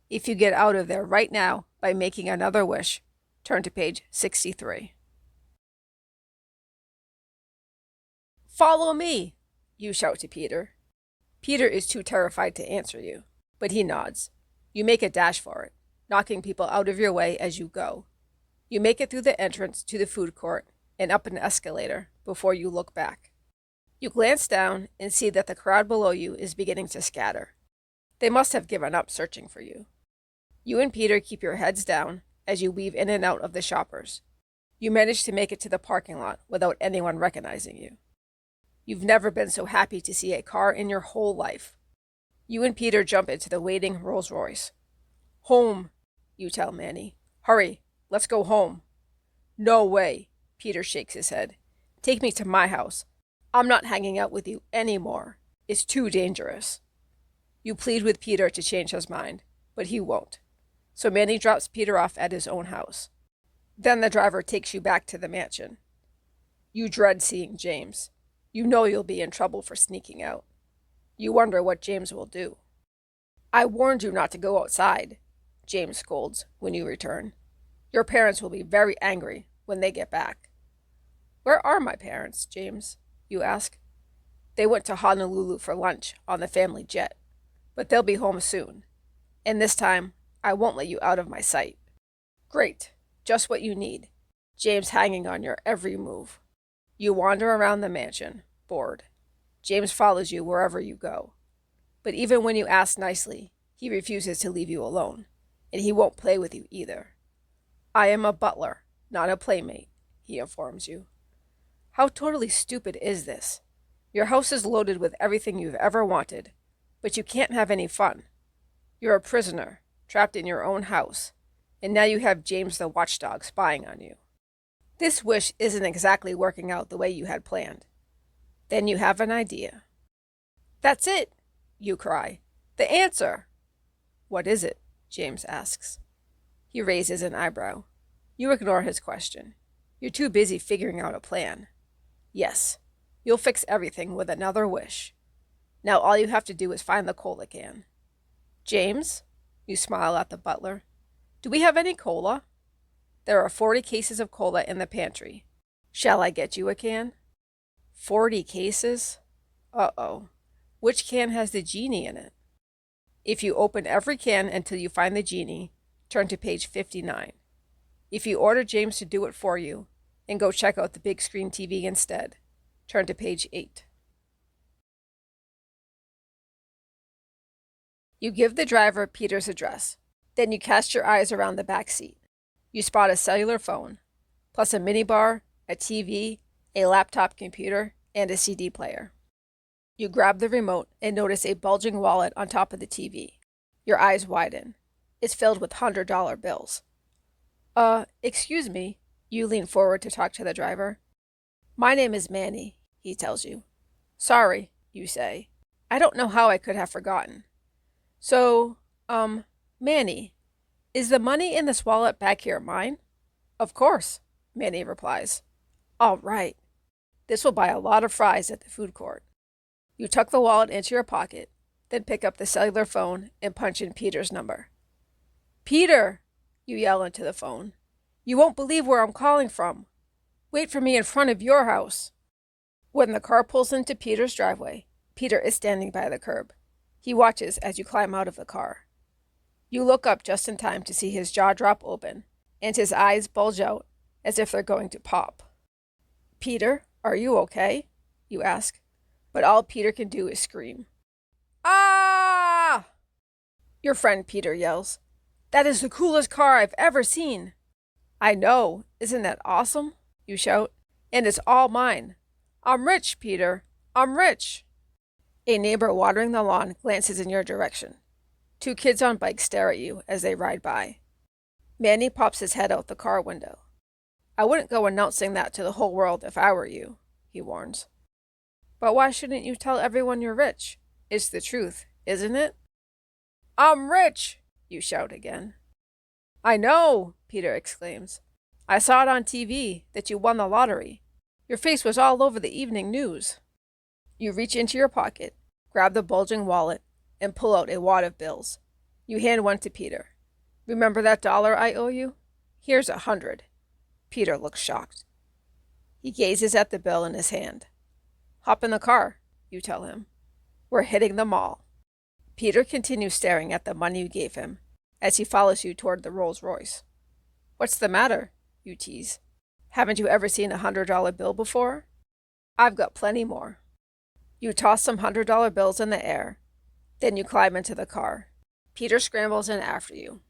[SPEAKER 1] If you get out of there right now by making another wish, turn to page 63. Follow me, you shout to Peter. Peter is too terrified to answer you, but he nods. You make a dash for it, knocking people out of your way as you go. You make it through the entrance to the food court and up an escalator before you look back. You glance down and see that the crowd below you is beginning to scatter. They must have given up searching for you. You and Peter keep your heads down as you weave in and out of the shoppers. You manage to make it to the parking lot without anyone recognizing you. You've never been so happy to see a car in your whole life. You and Peter jump into the waiting Rolls Royce. Home, you tell Manny. Hurry, let's go home. No way, Peter shakes his head. Take me to my house. I'm not hanging out with you anymore. It's too dangerous. You plead with Peter to change his mind, but he won't. So Manny drops Peter off at his own house. Then the driver takes you back to the mansion. You dread seeing James. You know you'll be in trouble for sneaking out. You wonder what James will do. I warned you not to go outside, James scolds when you return. Your parents will be very angry when they get back. Where are my parents, James? You ask. They went to Honolulu for lunch on the family jet, but they'll be home soon. And this time, I won't let you out of my sight. Great, just what you need. James hanging on your every move. You wander around the mansion, bored. James follows you wherever you go. But even when you ask nicely, he refuses to leave you alone, and he won't play with you either. I am a butler, not a playmate, he informs you. How totally stupid is this? Your house is loaded with everything you've ever wanted, but you can't have any fun. You're a prisoner, trapped in your own house, and now you have James the watchdog spying on you. This wish isn't exactly working out the way you had planned. Then you have an idea. That's it, you cry. The answer! What is it? James asks. He raises an eyebrow. You ignore his question. You're too busy figuring out a plan. Yes, you'll fix everything with another wish. Now all you have to do is find the cola can. James, you smile at the butler. Do we have any cola? There are 40 cases of cola in the pantry. Shall I get you a can? 40 cases? Uh-oh. Which can has the genie in it? If you open every can until you find the genie, turn to page 59. If you order James to do it for you, and go check out the big screen TV instead, turn to page 8. You give the driver Peter's address. Then you cast your eyes around the back seat. You spot a cellular phone, plus a minibar, a TV, a laptop computer, and a CD player. You grab the remote and notice a bulging wallet on top of the TV. Your eyes widen. It's filled with $100 bills. Excuse me. You lean forward to talk to the driver. My name is Manny, he tells you. Sorry, you say. I don't know how I could have forgotten. So, Manny, is the money in this wallet back here mine? Of course, Manny replies. All right. This will buy a lot of fries at the food court. You tuck the wallet into your pocket, then pick up the cellular phone and punch in Peter's number. Peter, you yell into the phone. You won't believe where I'm calling from. Wait for me in front of your house. When the car pulls into Peter's driveway, Peter is standing by the curb. He watches as you climb out of the car. You look up just in time to see his jaw drop open, and his eyes bulge out as if they're going to pop. Peter, are you okay? You ask, but all Peter can do is scream. Ah! Your friend Peter yells, That is the coolest car I've ever seen. I know, isn't that awesome? You shout, and it's all mine. I'm rich, Peter. I'm rich. A neighbor watering the lawn glances in your direction. 2 kids on bikes stare at you as they ride by. Manny pops his head out the car window. I wouldn't go announcing that to the whole world if I were you, he warns. But why shouldn't you tell everyone you're rich? It's the truth, isn't it? I'm rich, you shout again. I know, Peter exclaims. I saw it on TV that you won the lottery. Your face was all over the evening news. You reach into your pocket, grab the bulging wallet, and pull out a wad of bills. You hand one to Peter. Remember that $1 I owe you? Here's 100. Peter looks shocked. He gazes at the bill in his hand. Hop in the car, you tell him. We're hitting the mall. Peter continues staring at the money you gave him as he follows you toward the Rolls-Royce. What's the matter? You tease. Haven't you ever seen a $100 bill before? I've got plenty more. You toss some $100 bills in the air. Then you climb into the car. Peter scrambles in after you.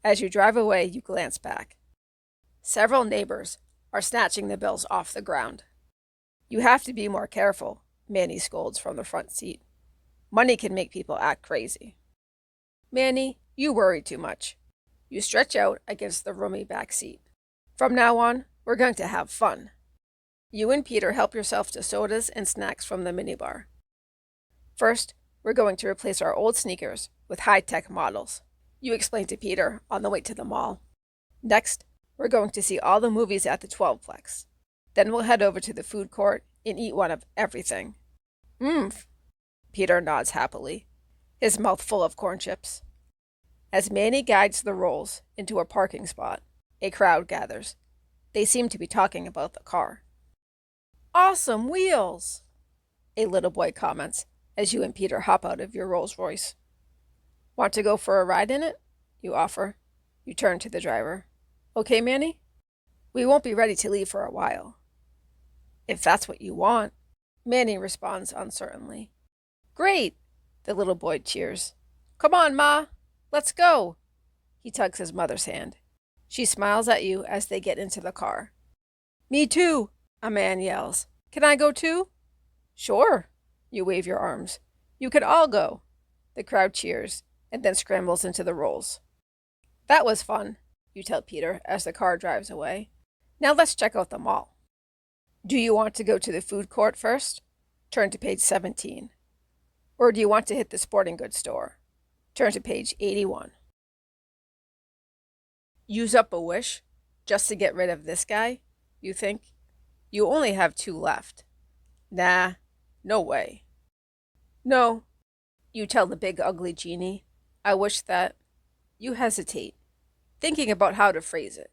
[SPEAKER 1] As you drive away, you glance back. Several neighbors are snatching the bills off the ground. You have to be more careful, Manny scolds from the front seat. Money can make people act crazy. Manny, you worry too much. You stretch out against the roomy back seat. From now on, we're going to have fun. You and Peter help yourself to sodas and snacks from the minibar. First, we're going to replace our old sneakers with high-tech models, you explain to Peter on the way to the mall. Next, we're going to see all the movies at the 12-plex. Then we'll head over to the food court and eat one of everything. Peter nods happily, his mouth full of corn chips. As Manny guides the Rolls into a parking spot, a crowd gathers. They seem to be talking about the car. Awesome wheels, a little boy comments as you and Peter hop out of your Rolls-Royce. Want to go for a ride in it? You offer. You turn to the driver. Okay, Manny? We won't be ready to leave for a while. If that's what you want, Manny responds uncertainly. Great, the little boy cheers. Come on, Ma, let's go. He tugs his mother's hand. She smiles at you as they get into the car. Me too, a man yells. Can I go too? Sure, you wave your arms. You can all go. The crowd cheers and then scrambles into the Rolls. That was fun, you tell Peter as the car drives away. Now let's check out the mall. Do you want to go to the food court first? Turn to page 17. Or do you want to hit the sporting goods store? Turn to page 81. Use up a wish just to get rid of this guy, you think? You only have 2 left. Nah, no way. No, you tell the big ugly genie. I wish that... You hesitate, thinking about how to phrase it.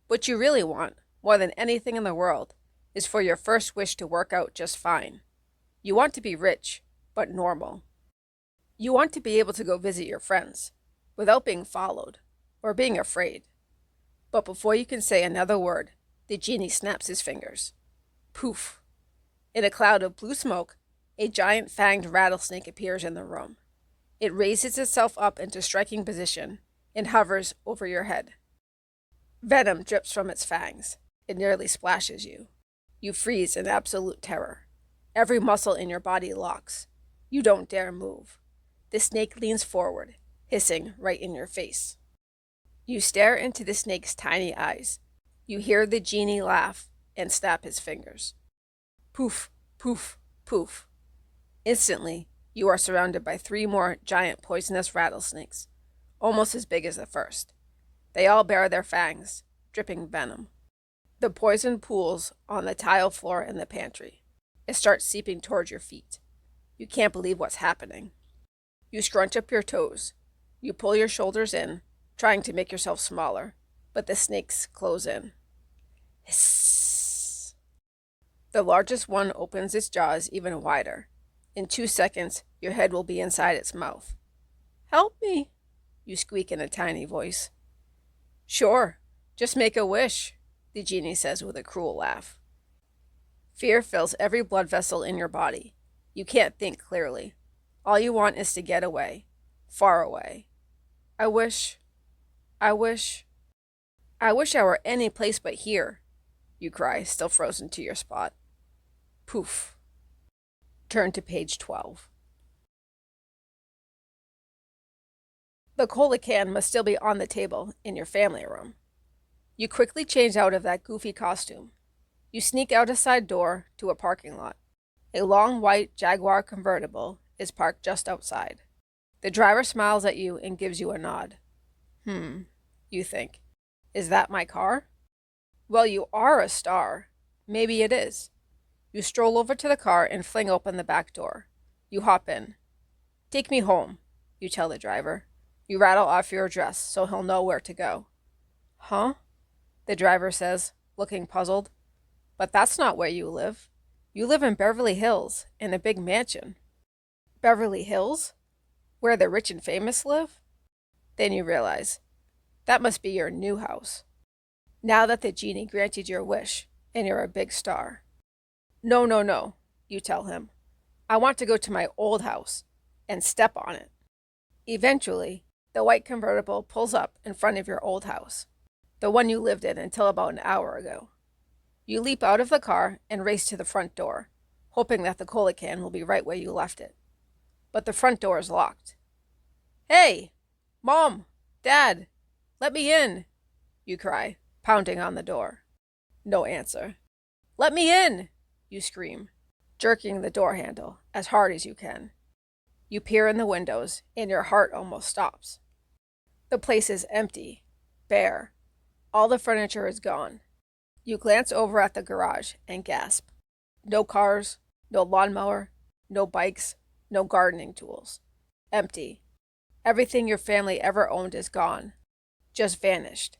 [SPEAKER 1] What you really want, more than anything in the world, is for your first wish to work out just fine. You want to be rich, but normal. You want to be able to go visit your friends, without being followed, or being afraid. But before you can say another word, the genie snaps his fingers. Poof! In a cloud of blue smoke, a giant fanged rattlesnake appears in the room. It raises itself up into striking position and hovers over your head. Venom drips from its fangs. It nearly splashes you. You freeze in absolute terror. Every muscle in your body locks. You don't dare move. The snake leans forward, hissing right in your face. You stare into the snake's tiny eyes. You hear the genie laugh and snap his fingers. Poof, poof, poof. Instantly, you are surrounded by 3 more giant poisonous rattlesnakes, almost as big as the first. They all bare their fangs, dripping venom. The poison pools on the tile floor in the pantry. It starts seeping towards your feet. You can't believe what's happening. You scrunch up your toes. You pull your shoulders in, trying to make yourself smaller, but the snakes close in. Hiss. The largest one opens its jaws even wider. In 2 seconds, your head will be inside its mouth. "Help me," you squeak in a tiny voice. "Sure, just make a wish," the genie says with a cruel laugh. Fear fills every blood vessel in your body. You can't think clearly. All you want is to get away, far away. I wish I were any place but here," you cry, still frozen to your spot. Poof. Turn to page 12. The cola can must still be on the table in your family room. You quickly change out of that goofy costume. You sneak out a side door to a parking lot. A long white Jaguar convertible is parked just outside. The driver smiles at you and gives you a nod. You think, is that my car? Well, you are a star. Maybe it is. You stroll over to the car and fling open the back door. You hop in. "Take me home," you tell the driver. You rattle off your address so he'll know where to go. "Huh?" the driver says, looking puzzled. "But that's not where you live. You live in Beverly Hills, in a big mansion." "Beverly Hills? Where the rich and famous live?" Then you realize, that must be your new house. Now that the genie granted your wish, and you're a big star. No, you tell him. "I want to go to my old house and step on it." Eventually, the white convertible pulls up in front of your old house, the one you lived in until about an hour ago. You leap out of the car and race to the front door, hoping that the cola can will be right where you left it. But the front door is locked. "Hey! Mom! Dad! Let me in!" you cry, pounding on the door. No answer. "Let me in!" you scream, jerking the door handle as hard as you can. You peer in the windows, and your heart almost stops. The place is empty, bare. All the furniture is gone. You glance over at the garage and gasp. No cars, no lawnmower, no bikes, no gardening tools. Empty. Everything your family ever owned is gone. Just vanished.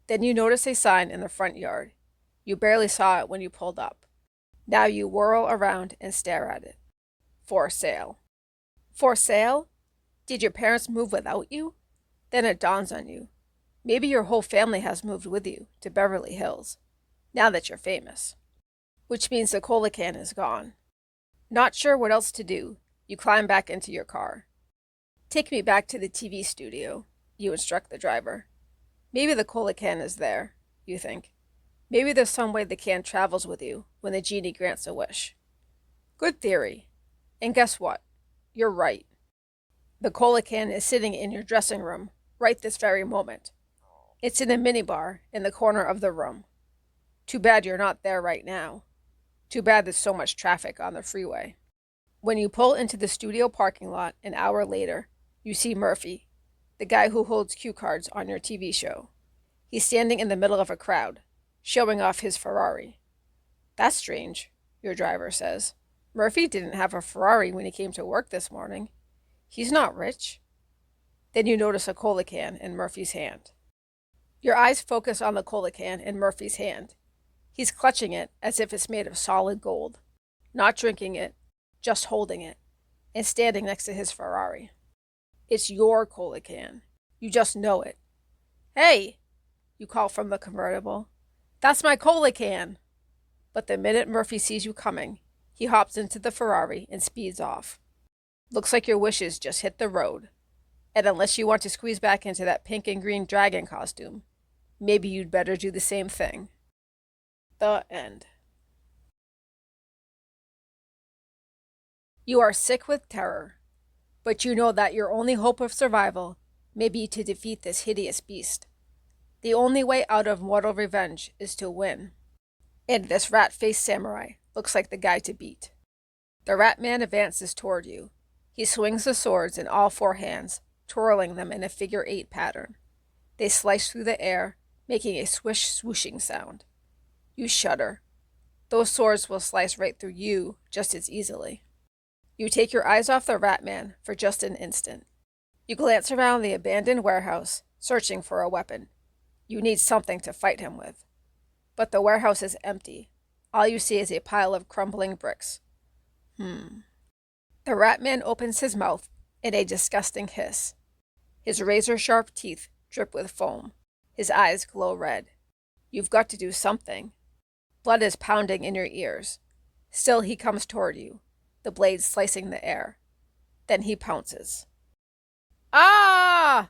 [SPEAKER 1] Then you notice a sign in the front yard. You barely saw it when you pulled up. Now you whirl around and stare at it. For sale. For sale? Did your parents move without you? Then it dawns on you. Maybe your whole family has moved with you to Beverly Hills, now that you're famous. Which means the cola can is gone. Not sure what else to do, you climb back into your car. "Take me back to the TV studio," you instruct the driver. Maybe the cola can is there, you think. Maybe there's some way the can travels with you when the genie grants a wish. Good theory. And guess what? You're right. The cola can is sitting in your dressing room right this very moment. It's in a minibar in the corner of the room. Too bad you're not there right now. Too bad there's so much traffic on the freeway. When you pull into the studio parking lot an hour later, you see Murphy, the guy who holds cue cards on your TV show. He's standing in the middle of a crowd, showing off his Ferrari. "That's strange," your driver says. "Murphy didn't have a Ferrari when he came to work this morning. He's not rich." Then you notice a cola can in Murphy's hand. Your eyes focus on the cola can in Murphy's hand. He's clutching it as if it's made of solid gold, not drinking it, just holding it, and standing next to his Ferrari. It's your cola can. You just know it. "Hey!" you call from the convertible. "That's my cola can!" But the minute Murphy sees you coming, he hops into the Ferrari and speeds off. Looks like your wishes just hit the road. And unless you want to squeeze back into that pink and green dragon costume, maybe you'd better do the same thing. The end. You are sick with terror, but you know that your only hope of survival may be to defeat this hideous beast. The only way out of mortal revenge is to win. And this rat-faced samurai looks like the guy to beat. The rat man advances toward you. He swings the swords in all four hands, twirling them in a figure-8 pattern. They slice through the air, making a swish-swooshing sound. You shudder. Those swords will slice right through you just as easily. You take your eyes off the rat man for just an instant. You glance around the abandoned warehouse, searching for a weapon. You need something to fight him with. But the warehouse is empty. All you see is a pile of crumbling bricks. The rat man opens his mouth in a disgusting hiss. His razor-sharp teeth drip with foam. His eyes glow red. You've got to do something. Blood is pounding in your ears. Still he comes toward you, the blade slicing the air. Then he pounces. Ah!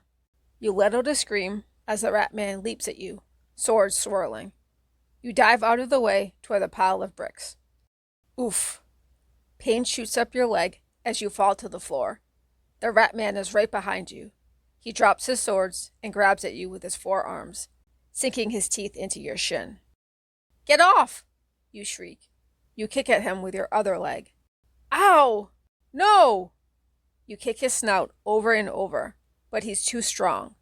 [SPEAKER 1] You let out a scream as the rat man leaps at you, sword swirling. You dive out of the way toward the pile of bricks. Oof. Pain shoots up your leg as you fall to the floor. The rat man is right behind you. He drops his swords and grabs at you with his forearms, sinking his teeth into your shin. Get off! You shriek. You kick at him with your other leg. Ow! No! You kick his snout over and over, but he's too strong.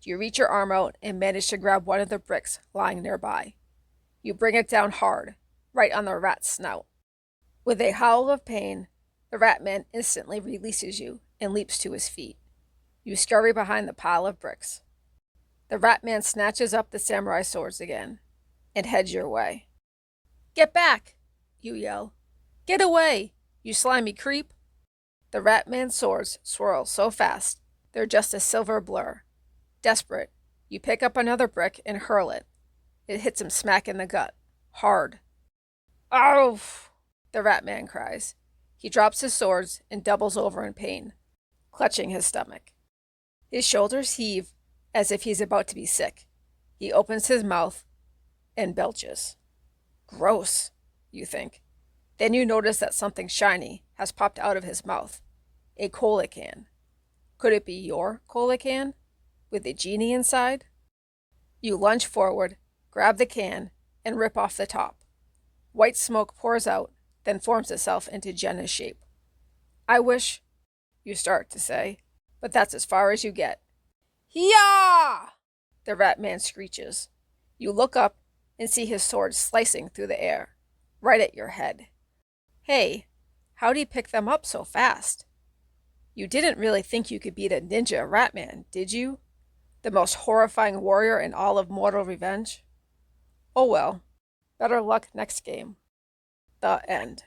[SPEAKER 1] You reach your arm out and manage to grab one of the bricks lying nearby. You bring it down hard, right on the rat's snout. With a howl of pain, the rat man instantly releases you and leaps to his feet. You scurry behind the pile of bricks. The rat man snatches up the samurai swords again and heads your way. Get back! You yell. Get away, you slimy creep! The rat man's swords swirl so fast, they're just a silver blur. Desperate, you pick up another brick and hurl it. It hits him smack in the gut. Hard. Ow! The rat man cries. He drops his swords and doubles over in pain, clutching his stomach. His shoulders heave as if he's about to be sick. He opens his mouth and belches. Gross, you think. Then you notice that something shiny has popped out of his mouth. A cola can. Could it be your cola can? With a genie inside? You lunge forward, grab the can, and rip off the top. White smoke pours out, then forms itself into Jenna's shape. I wish, you start to say, but that's as far as you get. Yah! The rat man screeches. You look up and see his sword slicing through the air, right at your head. Hey, how'd he pick them up so fast? You didn't really think you could beat a ninja rat man, did you? The most horrifying warrior in all of mortal revenge? Oh well, better luck next game. The end.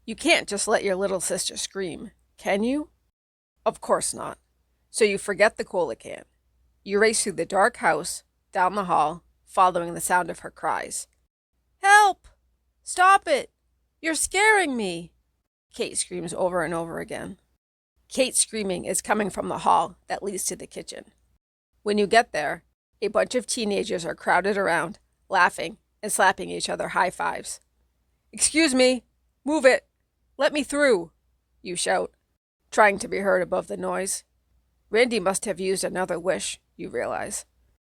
[SPEAKER 1] You can't just let your little sister scream, can you? Of course not. So you forget the cola can. You race through the dark house, down the hall, following the sound of her cries. Help! Stop it! You're scaring me! Kate screams over and over again. Kate's screaming is coming from the hall that leads to the kitchen. When you get there, a bunch of teenagers are crowded around, laughing and slapping each other high fives. Excuse me! Move it! Let me through! You shout, trying to be heard above the noise. Randy must have used another wish, you realize.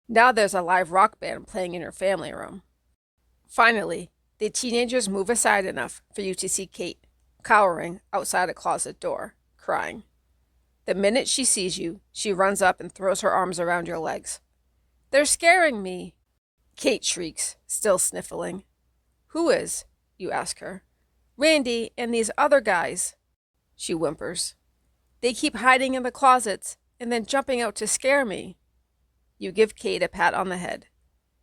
[SPEAKER 1] Now there's a live rock band playing in her family room. Finally, the teenagers move aside enough for you to see Kate, cowering outside a closet door, crying. The minute she sees you, she runs up and throws her arms around your legs. They're scaring me! Kate shrieks, still sniffling. Who is? You ask her. Randy and these other guys. She whimpers. They keep hiding in the closets and then jumping out to scare me. You give Kate a pat on the head.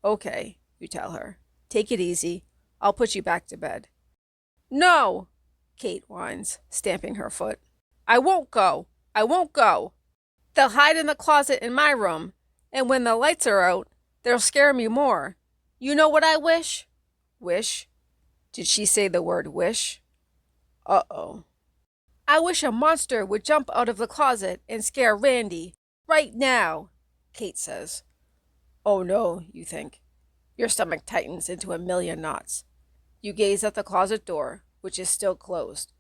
[SPEAKER 1] Okay, you tell her. Take it easy. I'll put you back to bed. No! Kate whines, stamping her foot. I won't go. I won't go. They'll hide in the closet in my room, and when the lights are out, they'll scare me more. You know what I wish? Wish? Did she say the word wish? Uh-oh. I wish a monster would jump out of the closet and scare Randy. Right now, Kate says. Oh no, you think. Your stomach tightens into a million knots. You gaze at the closet door, which is still closed.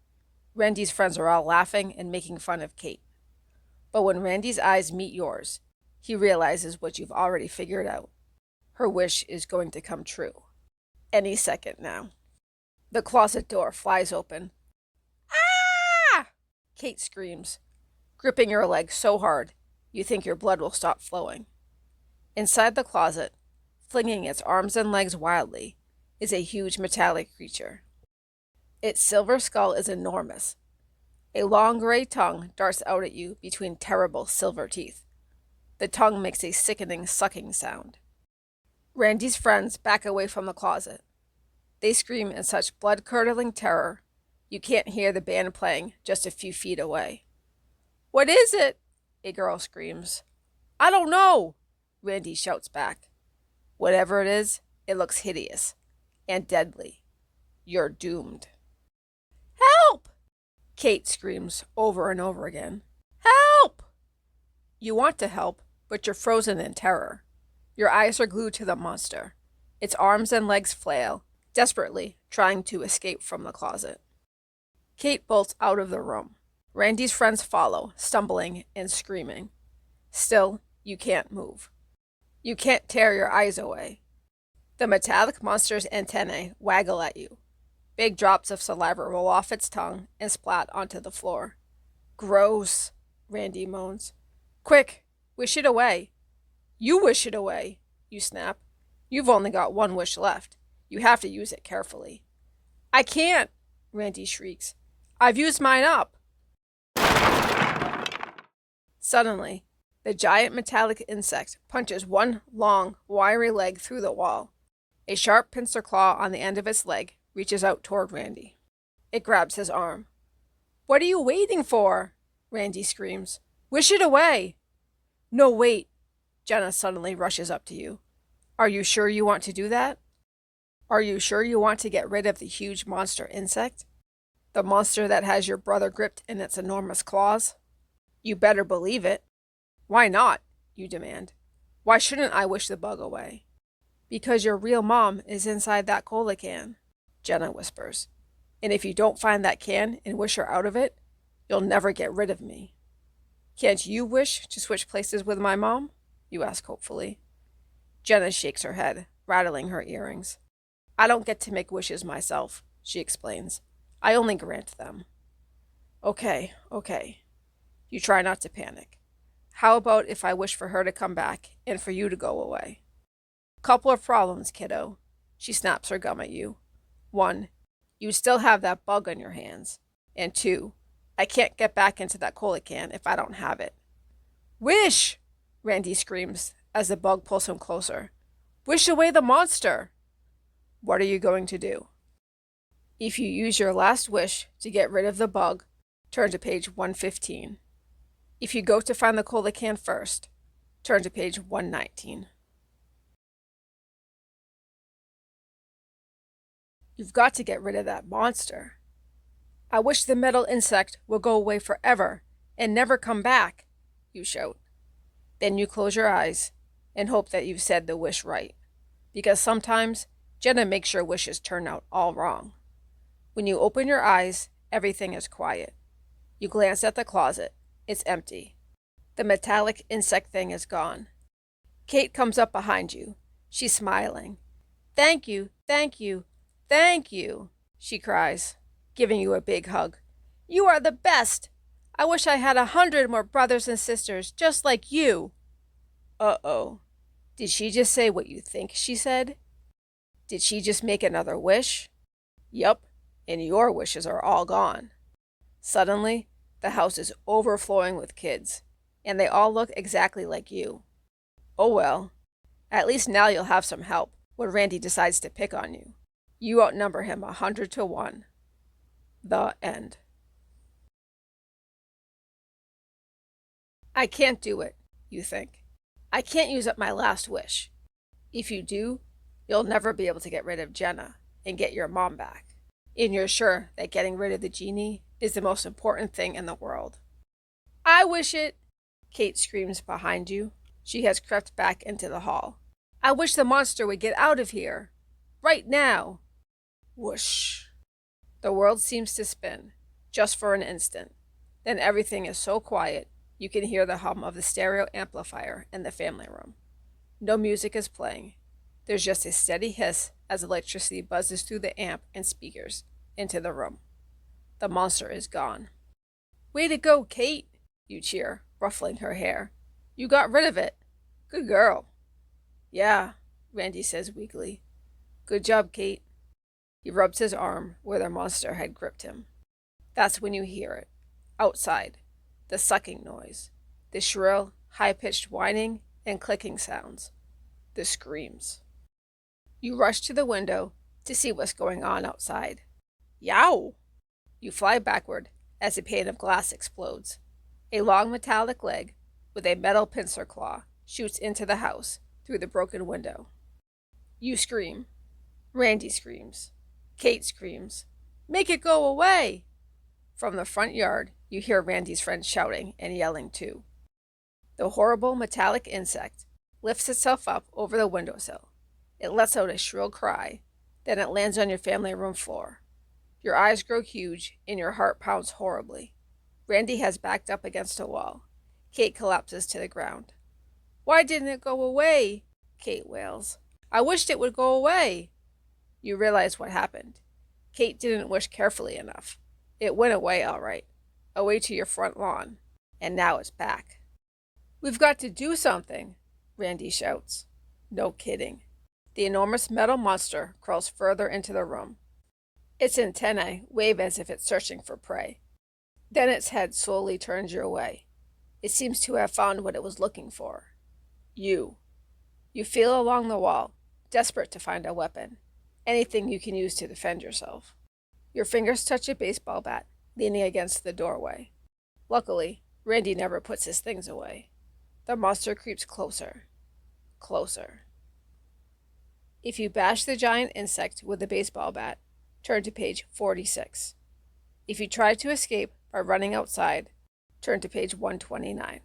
[SPEAKER 1] Randy's friends are all laughing and making fun of Kate. But when Randy's eyes meet yours, he realizes what you've already figured out. Her wish is going to come true. Any second now. The closet door flies open. Ah! Kate screams, gripping your leg so hard you think your blood will stop flowing. Inside the closet, flinging its arms and legs wildly, is a huge metallic creature. Its silver skull is enormous. A long gray tongue darts out at you between terrible silver teeth. The tongue makes a sickening sucking sound. Randy's friends back away from the closet. They scream in such blood-curdling terror, you can't hear the band playing just a few feet away. "What is it?" a girl screams. "I don't know," Randy shouts back. "Whatever it is, it looks hideous and deadly. You're doomed." "Help!" Kate screams over and over again. "Help!" You want to help, but you're frozen in terror. Your eyes are glued to the monster. Its arms and legs flail, desperately trying to escape from the closet. Kate bolts out of the room. Randy's friends follow, stumbling and screaming. Still, you can't move. You can't tear your eyes away. The metallic monster's antennae waggle at you. Big drops of saliva roll off its tongue and splat onto the floor. "Gross," Randy moans. "Quick, wish it away." "You wish it away," you snap. "You've only got one wish left. You have to use it carefully." "I can't," Randy shrieks. "I've used mine up." Suddenly, the giant metallic insect punches one long, wiry leg through the wall. A sharp pincer claw on the end of its leg reaches out toward Randy. It grabs his arm. "What are you waiting for?" Randy screams. "Wish it away." "No, wait." Jenna suddenly rushes up to you. "Are you sure you want to do that? Are you sure you want to get rid of the huge monster insect? The monster that has your brother gripped in its enormous claws?" "You better believe it." "Why not?" you demand. "Why shouldn't I wish the bug away?" "Because your real mom is inside that cola can," Jenna whispers. "And if you don't find that can and wish her out of it, you'll never get rid of me." "Can't you wish to switch places with my mom?" you ask hopefully. Jenna shakes her head, rattling her earrings. "I don't get to make wishes myself," she explains. "I only grant them." Okay. You try not to panic. "How about if I wish for her to come back and for you to go away?" "Couple of problems, kiddo." She snaps her gum at you. 1, you'd still have that bug on your hands. And 2, I can't get back into that cola can if I don't have it. "Wish!" Randy screams as the bug pulls him closer. "Wish away the monster!" What are you going to do? If you use your last wish to get rid of the bug, turn to page 115. If you go to find the cola can first, turn to page 119. You've got to get rid of that monster. "I wish the metal insect will go away forever and never come back," you shout. Then you close your eyes and hope that you've said the wish right, because sometimes Jenna makes your wishes turn out all wrong. When you open your eyes, everything is quiet. You glance at the closet. It's empty. The metallic insect thing is gone. Kate comes up behind you. She's smiling. "Thank you, thank you, thank you," she cries, giving you a big hug. "You are the best. I wish I had 100 more brothers and sisters just like you." Uh-oh. Did she just say what you think she said? Did she just make another wish? Yup, and your wishes are all gone. Suddenly, the house is overflowing with kids, and they all look exactly like you. Oh well, at least now you'll have some help when Randy decides to pick on you. You outnumber him 100 to 1. The end. I can't do it, you think. I can't use up my last wish. If you do, you'll never be able to get rid of Jenna and get your mom back. And you're sure that getting rid of the genie is the most important thing in the world. "I wish it," Kate screams behind you. She has crept back into the hall. "I wish the monster would get out of here. Right now." Whoosh. The world seems to spin, just for an instant. Then everything is so quiet, you can hear the hum of the stereo amplifier in the family room. No music is playing. There's just a steady hiss as electricity buzzes through the amp and speakers into the room. The monster is gone. "Way to go, Kate," you cheer, ruffling her hair. "You got rid of it. Good girl." Yeah, Randy says weakly. Good job, Kate. He rubs his arm where the monster had gripped him. That's when you hear it. Outside. The sucking noise. The shrill, high-pitched whining and clicking sounds. The screams. You rush to the window to see what's going on outside. Yow! You fly backward as a pane of glass explodes. A long metallic leg with a metal pincer claw shoots into the house through the broken window. You scream. Randy screams. Kate screams. Make it go away! From the front yard, you hear Randy's friends shouting and yelling too. The horrible metallic insect lifts itself up over the windowsill. It lets out a shrill cry, then it lands on your family room floor. Your eyes grow huge and your heart pounds horribly. Randy has backed up against a wall. Kate collapses to the ground. Why didn't it go away? Kate wails. I wished it would go away. You realize what happened. Kate didn't wish carefully enough. It went away all right, away to your front lawn, and now it's back. We've got to do something, Randy shouts. No kidding. The enormous metal monster crawls further into the room. Its antennae wave as if it's searching for prey. Then its head slowly turns your way. It seems to have found what it was looking for. You. You feel along the wall, desperate to find a weapon. Anything you can use to defend yourself. Your fingers touch a baseball bat, leaning against the doorway. Luckily, Randy never puts his things away. The monster creeps closer. Closer. If you bash the giant insect with a baseball bat, turn to page 46. If you try to escape by running outside, turn to page 129.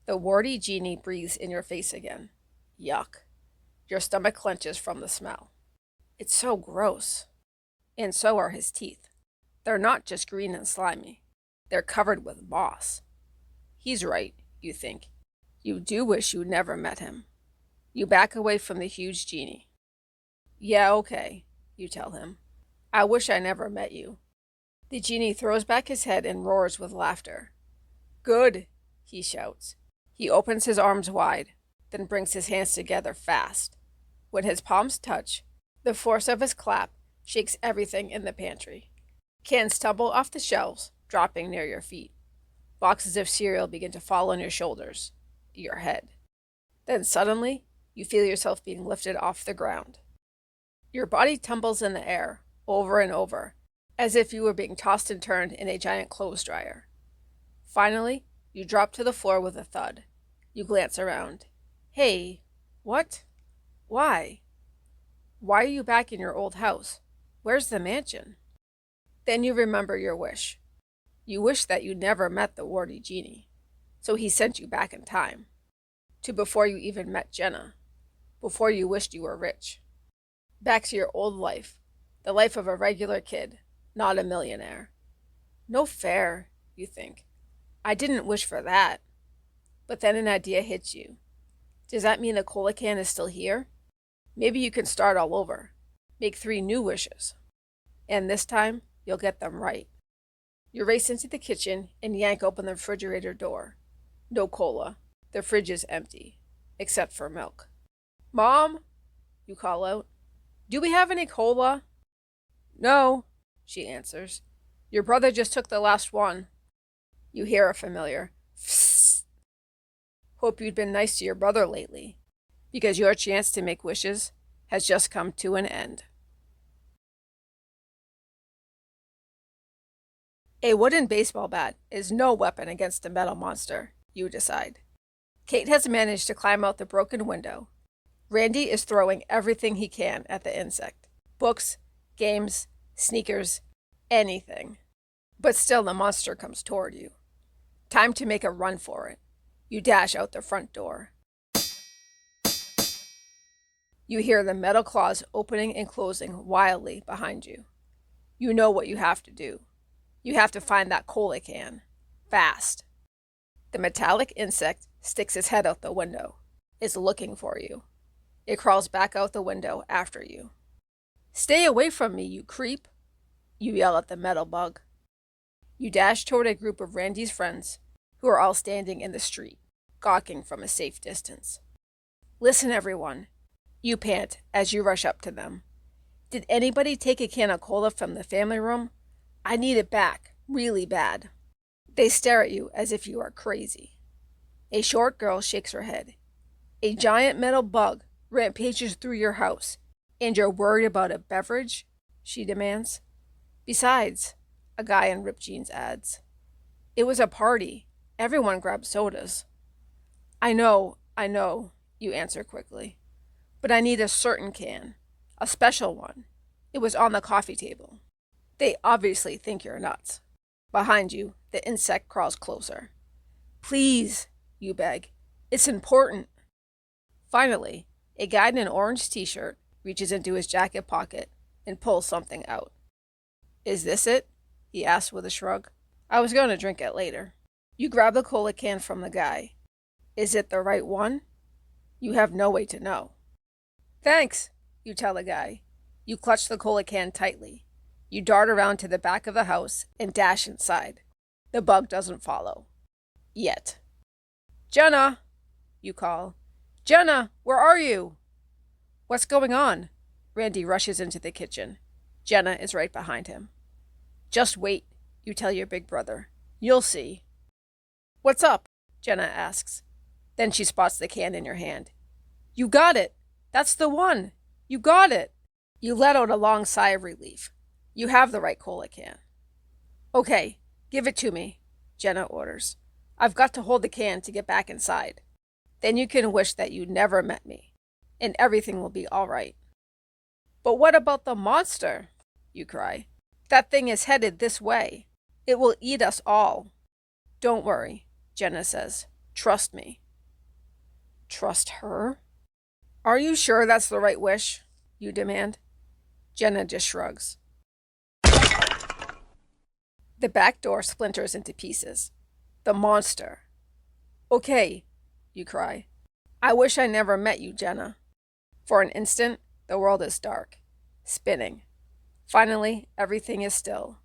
[SPEAKER 1] The warty genie breathes in your face again. Yuck. Your stomach clenches from the smell. It's so gross. And so are his teeth. They're not just green and slimy. They're covered with moss. He's right, you think. You do wish you never met him. You back away from the huge genie. Yeah, okay, you tell him. I wish I never met you. The genie throws back his head and roars with laughter. Good, he shouts. He opens his arms wide, then brings his hands together fast. When his palms touch, the force of his clap shakes everything in the pantry. Cans tumble off the shelves, dropping near your feet. Boxes of cereal begin to fall on your shoulders, your head. Then suddenly, you feel yourself being lifted off the ground. Your body tumbles in the air, over and over, as if you were being tossed and turned in a giant clothes dryer. Finally, you drop to the floor with a thud. You glance around. Hey, what? Why? Why are you back in your old house? Where's the mansion? Then you remember your wish. You wish that you never met the warty genie. So he sent you back in time. To before you even met Jenna. Before you wished you were rich. Back to your old life. The life of a regular kid, not a millionaire. No fair, you think. I didn't wish for that. But then an idea hits you. Does that mean the cola can is still here? Maybe you can start all over. Make 3 new wishes. And this time, you'll get them right. You race into the kitchen and yank open the refrigerator door. No cola. The fridge is empty, except for milk. Mom, you call out. Do we have any cola? No, she answers. Your brother just took the last one. You hear a familiar psst. Hope you'd been nice to your brother lately, because your chance to make wishes has just come to an end. A wooden baseball bat is no weapon against a metal monster, you decide. Kate has managed to climb out the broken window. Randy is throwing everything he can at the insect. Books, games, sneakers, anything. But still the monster comes toward you. Time to make a run for it. You dash out the front door. You hear the metal claws opening and closing wildly behind you. You know what you have to do. You have to find that cola can. Fast. The metallic insect sticks its head out the window. It's looking for you. It crawls back out the window after you. Stay away from me, you creep, you yell at the metal bug. You dash toward a group of Randy's friends who are all standing in the street. gawking from a safe distance. Listen, everyone, you pant as you rush up to them. Did anybody take a can of cola from the family room? I need it back, really bad. They stare at you as if you are crazy. A short girl shakes her head. A giant metal bug rampages through your house, and you're worried about a beverage? She demands. Besides, a guy in ripped jeans adds, it was a party. Everyone grabbed sodas. I know, you answer quickly. But I need a certain can. A special one. It was on the coffee table. They obviously think you're nuts. Behind you, the insect crawls closer. Please, you beg. It's important. Finally, a guy in an orange t-shirt reaches into his jacket pocket and pulls something out. Is this it? He asks with a shrug. I was going to drink it later. You grab the cola can from the guy. Is it the right one? You have no way to know. Thanks, you tell the guy. You clutch the cola can tightly. You dart around to the back of the house and dash inside. The bug doesn't follow. Yet. Jenna, you call. Jenna, where are you? What's going on? Randy rushes into the kitchen. Jenna is right behind him. Just wait, you tell your big brother. You'll see. What's up? Jenna asks. Then she spots the can in your hand. You got it! That's the one! You got it! You let out a long sigh of relief. You have the right cola can. Okay, give it to me, Jenna orders. I've got to hold the can to get back inside. Then you can wish that you never met me, and everything will be all right. But what about the monster? You cry. That thing is headed this way. It will eat us all. Don't worry, Jenna says. Trust me. Trust her? Are you sure that's the right wish? You demand. Jenna just shrugs. The back door splinters into pieces. The monster. Okay, you cry. I wish I never met you, Jenna. For an instant, the world is dark, spinning. Finally, everything is still.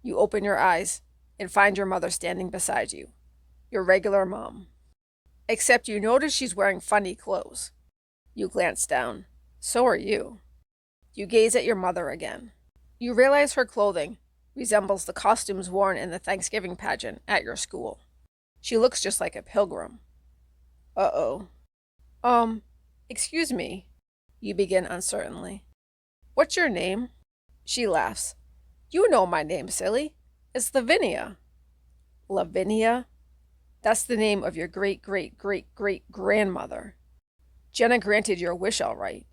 [SPEAKER 1] You open your eyes and find your mother standing beside you. Your regular mom. Except you notice she's wearing funny clothes. You glance down. So are you. You gaze at your mother again. You realize her clothing resembles the costumes worn in the Thanksgiving pageant at your school. She looks just like a pilgrim. Uh-oh. Excuse me, you begin uncertainly. What's your name? She laughs. You know my name, silly. It's Lavinia. Lavinia? That's the name of your great-great-great-great-grandmother. Jenna granted your wish all right.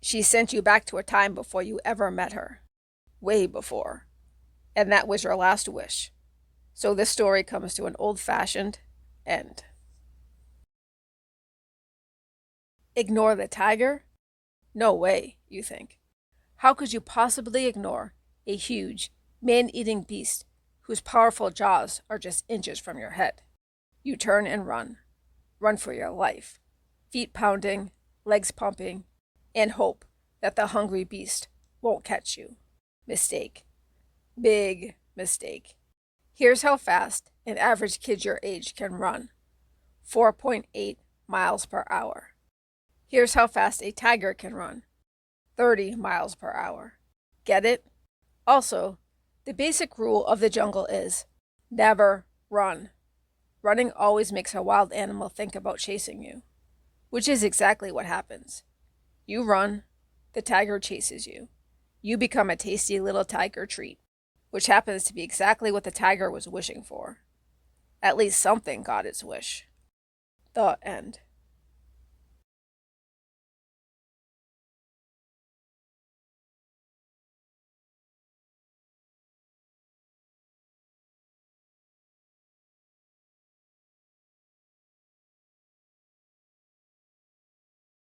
[SPEAKER 1] She sent you back to a time before you ever met her. Way before. And that was your last wish. So this story comes to an old-fashioned end. Ignore the tiger? No way, you think. How could you possibly ignore a huge, man-eating beast whose powerful jaws are just inches from your head? You turn and run. Run for your life. Feet pounding, legs pumping, and hope that the hungry beast won't catch you. Mistake. Big mistake. Here's how fast an average kid your age can run. 4.8 miles per hour. Here's how fast a tiger can run. 30 miles per hour. Get it? Also, the basic rule of the jungle is never run. Running always makes a wild animal think about chasing you, which is exactly what happens. You run, the tiger chases you. You become a tasty little tiger treat, which happens to be exactly what the tiger was wishing for. At least something got its wish. The end.